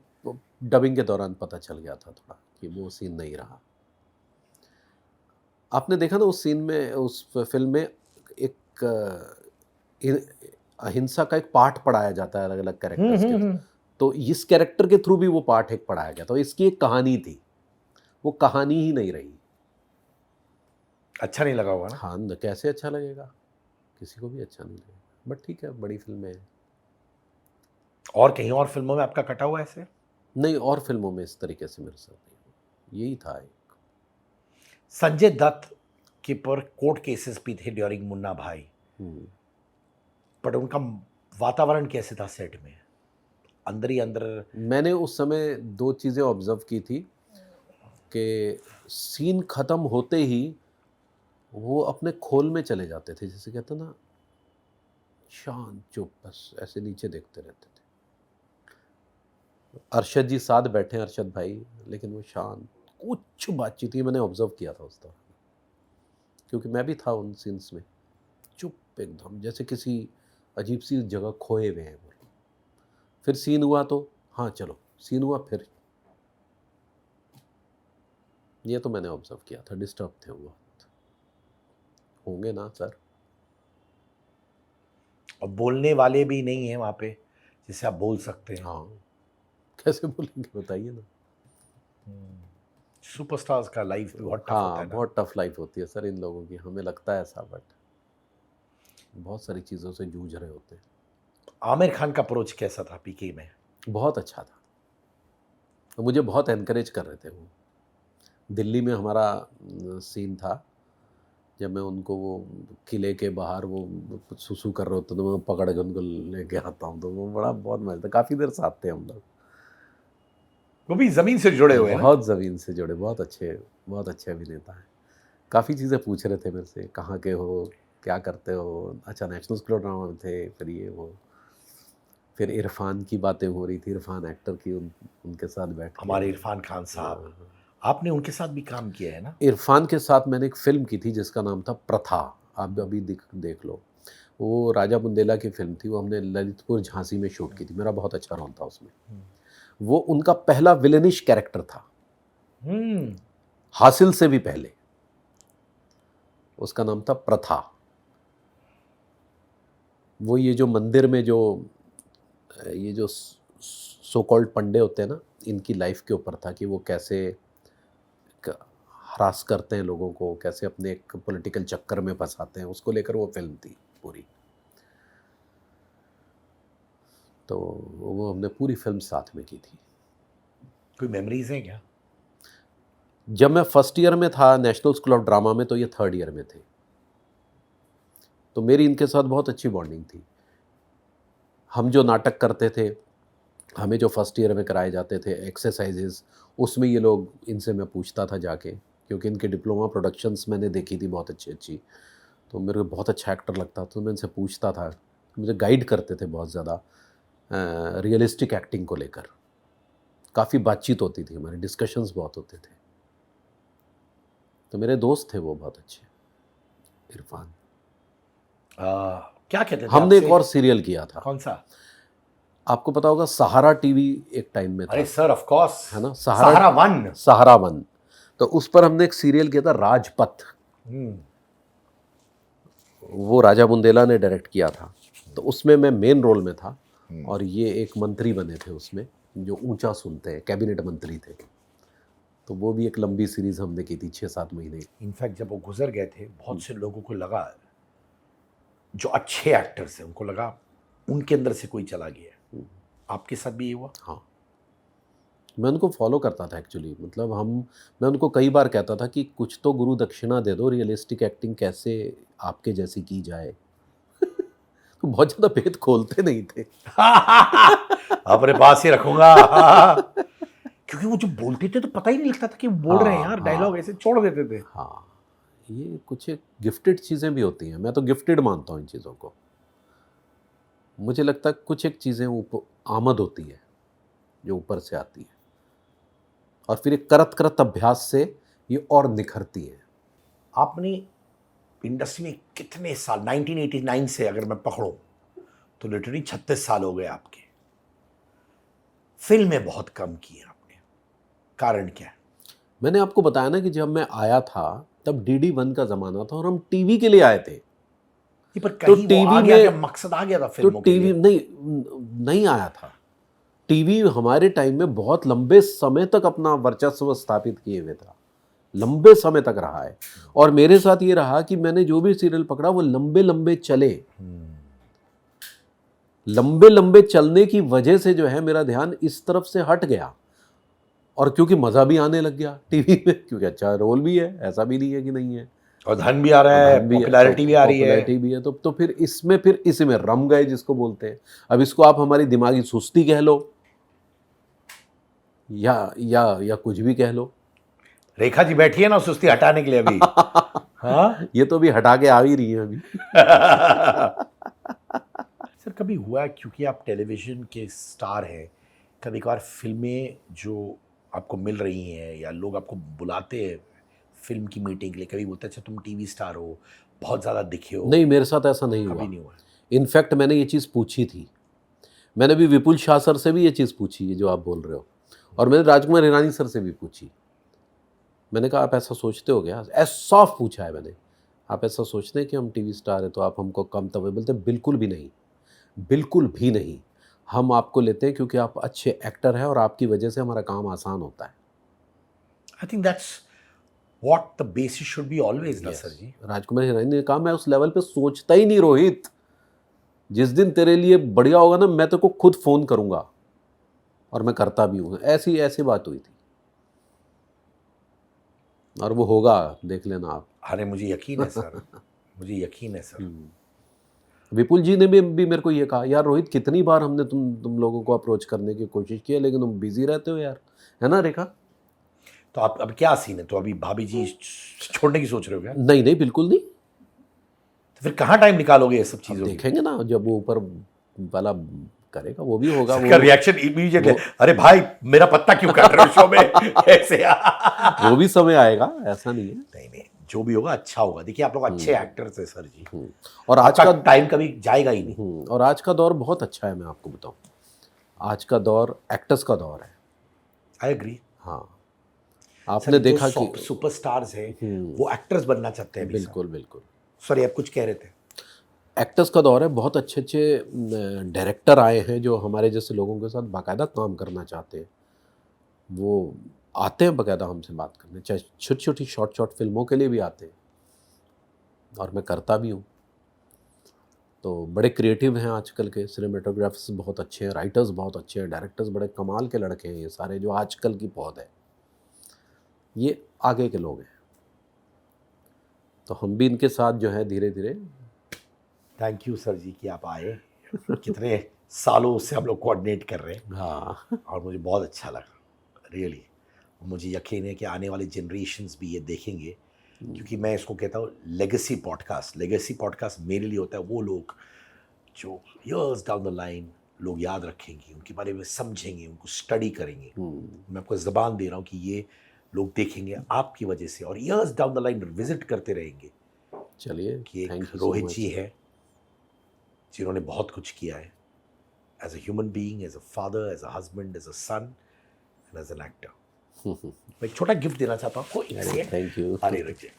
डबिंग के दौरान पता चल गया था थोड़ा कि वो सीन नहीं रहा। आपने देखा ना उस सीन में, उस फिल्म में एक अहिंसा का एक पाठ पढ़ाया जाता है अलग अलग कैरेक्टर्स के। तो इस कैरेक्टर के थ्रू भी वो पाठ एक पढ़ाया गया था। इसकी एक कहानी थी, वो कहानी ही नहीं रही। अच्छा नहीं लगा होगा ना? हाँ कैसे अच्छा लगेगा, किसी को भी अच्छा नहीं लगेगा, बट ठीक है बड़ी फिल्में हैं। और कहीं और फिल्मों में आपका कटा हुआ है ऐसे? नहीं और फिल्मों में इस तरीके से मेरे साथ नहीं हुआ। यही था एक। संजय दत्त के पर कोर्ट केसेस भी थे ड्यूरिंग मुन्ना भाई, हम्म। बट उनका वातावरण कैसे था सेट में, अंदर ही अंदर? मैंने उस समय दो चीज़ें ऑब्जर्व की थी कि सीन ख़त्म होते ही वो अपने खोल में चले जाते थे, जैसे कहते हैं ना, शांत चुप, बस ऐसे नीचे देखते रहते थे। अरशद जी साथ बैठे हैं, अरशद भाई, लेकिन वो शांत, कुछ बातचीत ही मैंने ऑब्जर्व किया था उस दौरान, क्योंकि मैं भी था उन सीन्स में, चुप एकदम, जैसे किसी अजीब सी जगह खोए हुए हैं वो। फिर सीन हुआ तो हाँ चलो, सीन हुआ फिर, ये तो मैंने ऑब्जर्व किया था, डिस्टर्ब थे वो बहुत। होंगे ना सर। और बोलने वाले भी नहीं है वहां पे जिससे आप बोल सकते हैं। हाँ कैसे बोलेंगे बताइए ना। सुपरस्टार्स का लाइफ भी बहुत टफ होता हाँ है ना। बहुत टफ लाइफ होती है सर इन लोगों की, हमें लगता है ऐसा, बट बहुत सारी चीज़ों से जूझ रहे होते हैं। आमिर खान का अप्रोच कैसा था पीके में? बहुत अच्छा था, तो मुझे बहुत एनकरेज कर रहे थे वो। दिल्ली में हमारा सीन था, जब मैं उनको वो किले के बाहर वो कुछ सुसु कर रहे होते तो मैं पकड़ के उनको लेके आता हूँ, तो वो बड़ा बहुत मजा था, काफ़ी देर साथ थे हम लोग। वो भी जमीन से जुड़े हुए हैं ना। बहुत ज़मीन से जुड़े, बहुत अच्छे अभिनेता हैं। काफ़ी चीज़ें पूछ रहे थे मेरे से, कहाँ के हो, क्या करते हो, अच्छा नेशनल स्कूल ऑफ ड्रामा में थे, फिर ये वो, फिर इरफान की बातें हो रही थी, इरफान एक्टर की, उनके साथ बैठ के। हमारे इरफान खान साहब, हाँ। आपने उनके साथ भी काम किया है ना? इरफान के साथ मैंने एक फ़िल्म की थी जिसका नाम था प्रथा, आप अभी देख लो। वो राजा बुंदेला की फ़िल्म थी, वो हमने ललितपुर झांसी में शूट की थी, मेरा बहुत अच्छा रोल था उसमें। वो उनका पहला विलेनिश कैरेक्टर था, हासिल से भी पहले। उसका नाम था प्रथा। वो ये जो मंदिर में जो ये जो सो कॉल्ड पंडे होते हैं ना, इनकी लाइफ के ऊपर था कि वो कैसे हरास करते हैं लोगों को, कैसे अपने एक पॉलिटिकल चक्कर में फंसाते हैं, उसको लेकर वो फिल्म थी पूरी। तो वो हमने पूरी फिल्म साथ में की थी। कोई मेमोरीज हैं क्या? जब मैं फर्स्ट ईयर में था नेशनल स्कूल ऑफ ड्रामा में, तो ये थर्ड ईयर में थे, तो मेरी इनके साथ बहुत अच्छी बॉन्डिंग थी। हम जो नाटक करते थे, हमें जो फर्स्ट ईयर में कराए जाते थे एक्सरसाइजेज, उसमें ये लोग, इनसे मैं पूछता था जाके, क्योंकि इनके डिप्लोमा प्रोडक्शंस मैंने देखी थी बहुत अच्छी, तो मेरे को बहुत अच्छा एक्टर लगता था, तो मैं इनसे पूछता था, मुझे गाइड करते थे बहुत ज़्यादा रियलिस्टिक एक्टिंग को लेकर। काफ़ी बातचीत होती थी हमारी, डिस्कशंस बहुत होते थे, तो मेरे दोस्त थे वो बहुत अच्छे। इरफान, क्या कहते थे हमने एक आपसे? और सीरियल किया था, कौन सा? आपको पता होगा, सहारा टीवी एक टाइम में था, अरे सर ऑफ कोर्स, है ना, सहारा वन। सहारा वन। तो उस पर हमने एक सीरियल किया था राजपथ, वो राजा बुंदेला ने डायरेक्ट किया था, तो उसमें मैं मेन रोल में था, और ये एक मंत्री बने थे उसमें, जो ऊंचा सुनते हैं, कैबिनेट मंत्री थे। तो वो भी एक लंबी सीरीज हमने की थी, 6-7 महीने। इनफैक्ट जब वो गुजर गए थे, बहुत से लोगों को लगा, जो अच्छे एक्टर्स हैं उनको लगा उनके अंदर से कोई चला गया। आपके साथ भी ये हुआ? हाँ, मैं उनको फॉलो करता था एक्चुअली, मतलब मैं उनको कई बार कहता था कि कुछ तो गुरु दक्षिणा दे दो, रियलिस्टिक एक्टिंग कैसे आपके जैसी की जाए। तो बहुत ज़्यादा भेद खोलते नहीं थे। अपने पास ही रखूंगा। क्योंकि वो जो बोलते थे तो पता ही नहीं लगता था कि बोल रहे हैं यार, डायलॉग ऐसे छोड़ देते थे। हाँ, ये कुछ एक गिफ्टेड चीज़ें भी होती हैं, मैं तो गिफ्टेड मानता हूँ इन चीज़ों को। मुझे लगता है कुछ एक चीज़ें ऊपर आमद होती है, जो ऊपर से आती है, और फिर एक करत करत अभ्यास से ये और निखरती है। आपने इंडस्ट्री में कितने साल, 1989 से अगर मैं पकड़ूं तो लिटरली 36 साल हो गए आपके। फिल्में बहुत कम की आपने, कारण क्या है? मैंने आपको बताया ना कि जब मैं आया था तब DD1 का ज़माना था, और हम टीवी के लिए आए थे। पर कहीं वो टीवी आ गया में क्या, मकसद आ गया था तो फिल्मों के टीवी लिए? नहीं आया था। टीवी हमारे टाइम में बहुत लंबे समय तक अपना वर्चस्व स्थापित किए हुए था, लंबे समय तक रहा है। और मेरे साथ ये रहा कि मैंने जो भी सीरियल पकड़ा वो लंबे लंबे चले। लंबे लंबे चलने की वजह से जो है मेरा ध्यान इस तरफ से हट गया, और क्योंकि मज़ा भी आने लग गया टीवी में, क्योंकि अच्छा रोल भी है, ऐसा भी नहीं है कि नहीं है, और धन भी आ रहा है, पॉपुलैरिटी भी आ रही है। पॉपुलैरिटी भी है, तो फिर इसी में रम गए, जिसको बोलते हैं। अब इसको आप हमारी दिमागी सुस्ती कह लो या कुछ भी कह लो। रेखा जी बैठी है ना सुस्ती हटाने के लिए अभी। हाँ ये तो भी हटा के आ ही रही है अभी। सर कभी हुआ है, क्योंकि आप टेलीविजन के स्टार हैं, कभी कभार फिल्में जो आपको मिल रही हैं या लोग आपको बुलाते हैं फिल्म की मीटिंग के लिए, कभी बोलते हैं अच्छा तुम टीवी स्टार हो, बहुत ज़्यादा दिखे हो? नहीं, मेरे साथ ऐसा नहीं हुआ। कभी नहीं हुआ? इनफैक्ट मैंने ये चीज़ पूछी थी, मैंने भी विपुल शाह सर से भी ये चीज़ पूछी है जो आप बोल रहे हो, और मैंने राजकुमार हिरानी सर से भी पूछी। मैंने कहा आप ऐसा सोचते हो क्या? ऐसा साफ पूछा है मैंने, आप ऐसा सोचते हैं कि हम टीवी स्टार हैं तो आप हमको कम तवज्जो? बोलते बिल्कुल भी नहीं, बिल्कुल भी नहीं। हम आपको लेते हैं क्योंकि आप अच्छे एक्टर हैं और आपकी वजह से हमारा काम आसान होता है। I think that's what the basis should be always ना सर जी। राजकुमार हिरानी ने कहा मैं उस लेवल पे सोचता ही नहीं रोहित, जिस दिन तेरे लिए बढ़िया होगा ना मैं तेरे को खुद फ़ोन करूँगा, और मैं करता भी हूँ। ऐसी बात हुई थी, और वो होगा, देख लेना आप। अरे मुझे यकीन है सर, मुझे यकीन है सर। विपुल जी ने भी मेरे को ये कहा, यार रोहित कितनी बार हमने तुम लोगों को अप्रोच करने की कोशिश की है, लेकिन तुम बिजी रहते हो यार, है ना रेखा? तो आप अब क्या सीन है, तो अभी भाभी जी छोड़ने की सोच रहे हो क्या? नहीं नहीं, बिल्कुल नहीं। तो फिर कहाँ टाइम निकालोगे ये सब अब चीज़ों के? देखेंगे ना, जब वो ऊपर वाला करेगा वो भी होगा। उसका रिएक्शन इमीडिएट है, अरे भाई मेरा पत्ता क्यों काट रहे हो शो में ऐसे? वो भी समय आएगा, ऐसा नहीं है। नहीं नहीं, जो भी होगा अच्छा होगा। देखिए आप लोग अच्छे एक्टर्स हैं सर जी, और आज आपका का टाइम कभी जाएगा ही नहीं। और आज का दौर बहुत अच्छा है, मैं आपको बताऊं, आज का दौर एक्टर्स का दौर है। I agree. हाँ, आपने देखा कि सुपरस्टार्स हैं वो एक्टर्स बनना चाहते हैं। बिल्कुल बिल्कुल। सॉरी आप कुछ कह रहे थे? एक्टर्स का दौर है, बहुत अच्छे अच्छे डायरेक्टर आए हैं जो हमारे जैसे लोगों के साथ बाकायदा काम करना चाहते हैं। वो आते हैं बाकायदा हमसे बात करने, चाहे छोटी छोटी शॉर्ट फिल्मों के लिए भी आते हैं, और मैं करता भी हूँ। तो बड़े क्रिएटिव हैं आजकल के, सिनेमेटोग्राफर्स बहुत अच्छे हैं, राइटर्स बहुत अच्छे हैं, डायरेक्टर्स बड़े कमाल के लड़के हैं। ये सारे जो आजकल की पौध है, ये आगे के लोग हैं, तो हम भी इनके साथ जो है धीरे धीरे। थैंक यू सर जी कि आप आए। कितने सालों से हम लोग कोऑर्डिनेट कर रहे हैं। हाँ, और मुझे बहुत अच्छा लगा रियली। मुझे यकीन है कि आने वाले जनरेशन्स भी ये देखेंगे, क्योंकि मैं इसको कहता हूँ लेगेसी पॉडकास्ट। लेगेसी पॉडकास्ट मेरे लिए होता है वो लोग जो ईयर्स डाउन द लाइन लोग याद रखेंगे, उनके बारे में समझेंगे, उनको स्टडी करेंगे। मैं आपको ज़बान दे रहा हूँ कि ये लोग देखेंगे आपकी वजह से, और years down the line visit करते रहेंगे। चलिए, कि एक थैंक यू रोहित जी है जिन्होंने बहुत कुछ किया है as a human being, as a father, as a husband, as a son and as an actor. मैं एक छोटा गिफ्ट देना चाहता हूँ आपको। एक सेकंड। Thank you. अरे रखिए,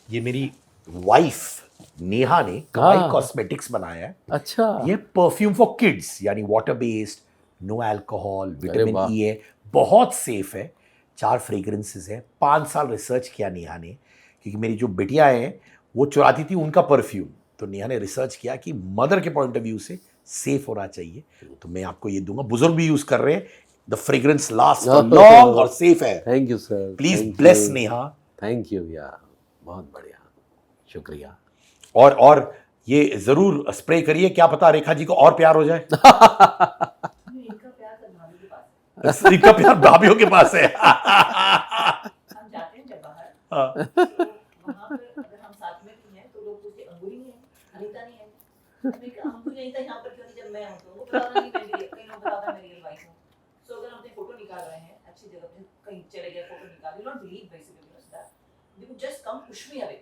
ये मेरी वाइफ नेहा ने कमाई कॉस्मेटिक्स बनाया है। अच्छा, ये परफ्यूम फॉर किड्स, यानी water based, no alcohol, vitamin E है, बहुत सेफ है। 4 फ्रेग्रेंसेस है। 5 साल रिसर्च किया नेहा ने, क्योंकि मेरी जो बिटिया है वो चुराती थी उनका परफ्यूम, तो नेहा ने रिसर्च किया कि मदर के पॉइंट ऑफ व्यू से सेफ होना चाहिए। तो मैं आपको ये दूंगा, बुजुर्ग भी यूज कर रहे हैं। द फ्रेग्रेंस लास्ट लॉन्ग और सेफ है। Thank you sir, please bless Neha. Thank you यार, बहुत बढ़िया, शुक्रिया। और ये जरूर स्प्रे करिए, क्या पता रेखा जी को और प्यार हो जाए। इनका प्यार भाभीियों के पास है। हम जाते हैं जब बाहर, तो वहाँ पे अगर हम साथ में भी हैं तो लोग पूछते अंगूरी नहीं है, अनीता नहीं है। मैंने कहा अंगूरी अनीता यहाँ पर क्यों नहीं जब मैं हूँ? तो वो बताता नहीं, मैं कई लोग बताता मैं रियल वाइफ हूँ। सो अगर हम अपनी फोटो निकाल रहे हैं अच्छी जगह पे, कहीं चले गए फोटो निकाल, you not believe basically that they would just come push me away.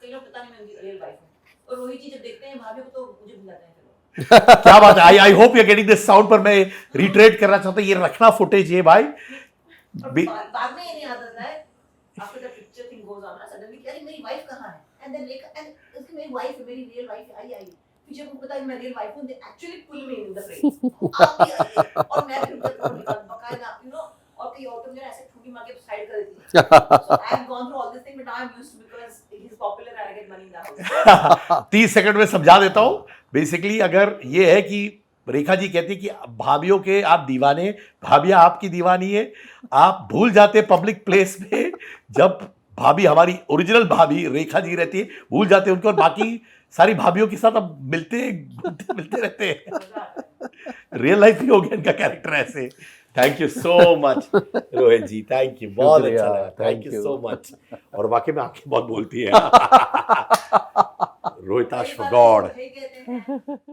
कई लोग पता नहीं मैं उनकी रियल वाइफ हूँ, और रोहित जी जब देखते हैं भाभी को तो मुझे भुलाते हैं। क्या बात है। I hope you are getting this sound. पर मैं रिट्रेट करना चाहता हूँ, ये रखना फुटेज ये भाई। बाद में ये नहीं आता है, after the picture thing goes on, suddenly अरे मेरी वाइफ कहाँ है, एंड देन लाइक एंड इसकी मेरी वाइफ है, मेरी रियल वाइफ आई फिर जब उनको पता है मैं रियल वाइफ हूँ, they actually pull me in the frame. आप भी आइए, और मैं फिर उनका फोटो निकाल बकायदा, यू नो। और कई औरतें मुझे ऐसे So I've gone through all this thing, but now I'm used to because he's popular and I get money in the house. 30 second में समझा देता हूँ. बेसिकली अगर ये है कि रेखा जी कहती है कि भाभियों के आप दीवाने, भाभियां आपकी दीवानी है, आप भूल जाते पब्लिक प्लेस में जब भाभी हमारी ओरिजिनल भाभी रेखा जी रहती है, भूल जाते उनको और बाकी सारी भाभियों के साथ अब मिलते रहते हैं. रियल लाइफ ही हो गया इनका कैरेक्टर ऐसे. Thank you so much Rohit ji, thank you, बहुत अच्छा शुक्रिया, लगा, thank thank you you. So much. और वाकई में आंखें बहुत बोलती है. रोहिताश फॉर कई बार गॉड. मुझे ही कहते हैं